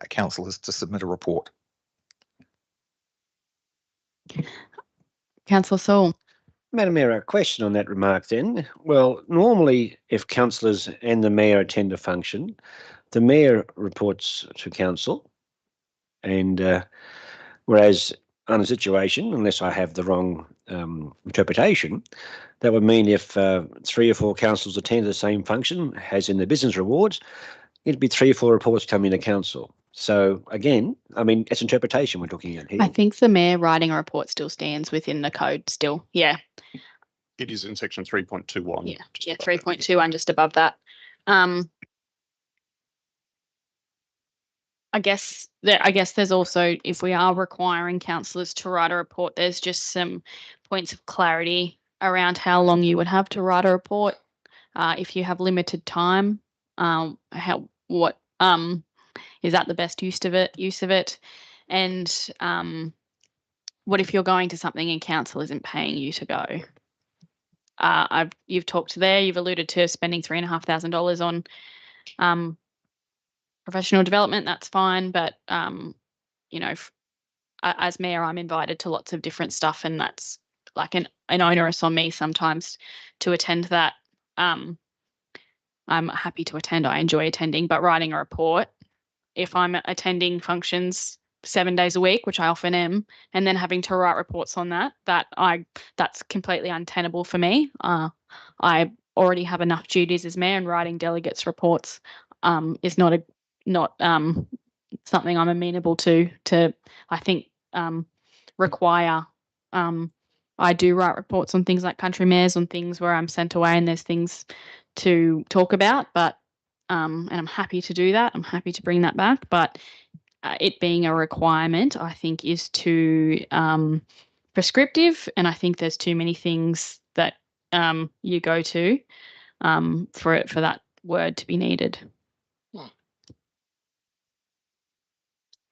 councillors to submit a report. Councillor Saul. Madam Mayor, a question on that remark then. Well, normally if councillors and the mayor attend a function, the mayor reports to council, and whereas on a situation, unless I have the wrong interpretation, that would mean if 3 or 4 councillors attend the same function, as in the business rewards, it'd be 3 or 4 reports coming to council. So again, I mean, it's interpretation we're talking about here. I think the mayor writing a report still stands within the code still. Yeah. It is in section 3.21. Yeah, 3.21, just above that. I guess there's also, if we are requiring councillors to write a report, there's just some points of clarity around how long you would have to write a report. If you have limited time, what is that the best use of it? And what if you're going to something and council isn't paying you to go? You've alluded to spending $3,500 on professional development. That's fine, but as mayor, I'm invited to lots of different stuff, and that's like an onerous on me sometimes to attend that. I'm happy to attend. I enjoy attending, but writing a report, if I'm attending functions 7 days a week, which I often am, and then having to write reports on that's completely untenable for me. I already have enough duties as mayor, and writing delegates' reports is not something I'm amenable to I think require. I do write reports on things like country mayors, on things where I'm sent away and there's things to talk about, but and I'm happy to do that. I'm happy to bring that back, but it being a requirement, I think, is too prescriptive, and I think there's too many things that you go to for that word to be needed.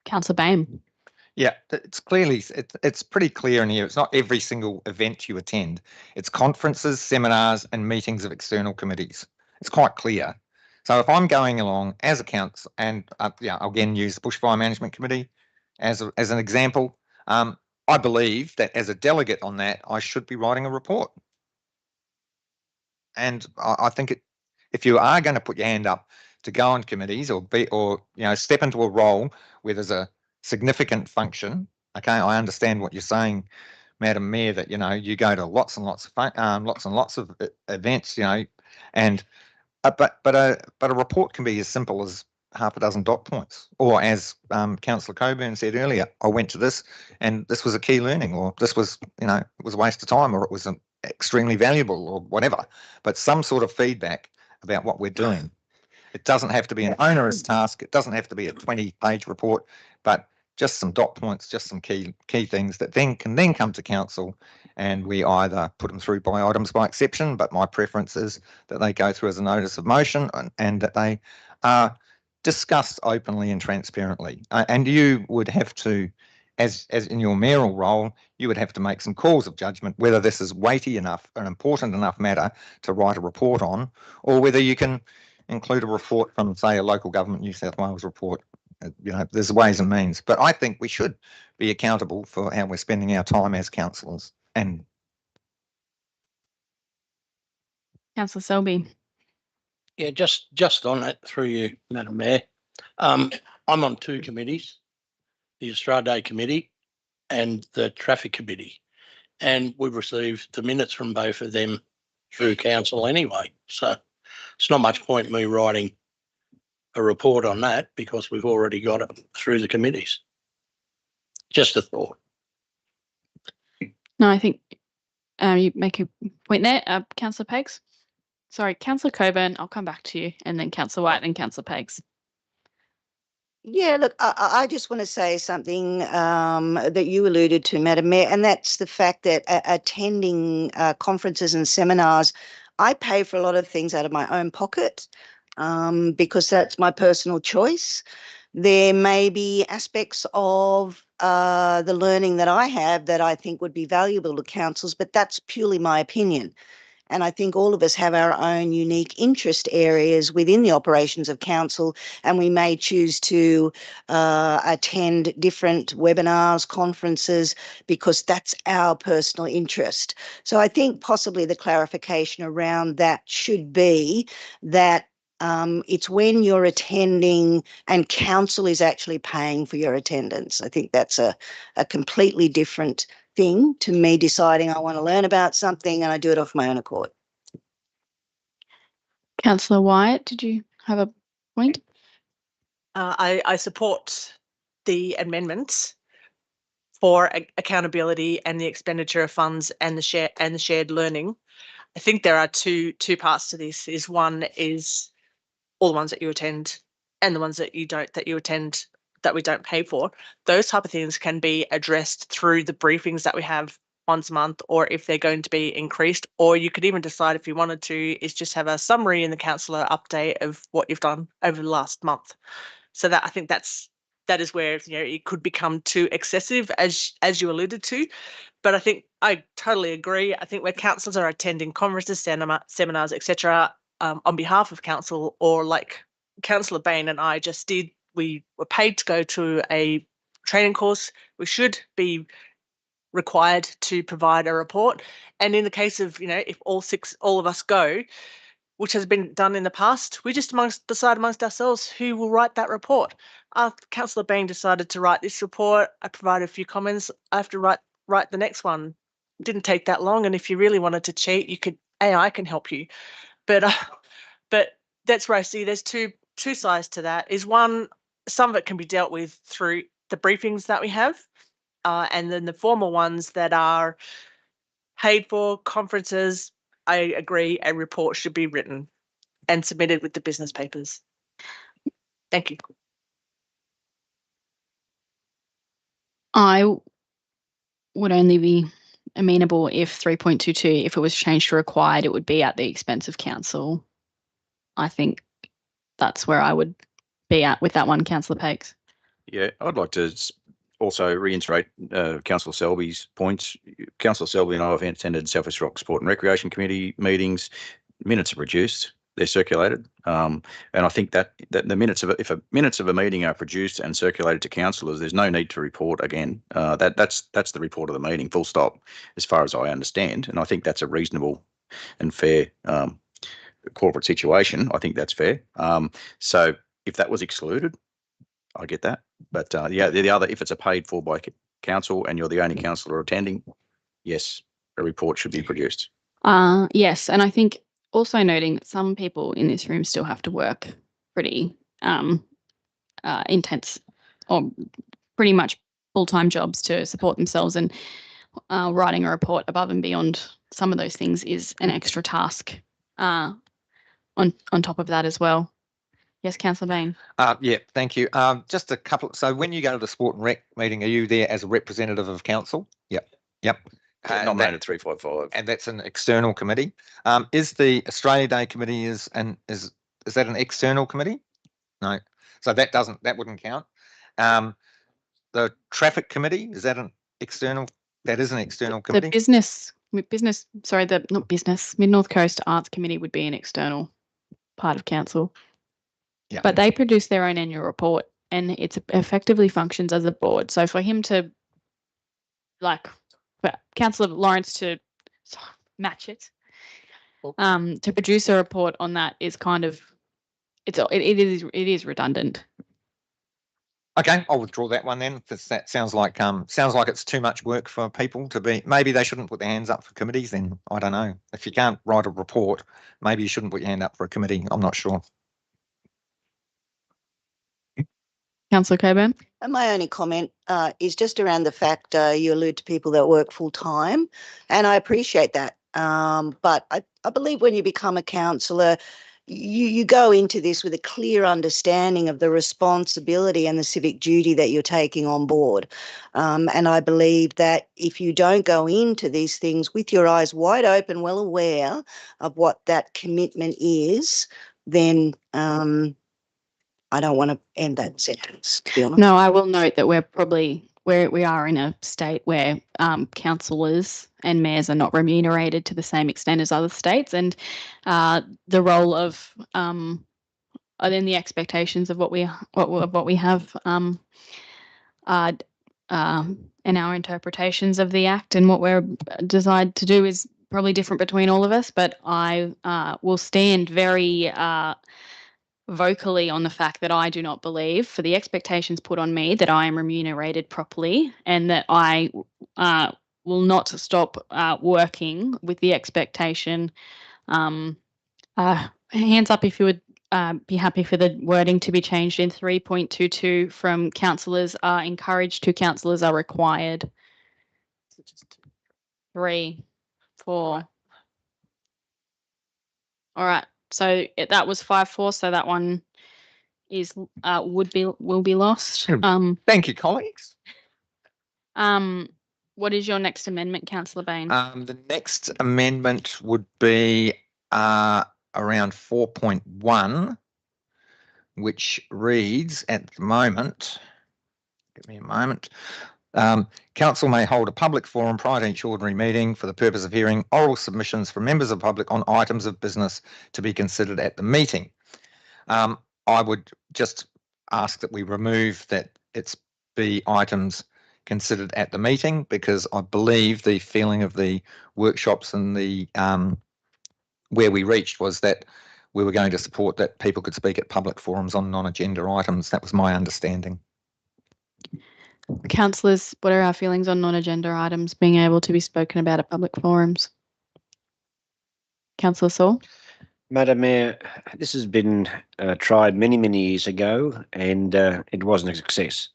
Councillor Bain. Yeah, it's pretty clear in here. It's not every single event you attend. It's conferences, seminars, and meetings of external committees. It's quite clear. So if I'm going along as a council, and I'll again use the Bushfire Management Committee as an example, I believe that as a delegate on that, I should be writing a report. And I think if you are going to put your hand up to go on committees or step into a role where there's a significant function, okay, I understand what you're saying, Madam Mayor, that you go to lots and lots of events, and but a report can be as simple as half a dozen dot points, or as Councillor Coburn said earlier, I went to this and this was a key learning, or this was it was a waste of time, or it was extremely valuable, or whatever. But some sort of feedback about what we're doing. It doesn't have to be an onerous task. It doesn't have to be a 20-page report, but just some dot points, just some key things that can come to council, and we either put them through by items by exception, but my preference is that they go through as a notice of motion, and that they are discussed openly and transparently. And you would have to, as in your mayoral role, you would have to make some calls of judgment whether this is weighty enough, an important enough matter to write a report on, or whether you can include a report from, say, a local government New South Wales report. You know, there's ways and means, but I think we should be accountable for how we're spending our time as councillors. And Councillor Selby. Yeah, just on that, through you, Madam Mayor. I'm on two committees, the Australia Day Committee and the Traffic Committee. And we've received the minutes from both of them through council anyway. So it's not much point in me writing a report on that because we've already got it through the committees. Just a thought. No, I think you make a point there. Councillor Peggs. Sorry, Councillor Coburn, I'll come back to you, and then Councillor White and Councillor Peggs. Yeah, look, I just want to say something that you alluded to, Madam Mayor, and that's the fact that attending conferences and seminars, I pay for a lot of things out of my own pocket because that's my personal choice. There may be aspects of the learning that I have that I think would be valuable to councils, but that's purely my opinion. And I think all of us have our own unique interest areas within the operations of council, and we may choose to attend different webinars, conferences, because that's our personal interest. So I think possibly the clarification around that should be that it's when you're attending and council is actually paying for your attendance. I think that's a completely different thing to me deciding I want to learn about something and I do it off my own accord. Councillor Wyatt, did you have a point? I support the amendments for accountability and the expenditure of funds and the shared learning. I think there are two parts to this. One is all the ones that you attend and the ones that you don't, that you attend that we don't pay for. Those type of things can be addressed through the briefings that we have once a month, or if they're going to be increased, or you could even decide if you wanted to is just have a summary in the councillor update of what you've done over the last month. So that I think that is where, you know, it could become too excessive, as you alluded to. But I think I totally agree. I think where councillors are attending conferences, seminars, etc., on behalf of council, or like Councillor Bain and I just did, we were paid to go to a training course. We should be required to provide a report. And in the case of, you know, if all of us go, which has been done in the past, we just decide amongst ourselves who will write that report. Councillor Bain decided to write this report. I provided a few comments. I have to write the next one. It didn't take that long. And if you really wanted to cheat, you could, AI can help you. But that's where I see there's two sides to that. Is one, some of it can be dealt with through the briefings that we have, and then the formal ones that are paid for, conferences, I agree a report should be written and submitted with the business papers. Thank you. I would only be amenable if 3.22, if it was changed to required, it would be at the expense of council. I think that's where I would be at with that one, Councillor Peggs. Yeah, I'd like to also reiterate Councillor Selby's points. Councillor Selby and I have attended South West Rock Sport and Recreation Committee meetings. Minutes are produced, they're circulated, and I think that the minutes of minutes of a meeting are produced and circulated to councillors, there's no need to report again. That's the report of the meeting, full stop, as far as I understand, and I think that's a reasonable and fair corporate situation. I think that's fair. So if that was excluded, I get that. But yeah, the other, if it's a paid for by council and you're the only councillor attending, yes, a report should be produced. Yes, and I think also noting that some people in this room still have to work pretty intense or pretty much full-time jobs to support themselves, and writing a report above and beyond some of those things is an extra task on top of that as well. Yes, Councillor Bain. Yeah, thank you. Just a couple. So when you go to the sport and rec meeting, are you there as a representative of council? Yep. Nominated 355. And that's an external committee. Is the Australia Day committee is that an external committee? No. So that wouldn't count. The traffic committee, is that an external? That is an external committee. The Mid North Coast Arts Committee would be an external. part of council. Yeah. But they produce their own annual report, and it effectively functions as a board. So for him to, like, for Councillor Lawrence to match it, to produce a report on that is kind of, it is redundant. Okay, I'll withdraw that one then. Because that sounds like it's too much work for people to be. Maybe they shouldn't put their hands up for committees. Then I don't know. If you can't write a report, maybe you shouldn't put your hand up for a committee. I'm not sure. Councillor Coburn. And my only comment is just around the fact you allude to people that work full time, and I appreciate that. But I believe when you become a councillor, you go into this with a clear understanding of the responsibility and the civic duty that you're taking on board. And I believe that if you don't go into these things with your eyes wide open, well aware of what that commitment is, then I don't want to end that sentence, to be honest. No, I will note that we are in a state where councillors and mayors are not remunerated to the same extent as other states, and the role of then the expectations of what we have and our interpretations of the Act and what we're designed to do is probably different between all of us. But I will stand very vocally on the fact that I do not believe, for the expectations put on me, that I am remunerated properly, and that I will not stop working with the expectation. Hands up if you would be happy for the wording to be changed in 3.22 from councillors are encouraged to councillors are required. 3, 4. All right. So that was 5-4. So that one is will be lost. Thank you, colleagues. What is your next amendment, Councillor Bain? The next amendment would be around 4.1, which reads at the moment. Give me a moment. Council may hold a public forum prior to each ordinary meeting for the purpose of hearing oral submissions from members of the public on items of business to be considered at the meeting. I would just ask that we remove that it's be items considered at the meeting, because I believe the feeling of the workshops and the where we reached was that we were going to support that people could speak at public forums on non-agenda items. That was my understanding. Councillors, what are our feelings on non-agenda items being able to be spoken about at public forums? Councillor Saul? Madam Mayor, this has been tried many, many years ago, and it wasn't a success.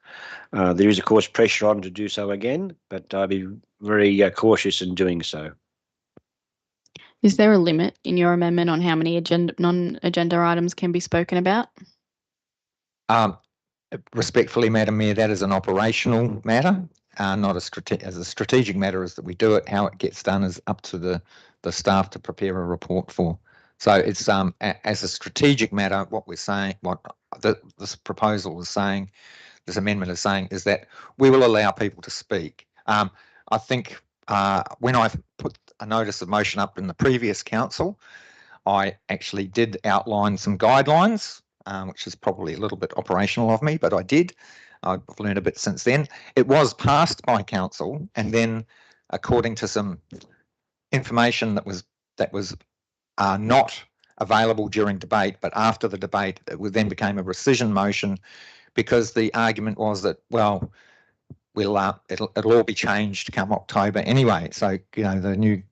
There is, of course, pressure on to do so again, but I'll be very cautious in doing so. Is there a limit in your amendment on how many non-agenda items can be spoken about? Respectfully, Madam Mayor, that is an operational matter, not a strategic matter is that we do it. How it gets done is up to the staff to prepare a report for. So it's as a strategic matter, what we're saying, what this proposal is saying, this amendment is saying, is that we will allow people to speak. I think when I put a notice of motion up in the previous council, I actually did outline some guidelines, which is probably a little bit operational of me, but I did. I've learned a bit since then. It was passed by council, and then according to some information that was not available during debate, but after the debate, it then became a rescission motion, because the argument was that, well, it'll all be changed come October anyway. So, you know, the new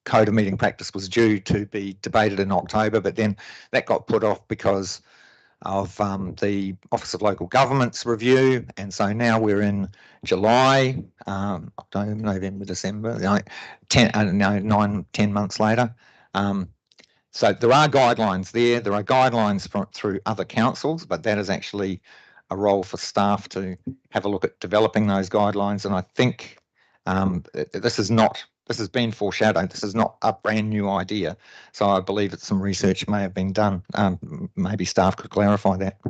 code of meeting practice was due to be debated in October, but then that got put off because of the Office of Local Government's review, and so now we're in July, October, November, December, 9-10 months later. So there are guidelines there. There are guidelines through other councils, but that is actually a role for staff to have a look at developing those guidelines. And I think this has been foreshadowed. This is not a brand new idea. So I believe that some research may have been done. Maybe staff could clarify that.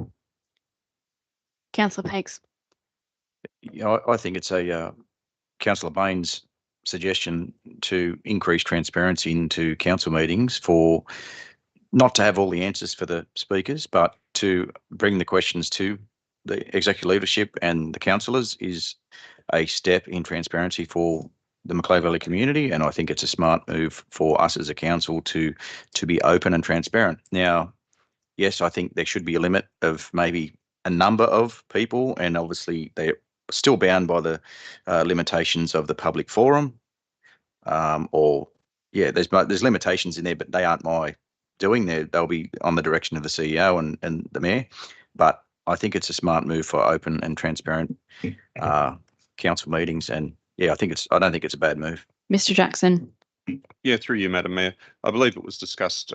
Councillor Pakes. Yeah, I think it's a Councillor Bain's suggestion to increase transparency into council meetings for not to have all the answers for the speakers, but to bring the questions to the executive leadership and the councillors is a step in transparency for the Macleay Valley community, and I think it's a smart move for us as a council to be open and transparent. Now, yes, I think there should be a limit of maybe a number of people, and obviously they're still bound by the limitations of the public forum. There's limitations in there, but they aren't my doing. They'll be on the direction of the CEO and the mayor. But I think it's a smart move for open and transparent council meetings, and yeah, I don't think it's a bad move. Mr. Jackson. Yeah, through you, Madam Mayor. I believe it was discussed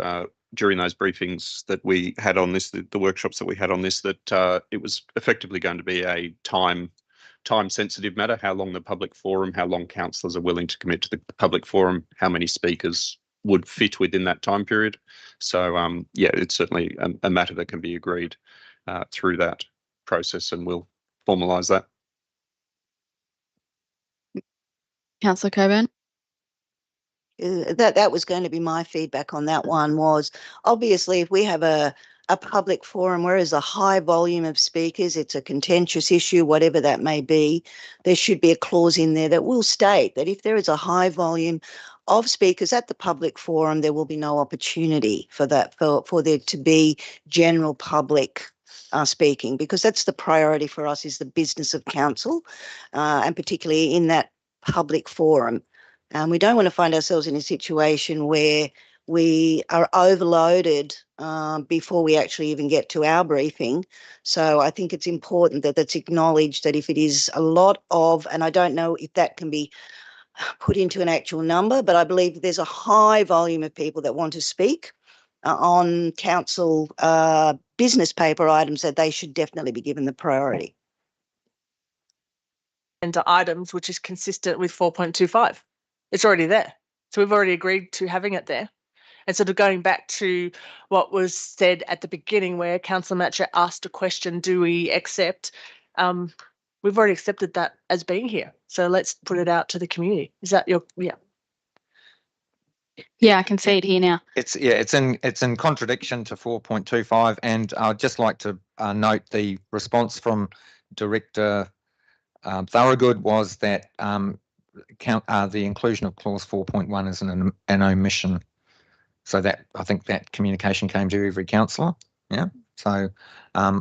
during those briefings that we had on this, the workshops that we had on this, that it was effectively going to be a time-sensitive matter, how long the public forum, how long councillors are willing to commit to the public forum, how many speakers would fit within that time period. So, yeah, it's certainly a matter that can be agreed through that process, and we'll formalise that. Councillor Coburn. That was going to be my feedback on that one. Was obviously if we have a public forum where there's a high volume of speakers, it's a contentious issue, whatever that may be, there should be a clause in there that will state that if there is a high volume of speakers at the public forum, there will be no opportunity for that, for there to be general public speaking, because that's the priority for us, is the business of council, and particularly in that public forum. We don't want to find ourselves in a situation where we are overloaded before we actually even get to our briefing. So I think it's important that that's acknowledged, that if it is a lot of, and I don't know if that can be put into an actual number, but I believe there's a high volume of people that want to speak on council business paper items, that they should definitely be given the priority. And items, which is consistent with 4.25. It's already there. So we've already agreed to having it there. And sort of going back to what was said at the beginning, where Councillor Matcher asked a question, do we accept? We've already accepted that as being here. So let's put it out to the community. Is that your, yeah? Yeah, I can see it here now. It's in contradiction to 4.25, and I'd just like to note the response from Director Thorogood was that the inclusion of clause 4.1 is an omission. So that, I think that communication came to every councillor. Yeah. So I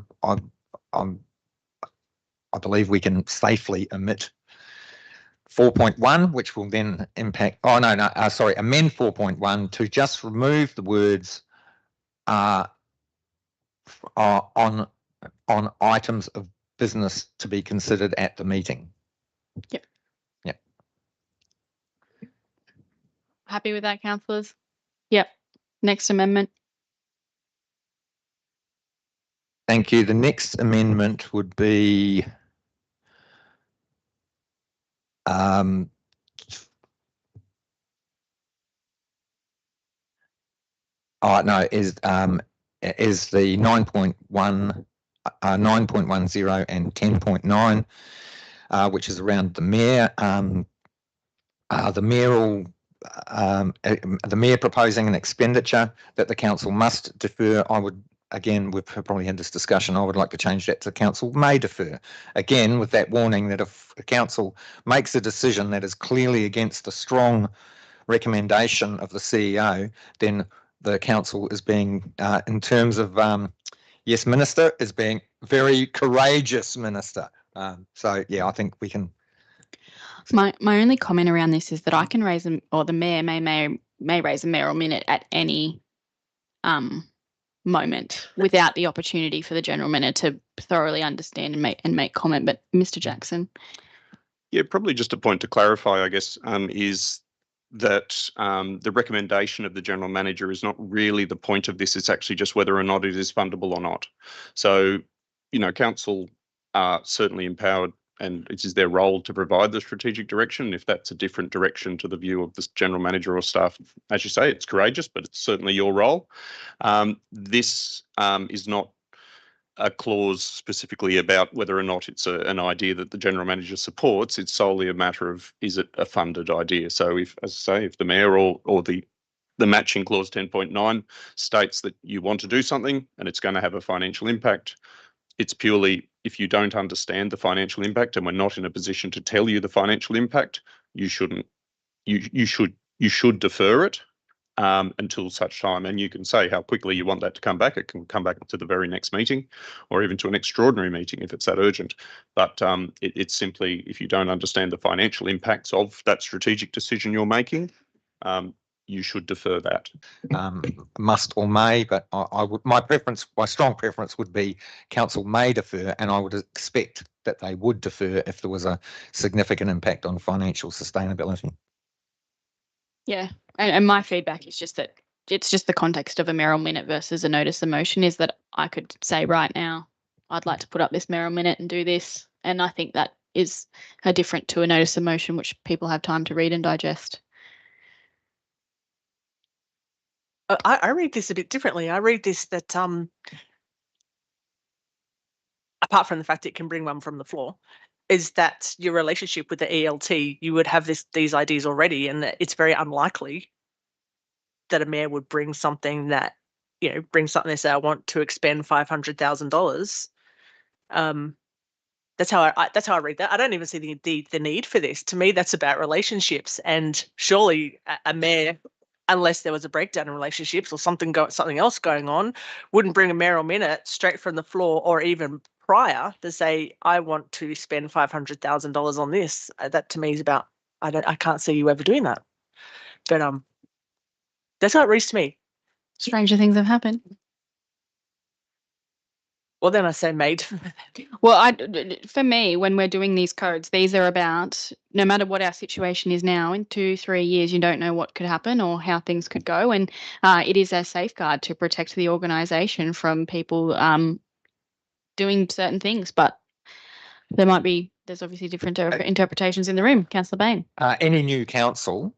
believe we can safely omit 4.1, which will then impact. Oh no, sorry, amend 4.1 to just remove the words on items of business to be considered at the meeting. Yep. Yep. Happy with that, councillors? Yep. Next amendment. Thank you. The next amendment would be is the 9.1, 9.10 and 10.9, which is around the mayor. The mayor proposing an expenditure that the council must defer. I would, again, we've probably had this discussion, I would like to change that to council may defer. Again, with that warning that if a council makes a decision that is clearly against the strong recommendation of the CEO, then the council is being, in terms of, yes, minister, is being very courageous, minister. So, yeah, I think we can. My only comment around this is that I can raise, or the mayor may raise a mayoral minute at any moment without the opportunity for the general manager to thoroughly understand and make comment. But Mr. Jackson. Yeah, probably just a point to clarify, I guess, is that the recommendation of the general manager is not really the point of this. It's actually just whether or not it is fundable or not. So, you know, council are certainly empowered, and it is their role to provide the strategic direction. If that's a different direction to the view of the general manager or staff, as you say, it's courageous, but it's certainly your role. This is not a clause specifically about whether or not it's an idea that the general manager supports. It's solely a matter of, is it a funded idea? So if, as I say, if the mayor or the The matching clause 10.9 states that you want to do something and it's going to have a financial impact. It's purely if you don't understand the financial impact and we're not in a position to tell you the financial impact, you shouldn't. You should defer it until such time, and you can say how quickly you want that to come back. It can come back to the very next meeting, or even to an extraordinary meeting if it's that urgent. But it's simply if you don't understand the financial impacts of that strategic decision you're making, you should defer that. Must or may, but I would, my strong preference would be council may defer, and I would expect that they would defer if there was a significant impact on financial sustainability. Yeah, and my feedback is just that it's just the context of a mayoral minute versus a notice of motion is that I could say right now, I'd like to put up this mayoral minute and do this. And I think that is different to a notice of motion, which people have time to read and digest. I read this a bit differently. I read this that apart from the fact it can bring one from the floor, is that your relationship with the ELT, you would have these ideas already, and that it's very unlikely that a mayor would bring something that, they say, I want to expend $500,000. That's how I read that. I don't even see the need for this. To me, that's about relationships, and surely a mayor, unless there was a breakdown in relationships or something else going on, wouldn't bring a mayoral minute straight from the floor or even prior to say, I want to spend $500,000 on this. That to me is about, I can't see you ever doing that. But that's how it reads to me. Stranger things have happened. Well, then I say made. Well, for me, when we're doing these codes, these are about no matter what our situation is now, in 2-3 years, you don't know what could happen or how things could go. And it is a safeguard to protect the organisation from people doing certain things. But there's obviously different interpretations in the room. Councillor Bain. Any new council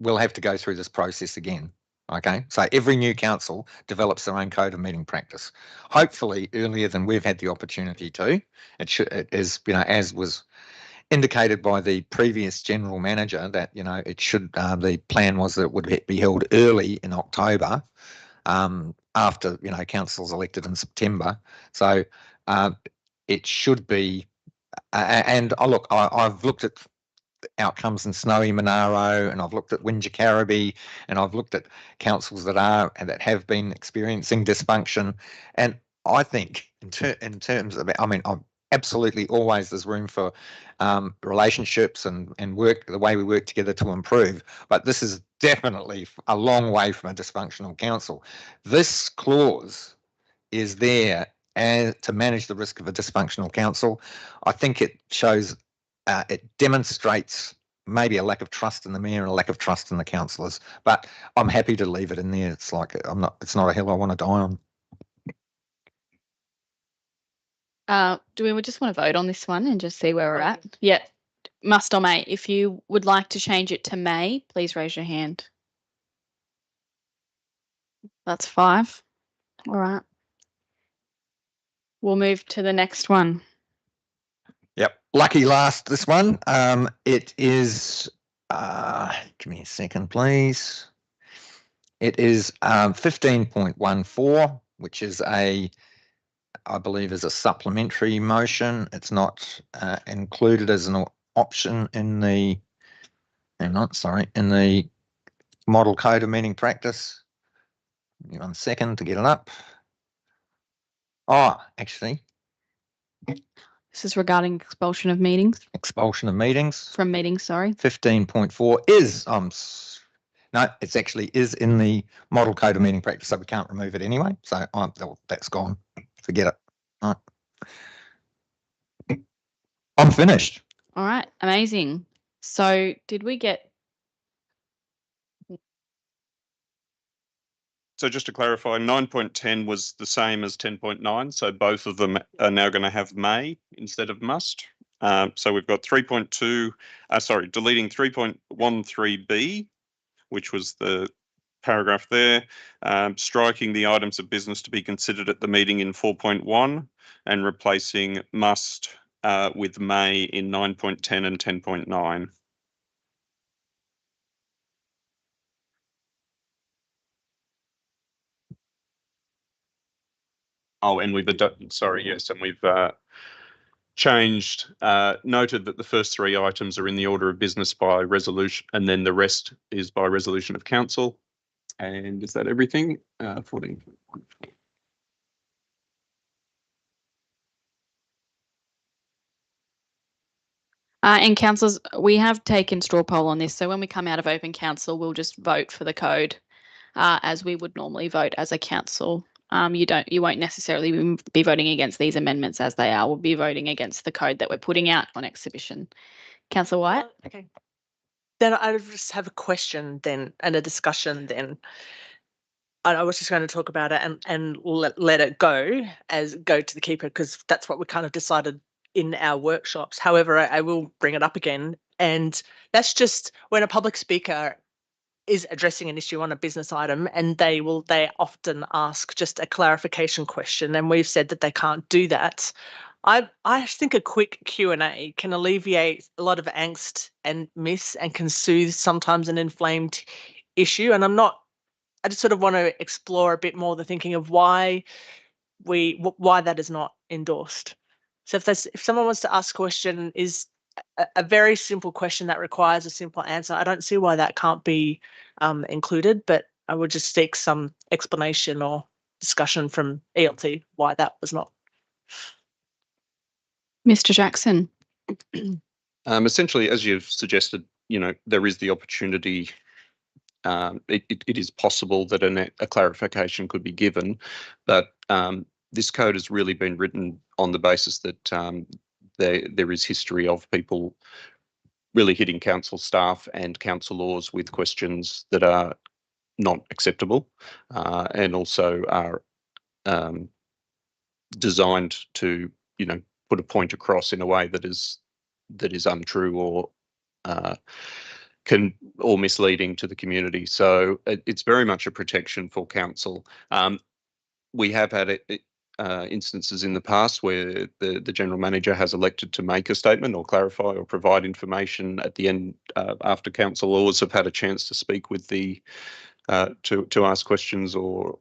will have to go through this process again. Okay, so every new council develops their own code of meeting practice. Hopefully earlier than we've had the opportunity to. It is, as was indicated by the previous general manager, that it should. The plan was that it would be held early in October, after council's elected in September. So it should be. And look, I've looked at outcomes in Snowy Monaro, and I've looked at Wingecarribee, and I've looked at councils that have been experiencing dysfunction, and I think in terms of, absolutely always there's room for relationships and work, the way we work together to improve, but this is definitely a long way from a dysfunctional council. This clause is there to manage the risk of a dysfunctional council. I think it shows it demonstrates maybe a lack of trust in the mayor and a lack of trust in the councillors, but I'm happy to leave it in there. It's like it's not a hill I want to die on. Do we just want to vote on this one and just see where we're at? Yeah, must or may. If you would like to change it to may, please raise your hand. That's 5. All right. We'll move to the next one. Yep. Lucky last, this one. It is, give me a second, please. It is 15.14, which is I believe is a supplementary motion. It's not included as an option in the, in the model code of meeting practice. Give me 1 second to get it up. Oh, actually. This is regarding expulsion of meetings. Expulsion of meetings. From meetings, sorry. 15.4 is, no, it's actually is in the model code of meeting practice, so we can't remove it anyway. So that's gone. Forget it. All right. I'm finished. All right, amazing. So did we get... So just to clarify, 9.10 was the same as 10.9. So both of them are now going to have may instead of must. So we've got 3.2, deleting 3.13b, which was the paragraph there, striking the items of business to be considered at the meeting in 4.1 and replacing must with may in 9.10 and 10.9. Oh, and we've sorry, yes, and we've changed, noted that the first 3 items are in the order of business by resolution, and then the rest is by resolution of council. And is that everything? 14. And councillors, we have taken straw poll on this. So when we come out of open council, we'll just vote for the code as we would normally vote as a council. You won't necessarily be voting against these amendments as they are. We'll be voting against the code that we're putting out on exhibition. Councillor Wyatt? Okay. Then I just have a question then and a discussion then. I was just going to talk about it and let it go to the keeper, because that's what we kind of decided in our workshops. However, I will bring it up again, and that's just when a public speaker is addressing an issue on a business item, and they often ask just a clarification question, and we've said that they can't do that. I think a quick Q&A can alleviate a lot of angst and miss and can soothe sometimes an inflamed issue. And I just sort of want to explore a bit more the thinking of why that is not endorsed. So if someone wants to ask a question, is a very simple question that requires a simple answer, I don't see why that can't be included, but I would just seek some explanation or discussion from ELT why that was not. Mr. Jackson. Essentially, as you've suggested, there is the opportunity. It is possible that a clarification could be given, but this code has really been written on the basis that there is history of people really hitting council staff and councillors with questions that are not acceptable, and also are designed to, put a point across in a way that is untrue or misleading to the community. So it's very much a protection for council. We have had instances in the past where the general manager has elected to make a statement or clarify or provide information at the end after councillors have had a chance to speak with the to ask questions or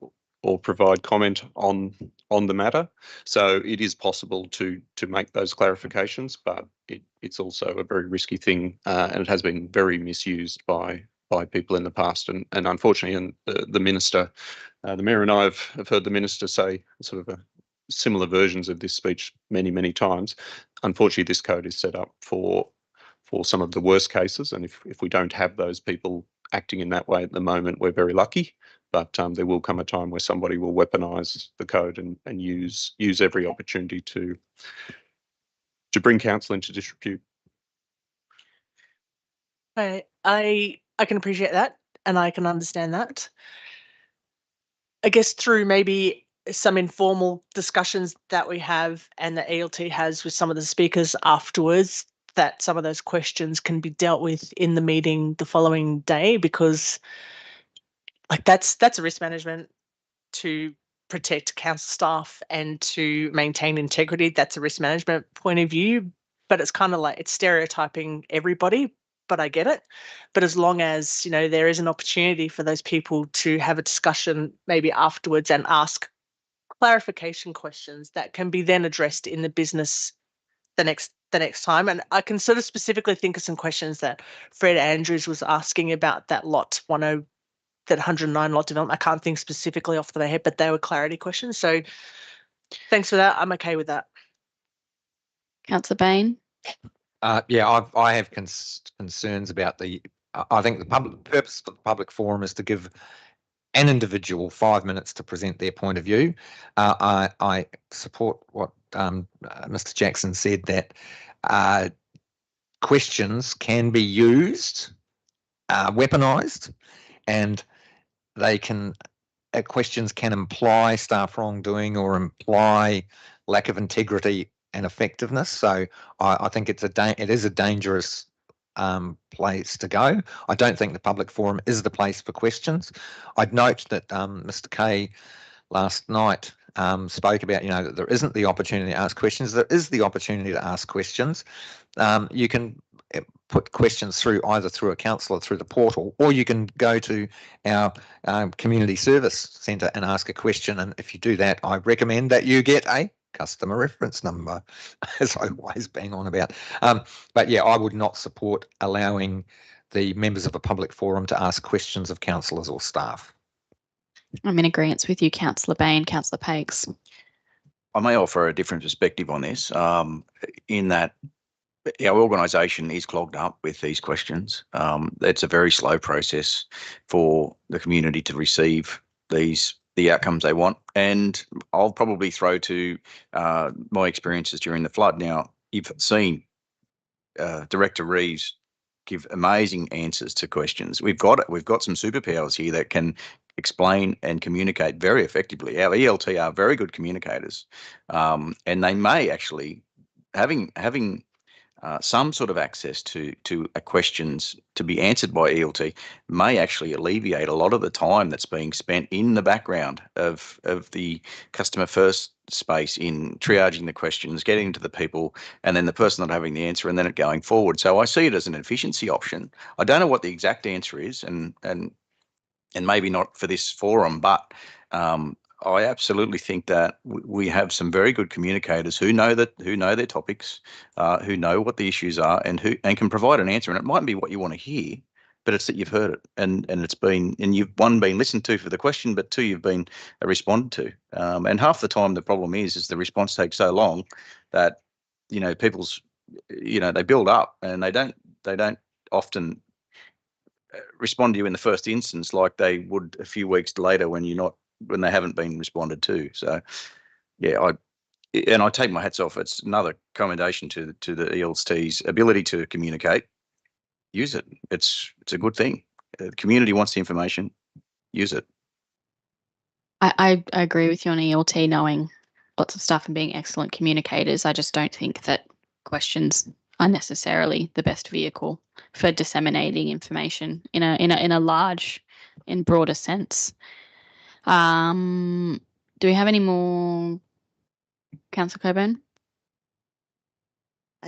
provide comment on the matter. So it is possible to make those clarifications, but it's also a very risky thing, and it has been very misused by people in the past. And unfortunately, and the minister, the mayor and I have heard the minister say sort of similar versions of this speech many times. Unfortunately, this code is set up for some of the worst cases, and if we don't have those people acting in that way at the moment, we're very lucky. But there will come a time where somebody will weaponise the code and use every opportunity to bring council into disrepute. I can appreciate that, and I can understand that. I guess through maybe some informal discussions that we have and that ELT has with some of the speakers afterwards, that some of those questions can be dealt with in the meeting the following day, because that's a risk management to protect council staff and to maintain integrity. That's a risk management point of view, but it's kind of like it's stereotyping everybody, but I get it. But as long as, there is an opportunity for those people to have a discussion maybe afterwards and ask clarification questions that can be then addressed in the business the next time. And I can sort of specifically think of some questions that Fred Andrews was asking about that 109 lot development. I can't think specifically off the top of my head, but they were clarity questions. So thanks for that. I'm okay with that. Councillor Bain. Yeah, I have concerns about I think the purpose of the public forum is to give an individual 5 minutes to present their point of view. I support what Mr. Jackson said, that questions can be used, weaponised, and questions can imply staff wrongdoing or imply lack of integrity and effectiveness. So I think it is a dangerous place to go. I don't think the public forum is the place for questions. I'd note that Mr. Kay last night spoke about, that there isn't the opportunity to ask questions. There is the opportunity to ask questions. You can put questions through either through a councillor through the portal, or you can go to our community service centre and ask a question. And if you do that, I recommend that you get a customer reference number, as I always bang on about. But yeah, I would not support allowing the members of a public forum to ask questions of councillors or staff. I'm in agreement with you, Councillor Bain. Councillor Pakes. I may offer a different perspective on this, in that our organisation is clogged up with these questions. It's a very slow process for the community to receive the outcomes they want. And I'll probably throw to my experiences during the flood. Now, you've seen Director Reeves give amazing answers to questions. We've got some superpowers here that can explain and communicate very effectively. Our ELT are very good communicators, and they may actually having some sort of access to questions to be answered by ELT may actually alleviate a lot of the time that's being spent in the background of the customer first space in triaging the questions, getting to the people, and then the person not having the answer, and then it going forward. So I see it as an efficiency option. I don't know what the exact answer is, and maybe not for this forum, but I absolutely think that we have some very good communicators who know their topics, who know what the issues are, and can provide an answer. And it mightn't be what you want to hear, but it's that you've heard it, and you've been listened to for the question, but two, you've been responded to. And half the time the problem is the response takes so long that people's they build up, and they don't often respond to you in the first instance like they would a few weeks later when they haven't been responded to. So yeah, I take my hats off. It's another commendation to the ELT's ability to communicate. Use it. It's a good thing. The community wants the information. Use it. I agree with you on ELT knowing lots of stuff and being excellent communicators. I just don't think that questions are necessarily the best vehicle for disseminating information in a large and broader sense. Do we have any more, Councillor Coburn?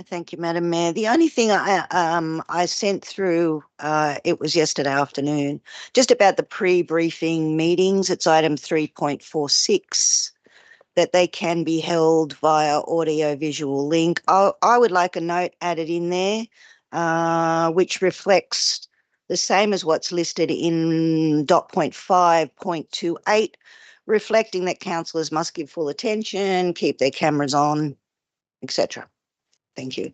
Thank you, Madam Mayor. The only thing I sent through, it was yesterday afternoon, just about the pre-briefing meetings. It's item 3.46, that they can be held via audio-visual link. I would like a note added in there, which reflects the same as what's listed in .5.28, reflecting that councillors must give full attention, keep their cameras on, etc. Thank you.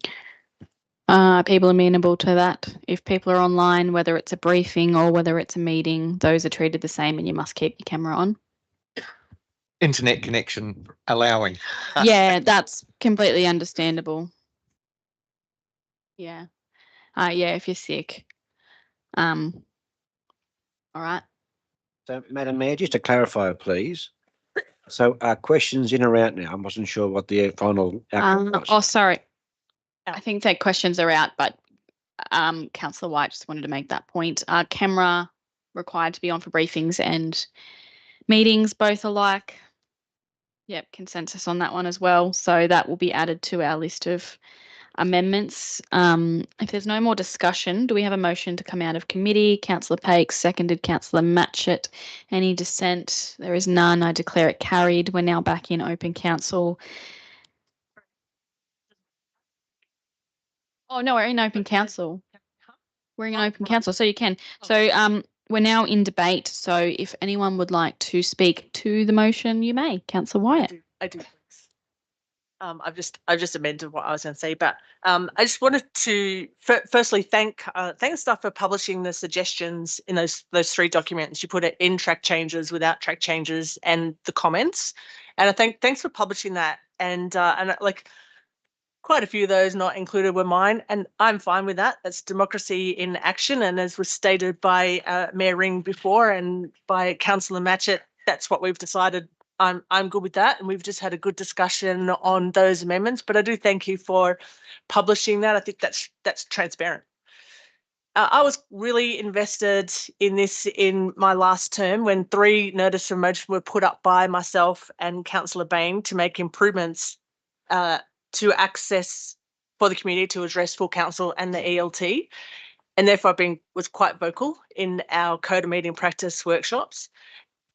People amenable to that? If people are online, whether it's a briefing or whether it's a meeting, those are treated the same and you must keep your camera on. Internet connection allowing. Yeah, that's completely understandable. Yeah. Yeah, if you're sick. All right. So, Madam Mayor, just to clarify, please. So are questions in or out now? I wasn't sure what the final outcome was. Oh, sorry. I think that questions are out, but Councillor White just wanted to make that point. Camera required to be on for briefings and meetings, both alike. Yep, consensus on that one as well. So that will be added to our list of amendments. If there's no more discussion, do we have a motion to come out of committee? Councillor Pakes, seconded Councillor Matchett. Any dissent? There is none. I declare it carried. We're now back in open council. Oh, no, we're in open council. We're in open council, so you can. So we're now in debate. So if anyone would like to speak to the motion, you may. Councillor Wyatt. I do. I've just amended what I was going to say, but I just wanted to firstly thank the staff for publishing the suggestions in those three documents. You put it in track changes, without track changes, and the comments. And I thanks for publishing that. And like quite a few of those not included were mine, and I'm fine with that. That's democracy in action. And as was stated by Mayor Ring before and by Councillor Matchett, that's what we've decided. I'm good with that, and we've just had a good discussion on those amendments. But I do thank you for publishing that. I think that's transparent. I was really invested in this in my last term when 3 notice of motion were put up by myself and Councillor Bain to make improvements to access for the community to address full council and the ELT, and therefore was quite vocal in our code of meeting practice workshops.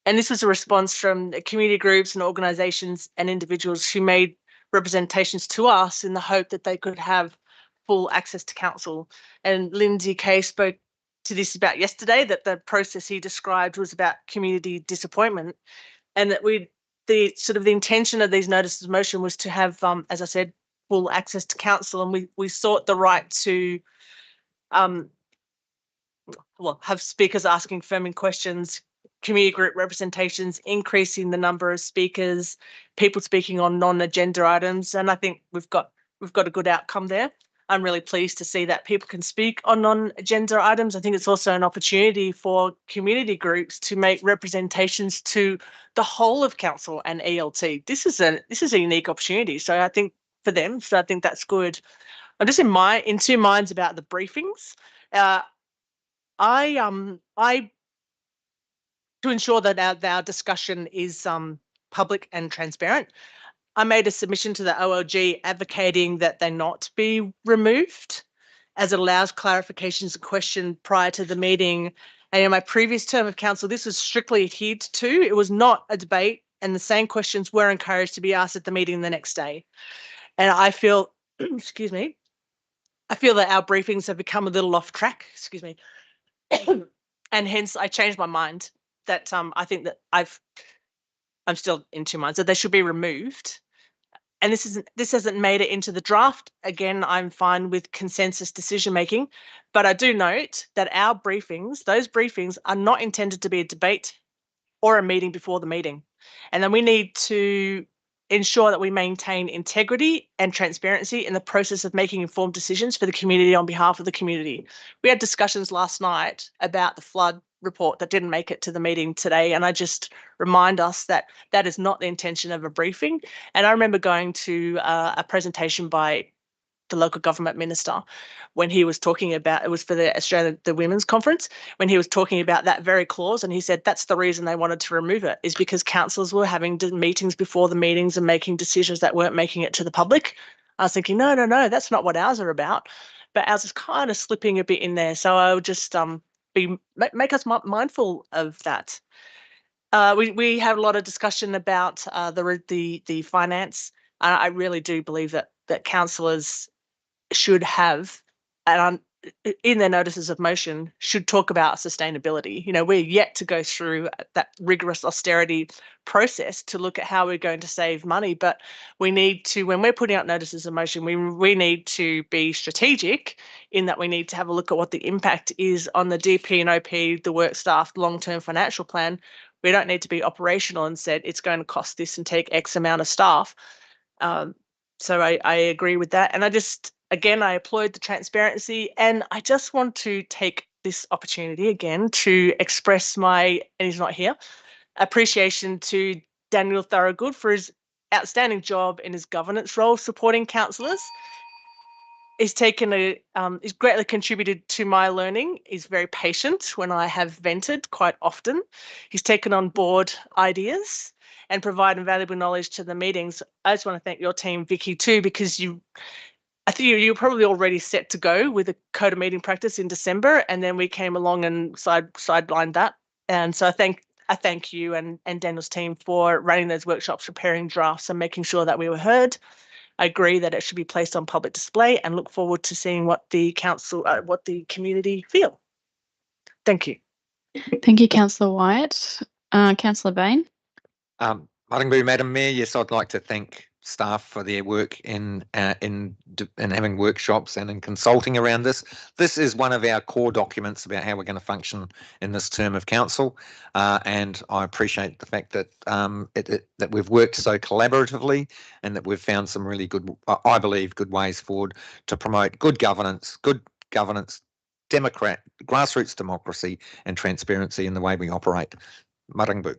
And this was a response from the community groups and organisations and individuals who made representations to us in the hope that they could have full access to council. And Lindsay Kay spoke to this about yesterday, that the process he described was about community disappointment, and that the intention of these notices of motion was to have, as I said, full access to council, and we sought the right to have speakers asking firming questions, community group representations, increasing the number of speakers, people speaking on non-agenda items, and I think we've got a good outcome there. I'm really pleased to see that people can speak on non-agenda items. I think it's also an opportunity for community groups to make representations to the whole of council and ELT. This is a unique opportunity, so I think for them. So I think that's good. I'm just in two minds about the briefings. To ensure that our discussion is public and transparent, I made a submission to the OLG advocating that they not be removed, as it allows clarifications and questions prior to the meeting. And in my previous term of council, this was strictly adhered to. It was not a debate, and the same questions were encouraged to be asked at the meeting the next day. And I feel, excuse me, I feel that our briefings have become a little off track, excuse me, and hence I changed my mind that I think that I'm still in two minds that they should be removed. And this hasn't made it into the draft. Again, I'm fine with consensus decision making, but I do note that our briefings, those briefings, are not intended to be a debate or a meeting before the meeting. And then we need to ensure that we maintain integrity and transparency in the process of making informed decisions for the community on behalf of the community. We had discussions last night about the flood report that didn't make it to the meeting today, and I just remind us that that is not the intention of a briefing. And I remember going to a presentation by the local government minister when he was talking about, it was for the Women's Conference, when he was talking about that very clause, and he said that's the reason they wanted to remove it, is because councillors were having meetings before the meetings and making decisions that weren't making it to the public. I was thinking, no, that's not what ours are about, but ours is kind of slipping a bit in there. So I would just make us mindful of that. We have a lot of discussion about the finance. I really do believe that councillors should have, and in their notices of motion, should talk about sustainability. You know, we're yet to go through that rigorous austerity process to look at how we're going to save money, but we need to, when we're putting out notices of motion, we need to be strategic in that we need to have a look at what the impact is on the DP and OP, the work staff, long-term financial plan. We don't need to be operational and said it's going to cost this and take X amount of staff. So I agree with that. And again, I applaud the transparency, and I just want to take this opportunity again to express my, and he's not here, appreciation to Daniel Thorogood for his outstanding job in his governance role supporting councillors. He's he's greatly contributed to my learning. He's very patient when I have vented quite often. He's taken on board ideas and provided valuable knowledge to the meetings. I just want to thank your team, Vicky, too, because I think you're probably already set to go with a code of meeting practice in December, and then we came along and sidelined that. And so I thank you and Daniel's team for running those workshops, preparing drafts, and making sure that we were heard. I agree that it should be placed on public display, and look forward to seeing what the council, what the community feel. Thank you. Thank you, Councillor Wyatt. Councillor Bain. Madam Mayor, yes, I'd like to thank staff for their work in having workshops and in consulting around this. This is one of our core documents about how we're going to function in this term of council, and I appreciate the fact that that we've worked so collaboratively and that we've found some really good, I believe, good ways forward to promote good governance, grassroots democracy and transparency in the way we operate. Marangu.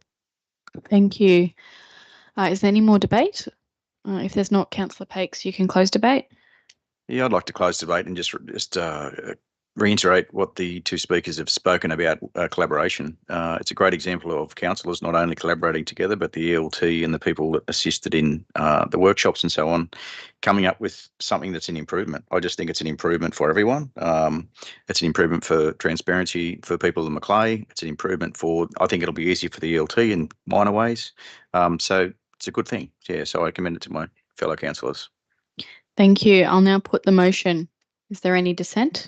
Thank you. Is there any more debate? If there's not, Councillor Pakes, you can close debate. Yeah, I'd like to close debate and just reiterate what the two speakers have spoken about collaboration. It's a great example of councillors not only collaborating together, but the ELT and the people that assisted in the workshops and so on, coming up with something that's an improvement. I just think it's an improvement for everyone. It's an improvement for transparency for people in Macleay. It's an improvement for, I think it'll be easier for the ELT in minor ways. So it's a good thing. Yeah, so I commend it to my fellow councillors. Thank you. I'll now put the motion. Is there any dissent?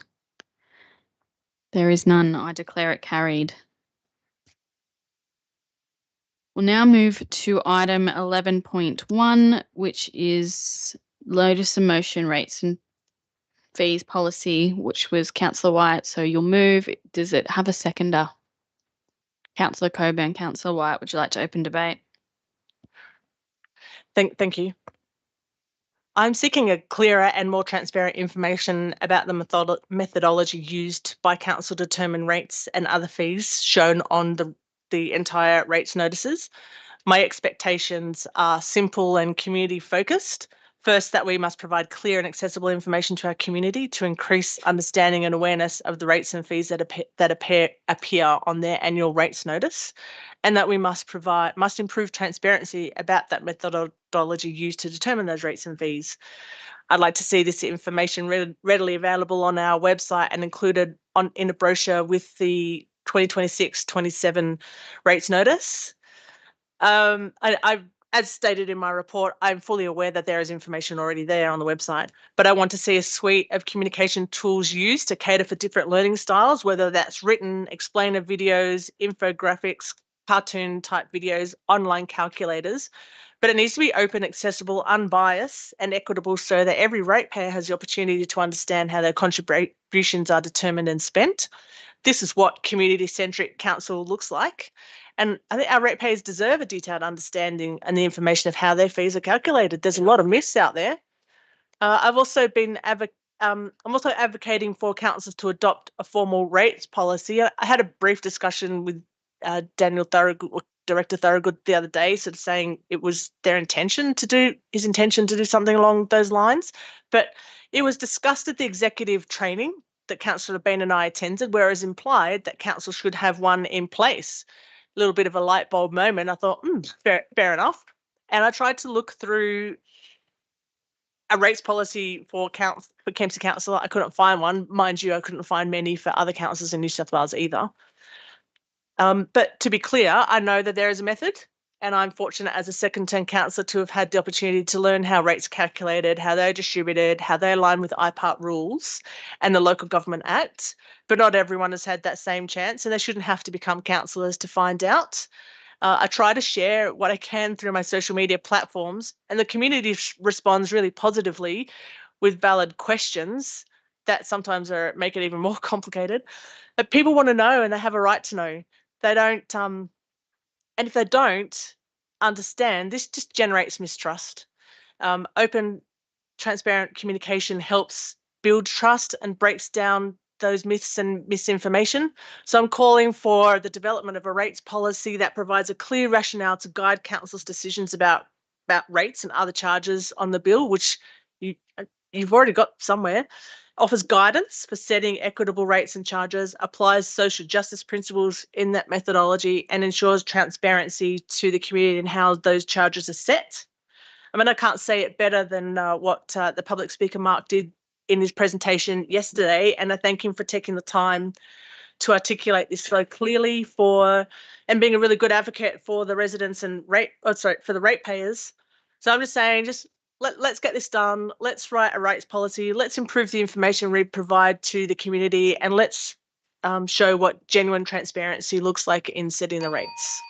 There is none. I declare it carried. We'll now move to item 11.1, which is notice of motion rates and fees policy, which was Councillor Wyatt. So you'll move. Does it have a seconder? Councillor Coburn, Councillor Wyatt, would you like to open debate? Thank you. I'm seeking a clearer and more transparent information about the methodology used by council to determine rates and other fees shown on the entire rates notices. My expectations are simple and community focused. First, that we must provide clear and accessible information to our community to increase understanding and awareness of the rates and fees that appear on their annual rates notice, and that we must improve transparency about that methodology used to determine those rates and fees. I'd like to see this information readily available on our website and included in a brochure with the 2026-27 rates notice. As stated in my report, I'm fully aware that there is information already there on the website, but I want to see a suite of communication tools used to cater for different learning styles, whether that's written, explainer videos, infographics, cartoon type videos, online calculators, but it needs to be open, accessible, unbiased and equitable so that every ratepayer has the opportunity to understand how their contributions are determined and spent. This is what community-centric council looks like. And I think our ratepayers deserve a detailed understanding and the information of how their fees are calculated. There's a lot of myths out there. I'm also advocating for councils to adopt a formal rates policy. I had a brief discussion with Director Thorogood the other day, sort of saying it was his intention to do something along those lines. But it was discussed at the executive training that Councillor Bean and I attended, whereas implied that council should have one in place. A little bit of a light bulb moment. I thought, fair enough. And I tried to look through a rates policy for Kempsey Council. I couldn't find one. Mind you, I couldn't find many for other councils in New South Wales either. But to be clear, I know that there is a method, and I'm fortunate as a second-term councillor to have had the opportunity to learn how rates are calculated, how they're distributed, how they align with IPART rules and the Local Government Act. But not everyone has had that same chance, and they shouldn't have to become councillors to find out. I try to share what I can through my social media platforms, and the community responds really positively with valid questions that sometimes make it even more complicated. But people want to know, and they have a right to know. They don't, and if they don't understand, this just generates mistrust. Open, transparent communication helps build trust and breaks down those myths and misinformation. So I'm calling for the development of a rates policy that provides a clear rationale to guide council's decisions about rates and other charges on the bill, which you've already got somewhere. Offers guidance for setting equitable rates and charges, applies social justice principles in that methodology, and ensures transparency to the community in how those charges are set. I mean, I can't say it better than what the public speaker Mark did in his presentation yesterday, and I thank him for taking the time to articulate this so clearly and being a really good advocate for the residents and for the ratepayers. So I'm just saying, let's get this done. Let's write a rates policy. Let's improve the information we provide to the community, and let's show what genuine transparency looks like in setting the rates.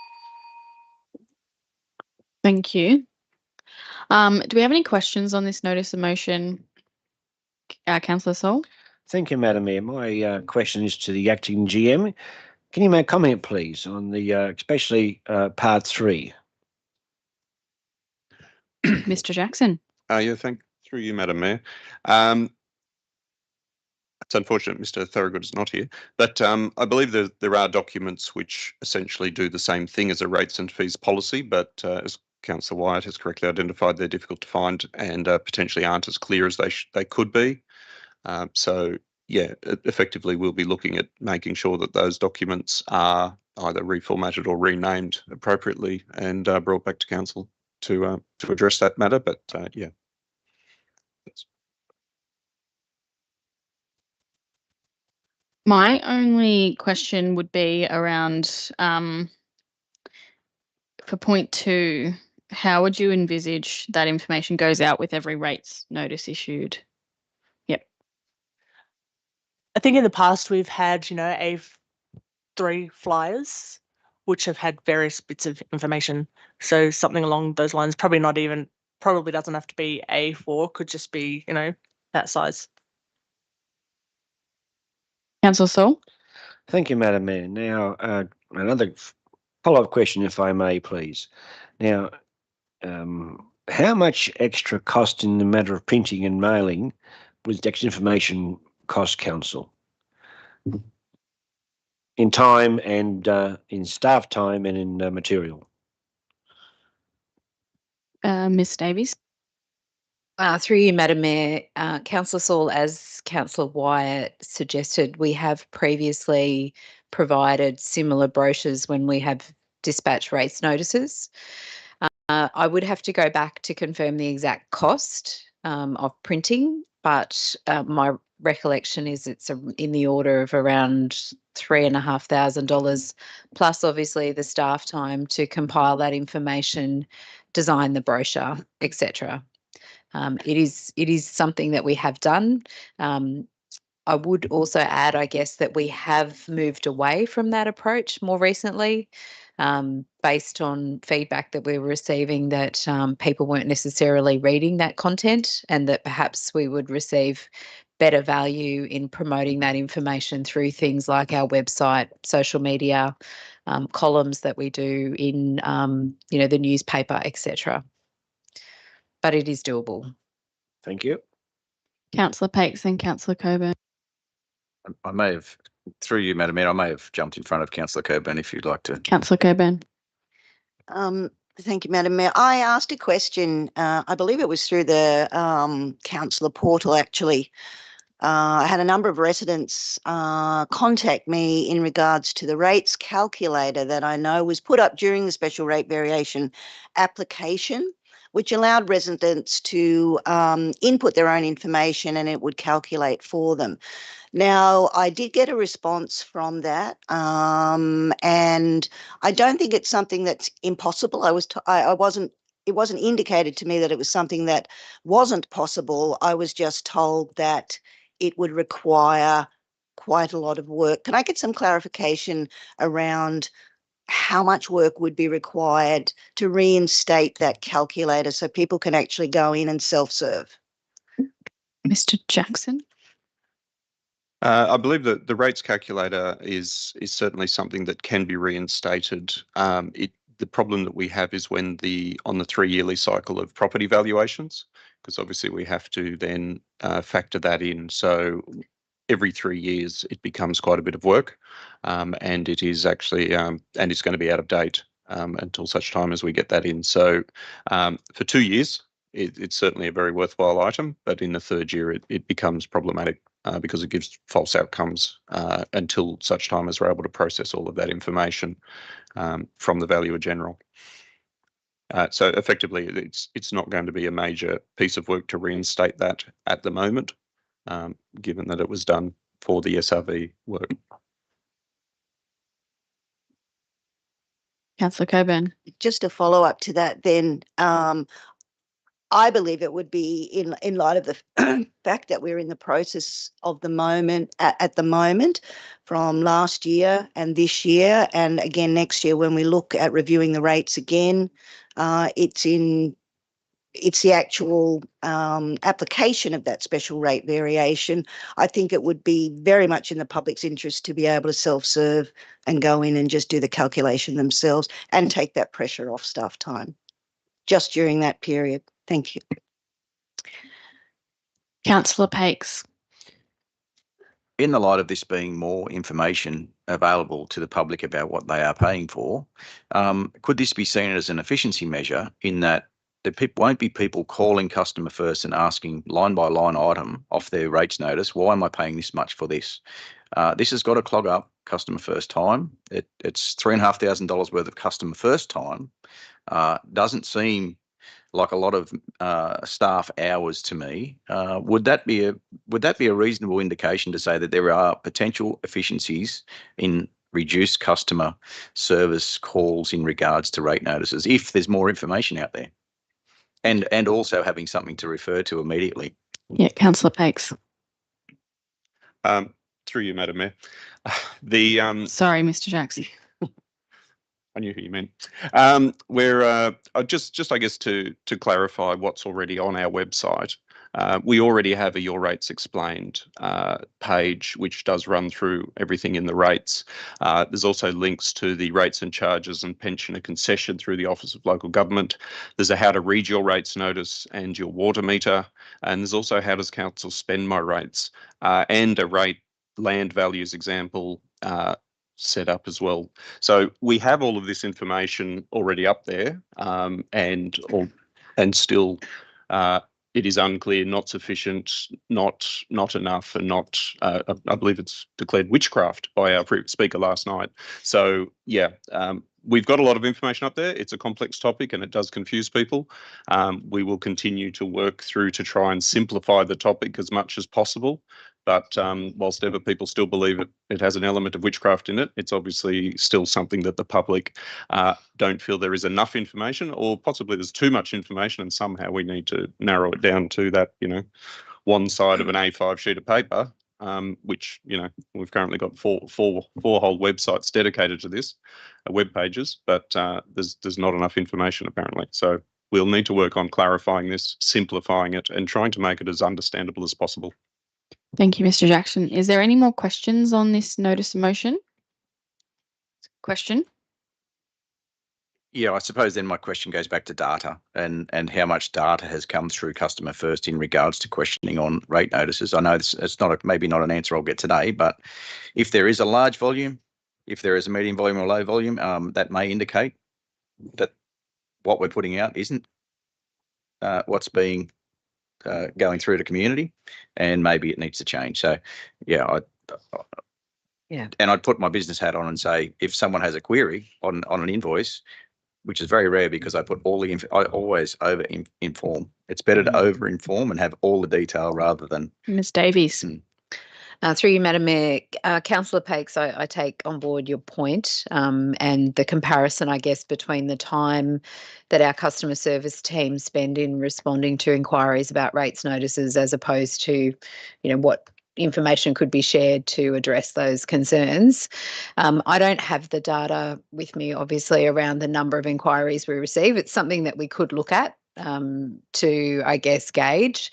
Thank you. Do we have any questions on this notice of motion, Councillor Saul? Thank you, Madam Mayor. My question is to the acting GM. Can you make comment, please, on the especially part 3? Mr. Jackson. Yeah, through you, Madam Mayor. It's unfortunate Mr. Thorogood is not here, but I believe there are documents which essentially do the same thing as a rates and fees policy, but as Councillor Wyatt has correctly identified, they're difficult to find and potentially aren't as clear as they could be. So effectively we'll be looking at making sure that those documents are either reformatted or renamed appropriately and brought back to council to address that matter. But yeah. My only question would be around for point 2, how would you envisage that information goes out with every rates notice issued? Yep. I think in the past we've had, you know, 3 flyers which have had various bits of information. So something along those lines, probably doesn't have to be A4, could just be, you know, that size. Councillor Saul? Thank you, Madam Mayor. Now, another follow-up question, if I may, please. Now, how much extra cost in the matter of printing and mailing would the extra information cost council? In time and in staff time and in material? Ms Davies? Through you, Madam Mayor, Councillor Saul, as Councillor Wyatt suggested, we have previously provided similar brochures when we have dispatch rates notices. I would have to go back to confirm the exact cost of printing, but my recollection is it's in the order of around $3,500 plus obviously the staff time to compile that information, design the brochure, etc. It is something that we have done. I would also add, I guess, that we have moved away from that approach more recently, based on feedback that we were receiving that people weren't necessarily reading that content, and that perhaps we would receive better value in promoting that information through things like our website, social media, columns that we do in, you know, the newspaper, etc. But it is doable. Thank you. Councillor Paix and Councillor Coburn. I may have, through you, Madam Mayor, I may have jumped in front of Councillor Coburn if you'd like to. Councillor Coburn. Thank you, Madam Mayor. I asked a question, I believe it was through the councillor portal actually. I had a number of residents contact me in regards to the rates calculator that I know was put up during the special rate variation application, which allowed residents to input their own information and it would calculate for them. Now, I did get a response from that, and I don't think it's something that's impossible. It wasn't indicated to me that it was something that wasn't possible. I was just told that it would require quite a lot of work. Can I get some clarification around how much work would be required to reinstate that calculator so people can actually go in and self-serve? Mr. Jackson? I believe that the rates calculator is certainly something that can be reinstated. The problem that we have is when on the 3-yearly cycle of property valuations, because obviously we have to then factor that in. So every 3 years it becomes quite a bit of work, and it is actually and it's going to be out of date until such time as we get that in. So for 2 years, it's certainly a very worthwhile item, but in the 3rd year it becomes problematic because it gives false outcomes until such time as we're able to process all of that information from the Valuer General. So effectively, it's not going to be a major piece of work to reinstate that at the moment, given that it was done for the SRV work. Councillor Coburn. Just a follow-up to that then, I believe it would be in light of the fact that we're in the process of the moment at the moment from last year and this year and again next year when we look at reviewing the rates again, it's the actual application of that special rate variation. I think it would be very much in the public's interest to be able to self-serve and go in and just do the calculation themselves and take that pressure off staff time just during that period. Thank you. Councillor Paix. In the light of this being more information available to the public about what they are paying for, could this be seen as an efficiency measure in that won't be people calling customer first and asking line by line item off their rates notice, why am I paying this much for this? This has got to clog up customer first time. It's $3,500 worth of customer first time. Doesn't seem like a lot of staff hours to me. Would that be a reasonable indication to say that there are potential efficiencies in reduced customer service calls in regards to rate notices if there's more information out there, and also having something to refer to immediately? Yeah, Councillor Pakes. Through you, Madam Mayor. Sorry, Mr. Jackson. I knew who you meant. We're just I guess to clarify what's already on our website. We already have a Your Rates Explained page, which does run through everything in the rates. There's also links to the rates and charges and pensioner concession through the Office of Local Government. There's a how to read your rates notice and your water meter. And there's also how does council spend my rates, and a rate land values example set up as well. So we have all of this information already up there, and still it is unclear, not sufficient, not enough, and not I believe it's declared witchcraft by our speaker last night. So yeah, we've got a lot of information up there. It's a complex topic and it does confuse people. We will continue to work through to try and simplify the topic as much as possible. But whilst ever people still believe it has an element of witchcraft in it, it's obviously still something that the public don't feel there is enough information, or possibly there's too much information and somehow we need to narrow it down to that, one side of an A5 sheet of paper, which, we've currently got four whole websites dedicated to this, web pages, but there's not enough information apparently. So we'll need to work on clarifying this, simplifying it, and trying to make it as understandable as possible. Thank you, Mr. Jackson. Is there any more questions on this notice of motion? Question? Yeah, I suppose then my question goes back to data and how much data has come through Customer First in regards to questioning on rate notices. I know it's maybe not an answer I'll get today, but if there is a large volume, if there is a medium volume or low volume, that may indicate that what we're putting out isn't what's being going through the community, and maybe it needs to change. So yeah, and I'd put my business hat on and say, if someone has a query on an invoice, which is very rare because I put all the I always over inform. It's better to over inform and have all the detail rather than. Ms. Davies. Through you, Madam Mayor, Councillor Pakes, I take on board your point, and the comparison, I guess, between the time that our customer service team spend in responding to inquiries about rates notices as opposed to, what information could be shared to address those concerns. I don't have the data with me, obviously, around the number of inquiries we receive. It's something that we could look at to, I guess, gauge.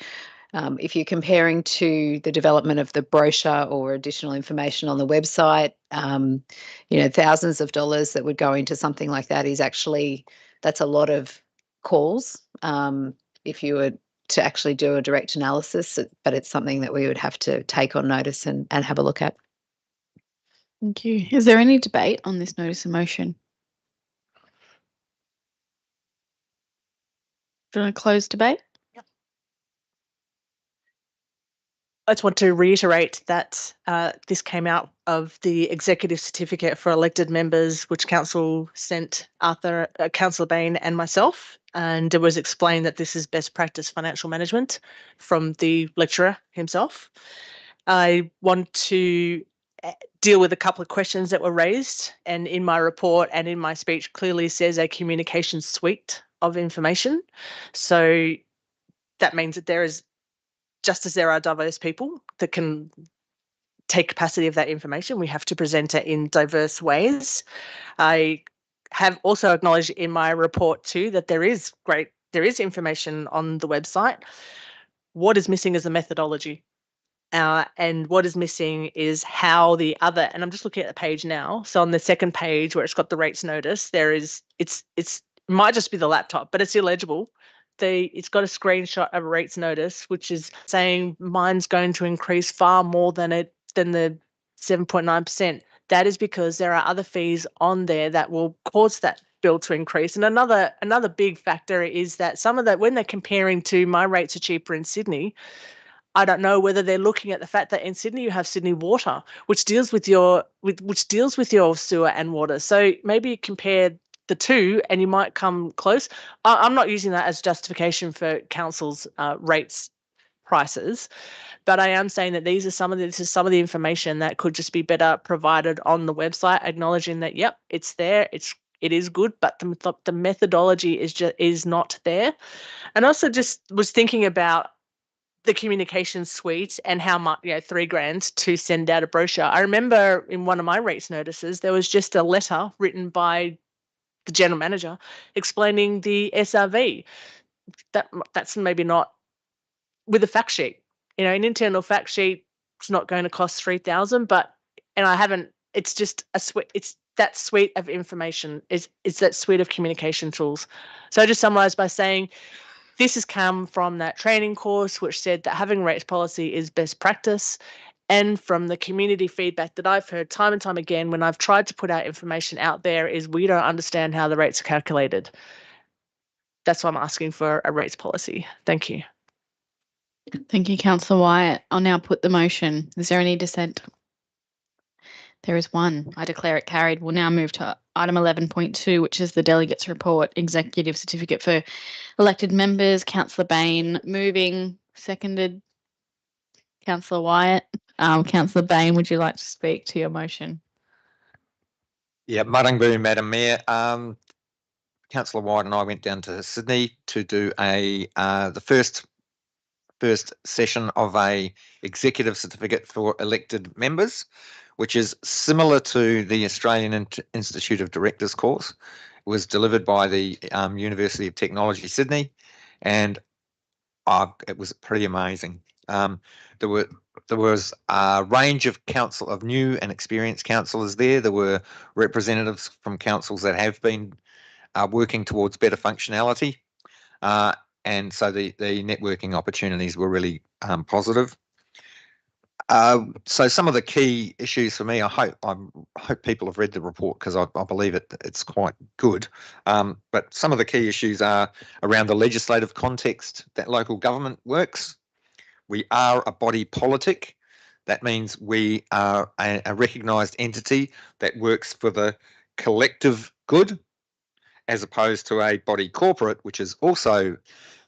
If you're comparing to the development of the brochure or additional information on the website, thousands of dollars that would go into something like that that's a lot of calls. If you were to actually do a direct analysis, but it's something that we would have to take on notice and have a look at. Thank you. Is there any debate on this notice of motion? Do you want to close debate? I just want to reiterate that this came out of the executive certificate for elected members, which Council sent Councillor Bain and myself, and it was explained that this is best practice financial management from the lecturer himself. I want to deal with a couple of questions that were raised, and in my report and in my speech clearly says a communication suite of information. So that means that there is, just as there are diverse people that can take capacity of that information, we have to present it in diverse ways. I have also acknowledged in my report too that there is information on the website. What is missing is the methodology. And what is missing is how the other, and I'm just looking at the page now. So on the second page where it's got the rates notice, it might just be the laptop, but it's illegible. It's got a screenshot of a rates notice, which is saying mine's going to increase far more than the 7.9%. That is because there are other fees on there that will cause that bill to increase. And another big factor is that some of that, when they're comparing to my rates are cheaper in Sydney, I don't know whether they're looking at the fact that in Sydney you have Sydney Water, which deals with your sewer and water. So maybe compare the two, and you might come close. I'm not using that as justification for council's rates prices, but I am saying that this is some of the information that could just be better provided on the website, acknowledging that yep, it's there, it is good, but the methodology is not there. And also just was thinking about the communication suite and how much, $3,000 to send out a brochure. I remember in one of my rates notices, there was just a letter written by the general manager explaining the SRV. That's maybe not with a fact sheet. An internal fact sheet is not going to cost 3,000, it's just it's that suite of information, is that suite of communication tools. So I just summarise by saying, this has come from that training course, which said that having rates policy is best practice. And from the community feedback that I've heard time and time again when I've tried to put our information out there is we don't understand how the rates are calculated. That's why I'm asking for a rates policy. Thank you. Thank you, Councillor Wyatt. I'll now put the motion. Is there any dissent? There is one. I declare it carried. We'll now move to item 11.2, which is the Delegates Report, Executive Certificate for Elected Members. Councillor Bain moving, seconded. Councillor Wyatt. Councillor Bain, would you like to speak to your motion? Yeah, Marangbu, Madam Mayor. Councillor Wyatt and I went down to Sydney to do the first session of a executive certificate for elected members, which is similar to the Australian Institute of Directors course. It was delivered by the University of Technology, Sydney, and it was pretty amazing. There was a range of new and experienced councillors there. There were representatives from councils that have been working towards better functionality. And so the networking opportunities were really positive. So some of the key issues for me, I hope people have read the report because I believe it's quite good. But some of the key issues are around the legislative context that local government works. We are a body politic. That means we are a recognised entity that works for the collective good, as opposed to a body corporate, which is also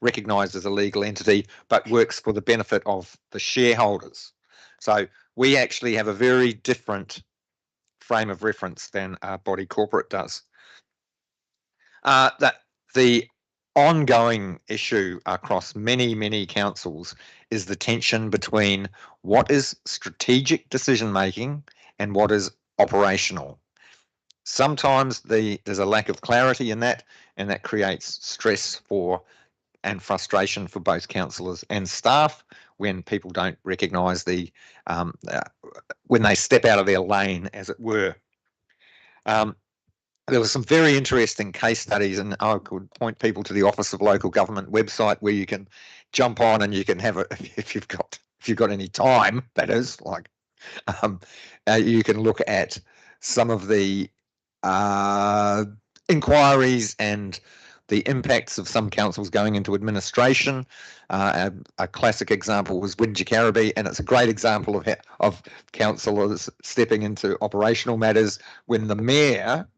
recognised as a legal entity, but works for the benefit of the shareholders. So we actually have a very different frame of reference than a body corporate does. That the ongoing issue across many councils is the tension between what is strategic decision making and what is operational. Sometimes there's a lack of clarity in that, and that creates stress and frustration for both councillors and staff when people don't recognise when they step out of their lane, as it were. There were some very interesting case studies, and I could point people to the Office of Local Government website where you can jump on and you can have it if you've got any time. That is, like, you can look at some of the inquiries and the impacts of some councils going into administration. A classic example was Wingecarribee, and it's a great example of councillors stepping into operational matters when the mayor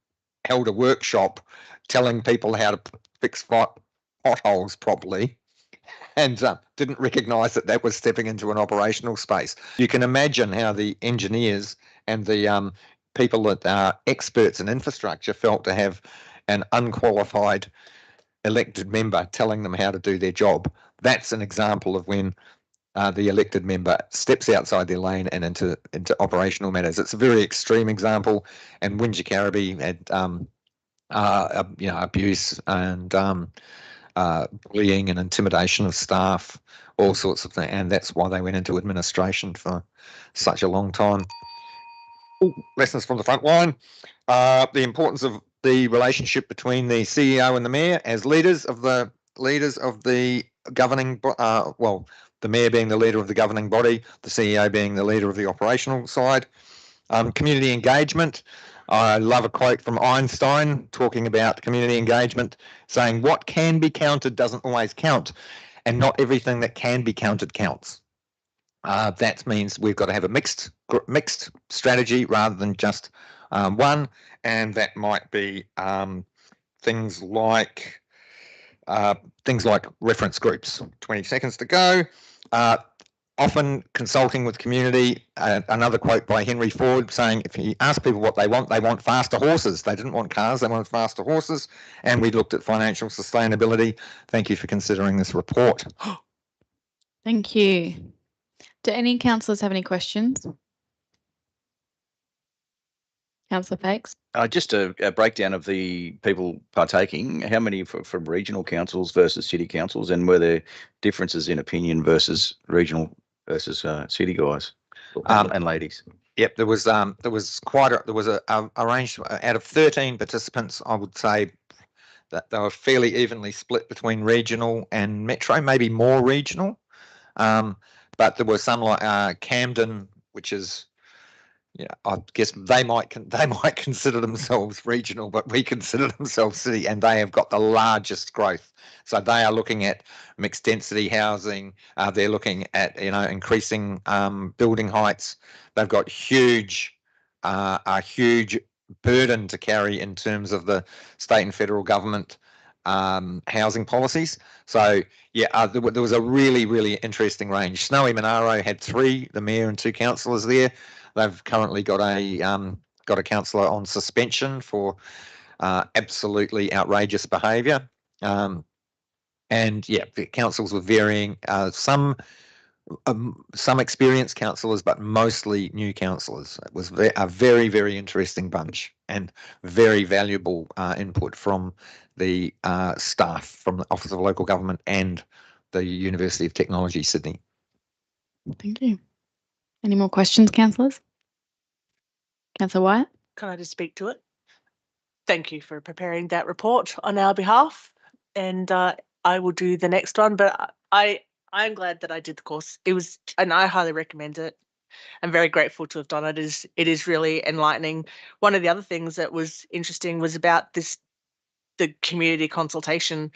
held a workshop telling people how to fix potholes properly, and didn't recognise that was stepping into an operational space. You can imagine how the engineers and the people that are experts in infrastructure felt to have an unqualified elected member telling them how to do their job. That's an example of when the elected member steps outside their lane and into operational matters. It's a very extreme example, and Wingecarribee had abuse and bullying and intimidation of staff, all sorts of things, and that's why they went into administration for such a long time. Ooh, lessons from the front line. The importance of the relationship between the CEO and the mayor as leaders of the governing, the mayor being the leader of the governing body, the CEO being the leader of the operational side. Community engagement. I love a quote from Einstein talking about community engagement, saying what can be counted doesn't always count, and not everything that can be counted counts. That means we've got to have a mixed strategy rather than just one, and that might be things like reference groups. 20 seconds to go. Often consulting with community. Another quote by Henry Ford saying, if you ask people what they want faster horses. They didn't want cars, they wanted faster horses. And we looked at financial sustainability. Thank you for considering this report. Thank you. Do any councillors have any questions? Councillor Fakes? Just a breakdown of the people partaking. How many from regional councils versus city councils, and were there differences in opinion versus regional versus city guys and ladies? Yep, there was a range out of 13 participants. I would say that they were fairly evenly split between regional and metro, maybe more regional. But there were some like Camden, which is, I guess they might consider themselves regional, but we consider themselves city, and they have got the largest growth. So they are looking at mixed density housing. They're looking at increasing building heights. They've got a huge burden to carry in terms of the state and federal government housing policies. So there was a really interesting range. Snowy Monaro had 3, the mayor and 2 councillors there. They've currently got a councillor on suspension for absolutely outrageous behaviour. The councils were varying. Some experienced councillors, but mostly new councillors. It was a very interesting bunch and very valuable input from the staff from the Office of Local Government and the University of Technology, Sydney. Thank you. Any more questions, councillors? Councillor Wyatt? Can I just speak to it? Thank you for preparing that report on our behalf, and I will do the next one, but I'm glad that I did the course. And I highly recommend it. I'm very grateful to have done it. It is really enlightening. One of the other things that was interesting was about the community consultation,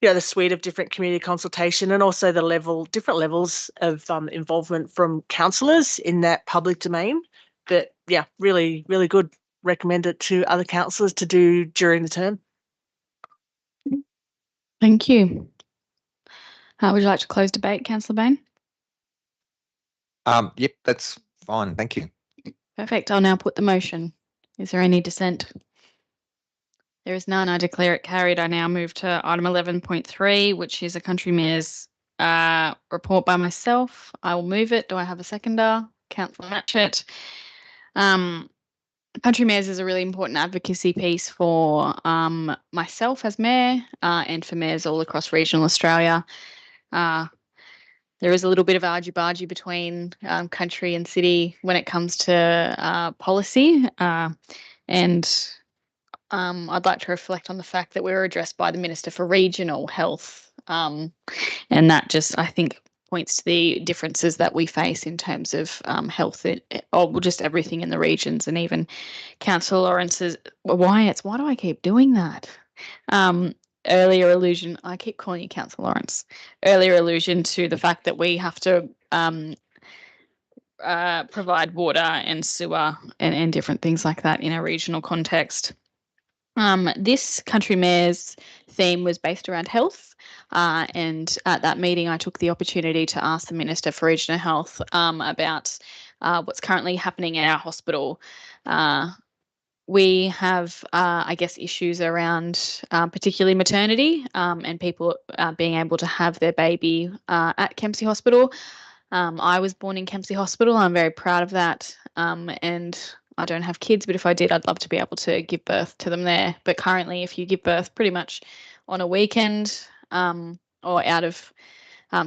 the suite of different community consultation, and also the different levels of involvement from councillors in that public domain. But really good. Recommend it to other councillors to do during the term. Thank you. Would you like to close debate, Councillor Bain? Yep, that's fine. Thank you. Perfect. I'll now put the motion. Is there any dissent? There is none. I declare it carried. I now move to item 11.3, which is a country mayor's report by myself. I will move it. Do I have a seconder? Councillor Matchett. Country mayors is a really important advocacy piece for myself as mayor and for mayors all across regional Australia. There is a little bit of argy-bargy between country and city when it comes to policy, and I'd like to reflect on the fact that we were addressed by the Minister for Regional Health, and that just, I think, points to the differences that we face in terms of health, or just everything in the regions, and even Councillor Lawrence's, why do I keep doing that? Earlier allusion, I keep calling you Councillor Lawrence, earlier allusion to the fact that we have to provide water and sewer and different things like that in a regional context. This country mayor's theme was based around health, and at that meeting I took the opportunity to ask the Minister for Regional Health about what's currently happening in our hospital. We have, I guess, issues around particularly maternity and people being able to have their baby at Kempsey Hospital. I was born in Kempsey Hospital. I'm very proud of that, and I don't have kids, but if I did, I'd love to be able to give birth to them there. But currently, if you give birth pretty much on a weekend or out of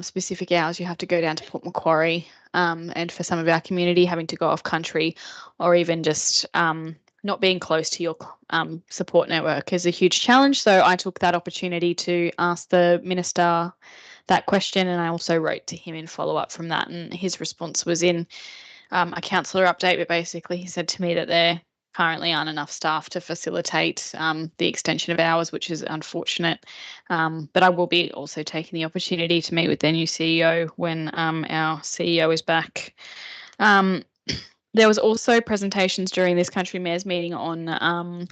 specific hours, you have to go down to Port Macquarie. And for some of our community, having to go off country or even just not being close to your support network is a huge challenge. So I took that opportunity to ask the Minister that question, and I also wrote to him in follow-up from that, and his response was in a councillor update, but basically he said to me that they're currently aren't enough staff to facilitate the extension of hours, which is unfortunate. But I will be also taking the opportunity to meet with their new CEO when our CEO is back. There was also presentations during this country mayor's meeting on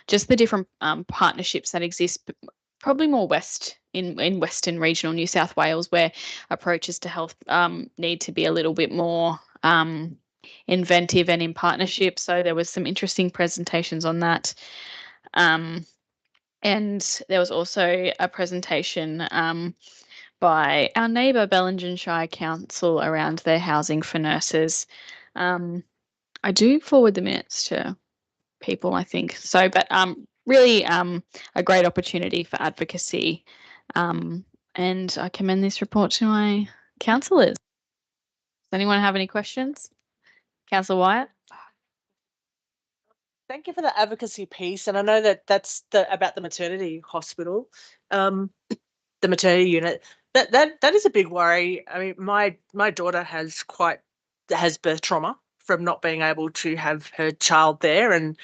just the different partnerships that exist, probably more in Western regional New South Wales, where approaches to health need to be a little bit more inventive and in partnership. So there was some interesting presentations on that. And there was also a presentation by our neighbour Milligan Shire Council around their housing for nurses. I do forward the minutes to people, I think. So, but really a great opportunity for advocacy. And I commend this report to my councillors. Does anyone have any questions? Councillor Wyatt? Thank you for the advocacy piece. And I know that that's about the maternity hospital, the maternity unit. That is a big worry. I mean, my daughter has birth trauma from not being able to have her child there, and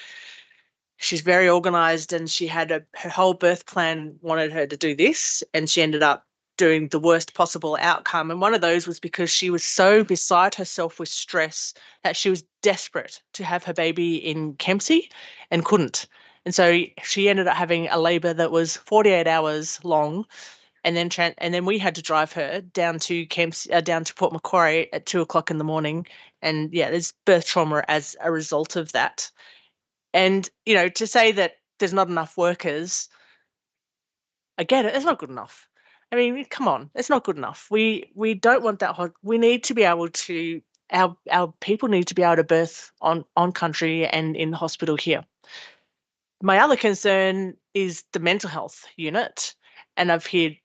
she's very organised, and she had her whole birth plan wanted her to do this, and she ended up doing the worst possible outcome. And one of those was because she was so beside herself with stress that she was desperate to have her baby in Kempsey and couldn't. And so she ended up having a labour that was 48 hours long. And then we had to drive her down to down to Port Macquarie at 2:00 in the morning. And yeah, there's birth trauma as a result of that. And, you know, to say that there's not enough workers, I get it, it's not good enough. I mean, come on, it's not good enough. We don't want that. We need to be able to, our people need to be able to birth on country and in the hospital here. My other concern is the mental health unit, and I've heard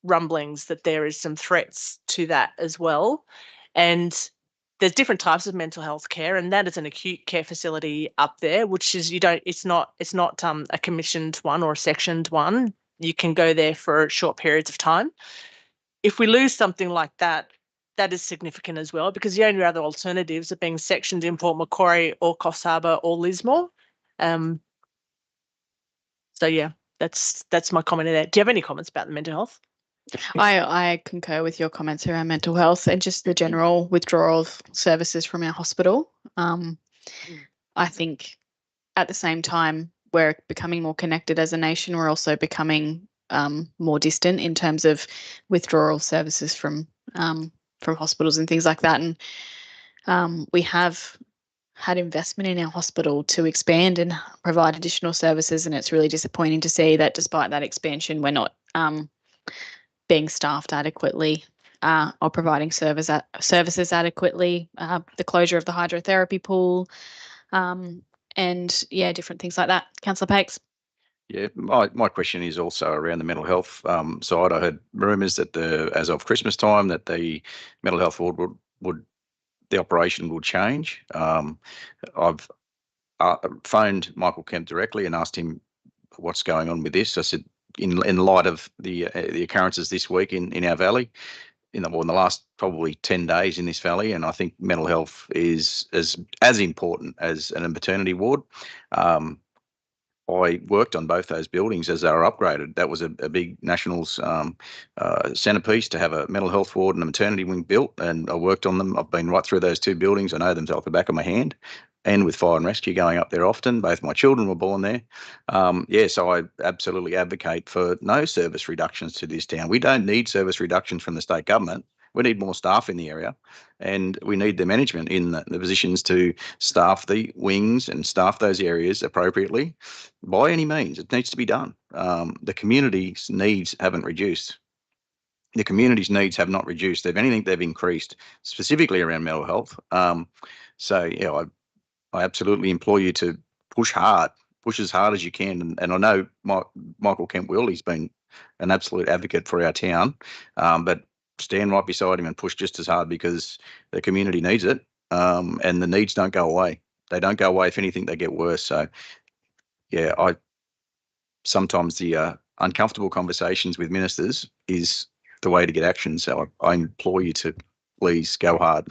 rumblings that there is some threats to that as well. And there's different types of mental health care, and that is an acute care facility up there, which is it's not a commissioned one or a sectioned one. You can go there for short periods of time. If we lose something like that, that is significant as well, because the only other alternatives are being sectioned in Port Macquarie or Coffs Harbour or Lismore. So yeah, that's my comment there. Do you have any comments about the mental health? I concur with your comments around mental health and just the general withdrawal of services from our hospital. I think at the same time, we're becoming more connected as a nation. We're also becoming more distant in terms of withdrawal services from hospitals and things like that. And we have had investment in our hospital to expand and provide additional services, and it's really disappointing to see that despite that expansion, we're not being staffed adequately or providing services adequately. The closure of the hydrotherapy pool, and yeah, different things like that. Councillor Pakes. Yeah, my question is also around the mental health side. I heard rumours that as of Christmas time that the mental health ward would the operation will change. I've phoned Michael Kemp directly and asked him what's going on with this. I said, in light of the occurrences this week in our valley, in the last probably 10 days in this valley, and I think mental health is as important as a maternity ward. I worked on both those buildings as they were upgraded. That was a big Nationals centrepiece to have a mental health ward and a maternity wing built, and I worked on them. I've been right through those two buildings. I know them off the back of my hand, and with fire and rescue going up there often. Both my children were born there. So I absolutely advocate for no service reductions to this town. We don't need service reductions from the state government. We need more staff in the area, and we need the management in the positions to staff the wings and staff those areas appropriately by any means. It needs to be done. The community's needs haven't reduced. The community's needs have not reduced. If anything, they've increased, specifically around mental health. I absolutely implore you to push as hard as you can. And I know Michael Kemp will. He's been an absolute advocate for our town, but stand right beside him and push just as hard, because the community needs it, and the needs don't go away. They don't go away. If anything, they get worse. So, yeah, sometimes the uncomfortable conversations with ministers is the way to get action. So I implore you to please go hard.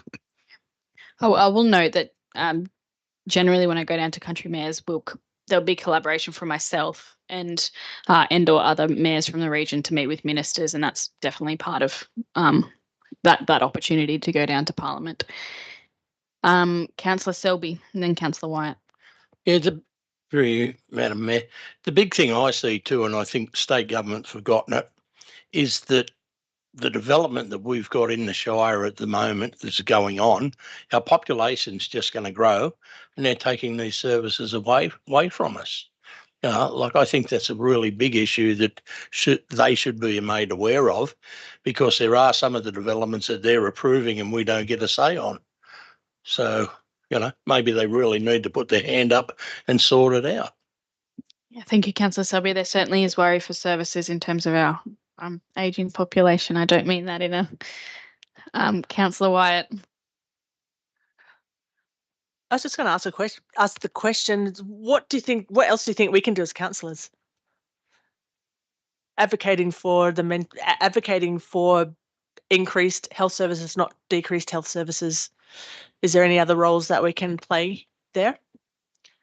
Oh, I will note that generally when I go down to country mayors, there'll be collaboration from myself and or other mayors from the region to meet with ministers, and that's definitely part of that opportunity to go down to Parliament. Councillor Selby and then Councillor Wyatt. Yeah, through you, Madam Mayor. The big thing I see too, and I think state government's forgotten it, is that the development that we've got in the Shire at the moment that's going on, our population's just going to grow, and they're taking these services away from us. Like I think that's a really big issue that they should be made aware of, because there are some of the developments that they're approving and we don't get a say on. So, maybe they really need to put their hand up and sort it out. Yeah, thank you, Councillor Selby. There certainly is worry for services in terms of our ageing population. I don't mean that in a Councillor Wyatt. I was just going to ask the question, what else do you think we can do as councillors? Advocating for increased health services, not decreased health services. Is there any other roles that we can play there?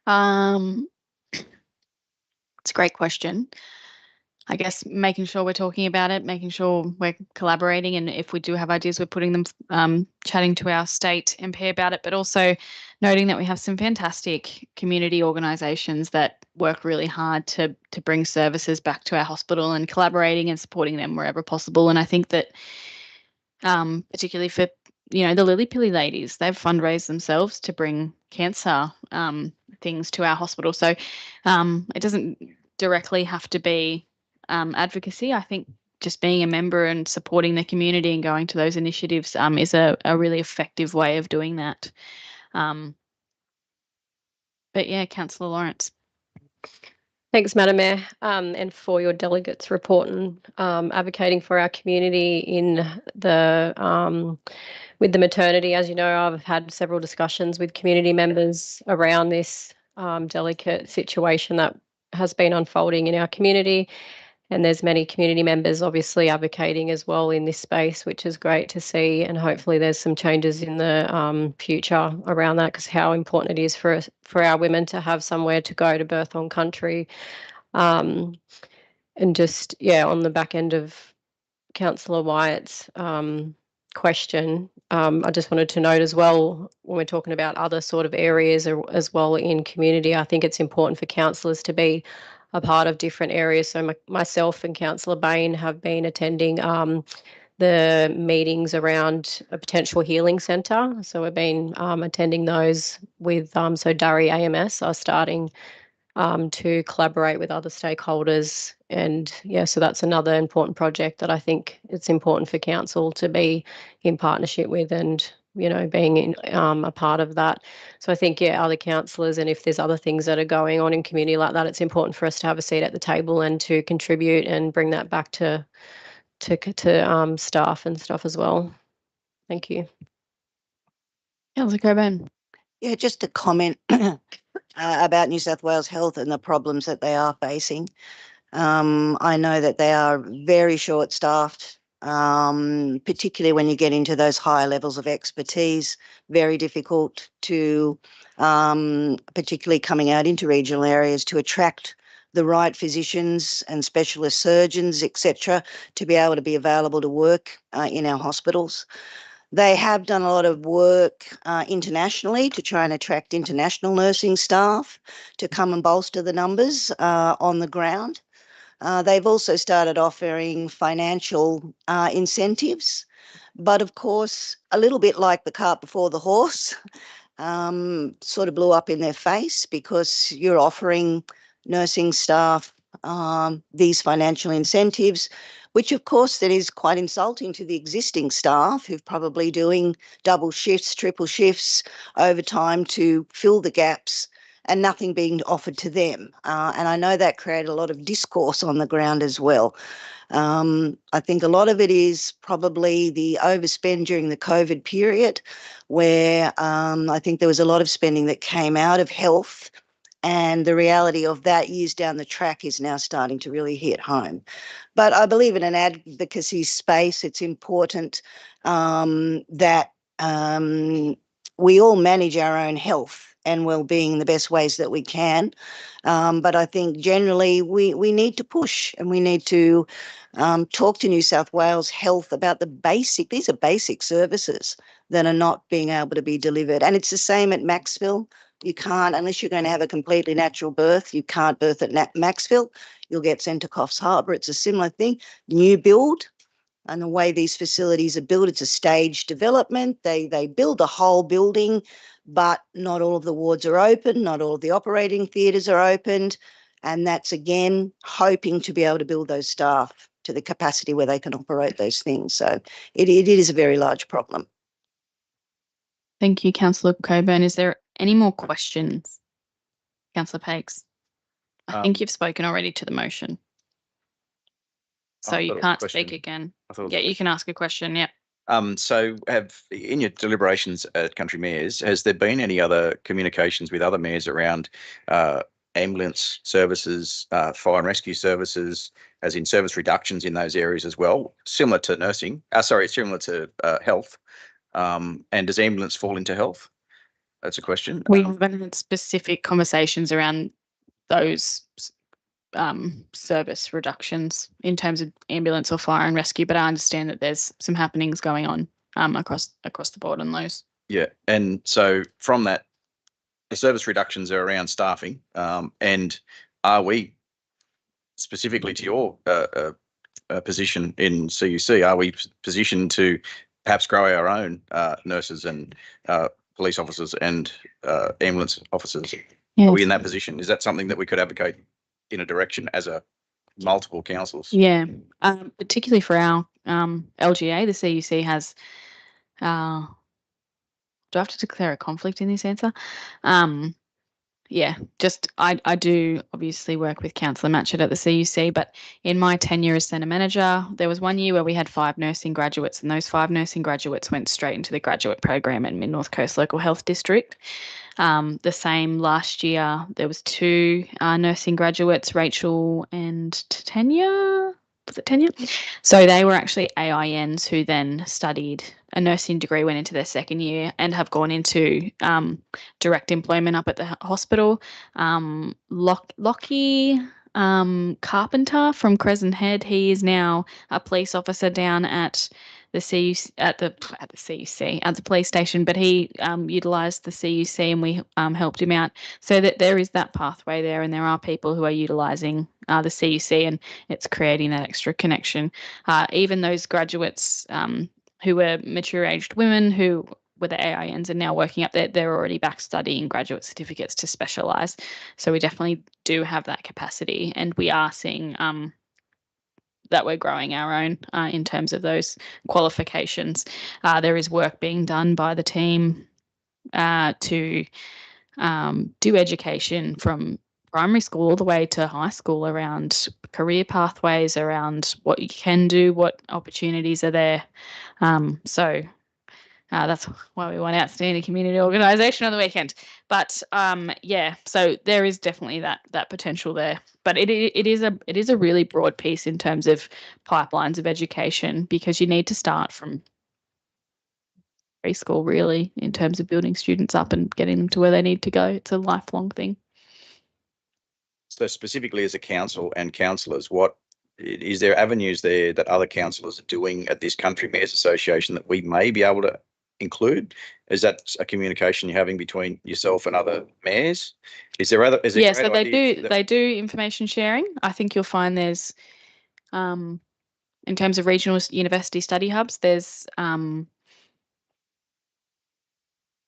It's a great question. I guess making sure we're talking about it, making sure we're collaborating, and if we do have ideas, we're putting them, chatting to our state MP about it, but also noting that we have some fantastic community organisations that work really hard to bring services back to our hospital, and collaborating and supporting them wherever possible. And I think that particularly for the Lily Pilly ladies, they've fundraised themselves to bring cancer things to our hospital. So it doesn't directly have to be advocacy. I think just being a member and supporting the community and going to those initiatives is a really effective way of doing that. But yeah, Councillor Lawrence. Thanks, Madam Mayor, and for your delegates' report and advocating for our community in the with the maternity. As you know, I've had several discussions with community members around this delicate situation that has been unfolding in our community. And there's many community members obviously advocating as well in this space, which is great to see. And hopefully there's some changes in the future around that, because how important it is for our women to have somewhere to go to birth on country. And just, on the back end of Councillor Wyatt's question, I just wanted to note as well, when we're talking about other sort of areas as well in community, I think it's important for councillors to be a part of different areas. So myself and Councillor Bain have been attending the meetings around a potential healing centre. So we've been attending those with, so Durry AMS are starting to collaborate with other stakeholders. And so that's another important project that I think it's important for council to be in partnership with, and being a part of that. So I think other councillors, and if there's other things that are going on in community like that, it's important for us to have a seat at the table and to contribute and bring that back to staff and stuff as well. Thank you. Councillor Coburn. Yeah, just a comment about New South Wales Health and the problems that they are facing. I know that they are very short-staffed, particularly when you get into those higher levels of expertise, very difficult to, particularly coming out into regional areas, to attract the right physicians and specialist surgeons, etc., to be able to be available to work in our hospitals. They have done a lot of work internationally to try and attract international nursing staff to come and bolster the numbers on the ground. They've also started offering financial incentives, but of course, a little bit like the cart before the horse, sort of blew up in their face, because you're offering nursing staff these financial incentives, which of course that is quite insulting to the existing staff who've probably doing double shifts, triple shifts, overtime to fill the gaps, and nothing being offered to them. And I know that created a lot of discourse on the ground as well. I think a lot of it is probably the overspend during the COVID period, where I think there was a lot of spending that came out of health, and the reality of that years down the track is now starting to really hit home. But I believe in an advocacy space, it's important that we all manage our own health and well-being in the best ways that we can. But I think generally we need to push, and we need to talk to New South Wales Health about these are basic services that are not being able to be delivered. And it's the same at Maxville. You can't, unless you're going to have a completely natural birth, you can't birth at Maxville. You'll get sent to Coffs Harbour. It's a similar thing. New build. And the way these facilities are built, it's a staged development. They build the whole building, but not all of the wards are open, not all of the operating theatres are opened. And that's, again, hoping to be able to build those staff to the capacity where they can operate those things. So it is a very large problem. Thank you, Councillor Coburn. Is there any more questions? Councillor Pakes? I think you've spoken already to the motion. So you can't speak again. Yeah, you can ask a question, yeah. So in your deliberations at country mayors, has there been any other communications with other mayors around ambulance services, fire and rescue services, as in service reductions in those areas as well, similar to nursing, similar to health? And does ambulance fall into health? That's a question. We haven't had specific conversations around those service reductions in terms of ambulance or fire and rescue, but I understand that there's some happenings going on across the board on those. Yeah, and so from that, the service reductions are around staffing, and are we, specifically to your position in CUC, are we positioned to perhaps grow our own nurses and police officers and ambulance officers? Yes. Are we in that position? Is that something that we could advocate in a direction as a multiple councils? Yeah, particularly for our LGA, the CUC has. Do I have to declare a conflict in this answer? Yeah, just I do obviously work with Councillor Matchett at the CUC, but in my tenure as centre manager, there was one year where we had 5 nursing graduates, and those 5 nursing graduates went straight into the graduate program at Mid North Coast Local Health District. The same last year, there was 2 nursing graduates, Rachel and Tanya. Was it Tanya? So they were actually AINs who then studied a nursing degree, went into their second year, and have gone into direct employment up at the hospital. Lockie Carpenter from Crescent Head, he is now a police officer down at the CUC, at the police station, but he utilised the CUC, and we helped him out, so that there is that pathway there, and there are people who are utilising the CUC, and it's creating that extra connection. Even those graduates who were mature-aged women who were the AINs and now working up there, they're already back studying graduate certificates to specialise. So we definitely do have that capacity, and we are seeing that we're growing our own in terms of those qualifications. There is work being done by the team to do education from primary school all the way to high school around career pathways, around what you can do, what opportunities are there. So that's why we want outstanding community organisation on the weekend. But yeah, so there is definitely that potential there. But it is a really broad piece in terms of pipelines of education, because you need to start from preschool really in terms of building students up and getting them to where they need to go. It's a lifelong thing. So specifically as a council and councillors, what is there avenues there that other councillors are doing at this Country Mayors Association that we may be able to include? Is that a communication you're having between yourself and other mayors? Is there other? Is there so they do information sharing. I think you'll find there's in terms of regional university study hubs, there's I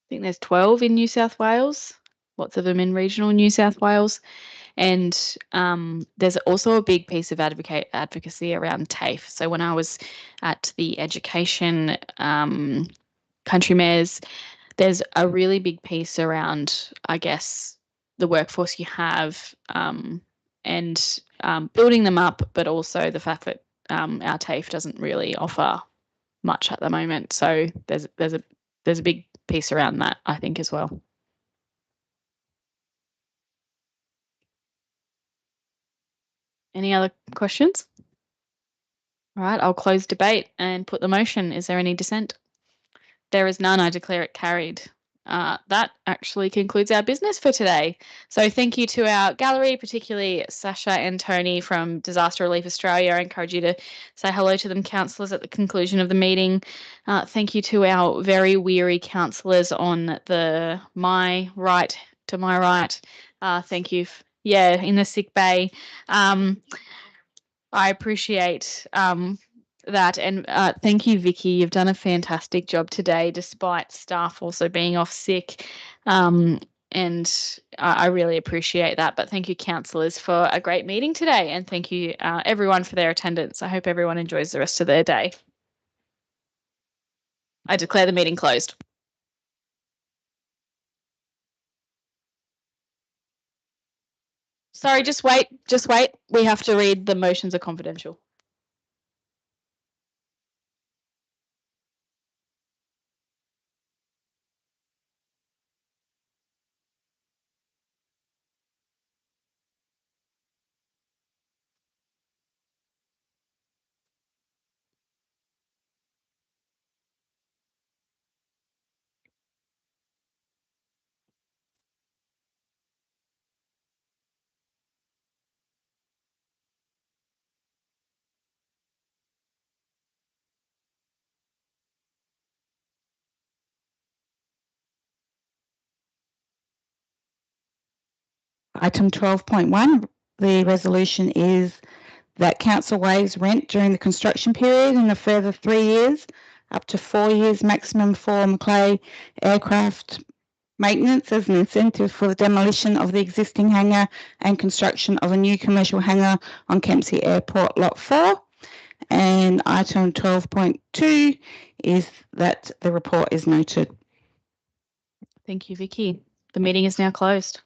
think there's 12 in New South Wales, lots of them in regional New South Wales. And there's also a big piece of advocacy around TAFE. So when I was at the education country mayors, there's a really big piece around, I guess, the workforce you have and building them up, but also the fact that our TAFE doesn't really offer much at the moment. So there's a big piece around that, I think, as well. Any other questions? All right, I'll close debate and put the motion. Is there any dissent? There is none. I declare it carried. that actually concludes our business for today. So thank you to our gallery, particularly Sasha and Tony from Disaster Relief Australia. I encourage you to say hello to them, councillors, at the conclusion of the meeting. Thank you to our very weary councillors on the my right to my right. Thank you. In the sick bay. I appreciate that. And thank you, Vicky. You've done a fantastic job today, despite staff also being off sick. And I really appreciate that. But thank you, councillors, for a great meeting today. And thank you, everyone, for their attendance. I hope everyone enjoys the rest of their day. I declare the meeting closed. Sorry, just wait. Just wait. We have to read the motions are confidential. Item 12.1, the resolution is that council waives rent during the construction period in a further 3 years, up to 4 years maximum for Macleay aircraft maintenance as an incentive for the demolition of the existing hangar and construction of a new commercial hangar on Kempsey Airport Lot 4. And item 12.2 is that the report is noted. Thank you, Vicky. The meeting is now closed.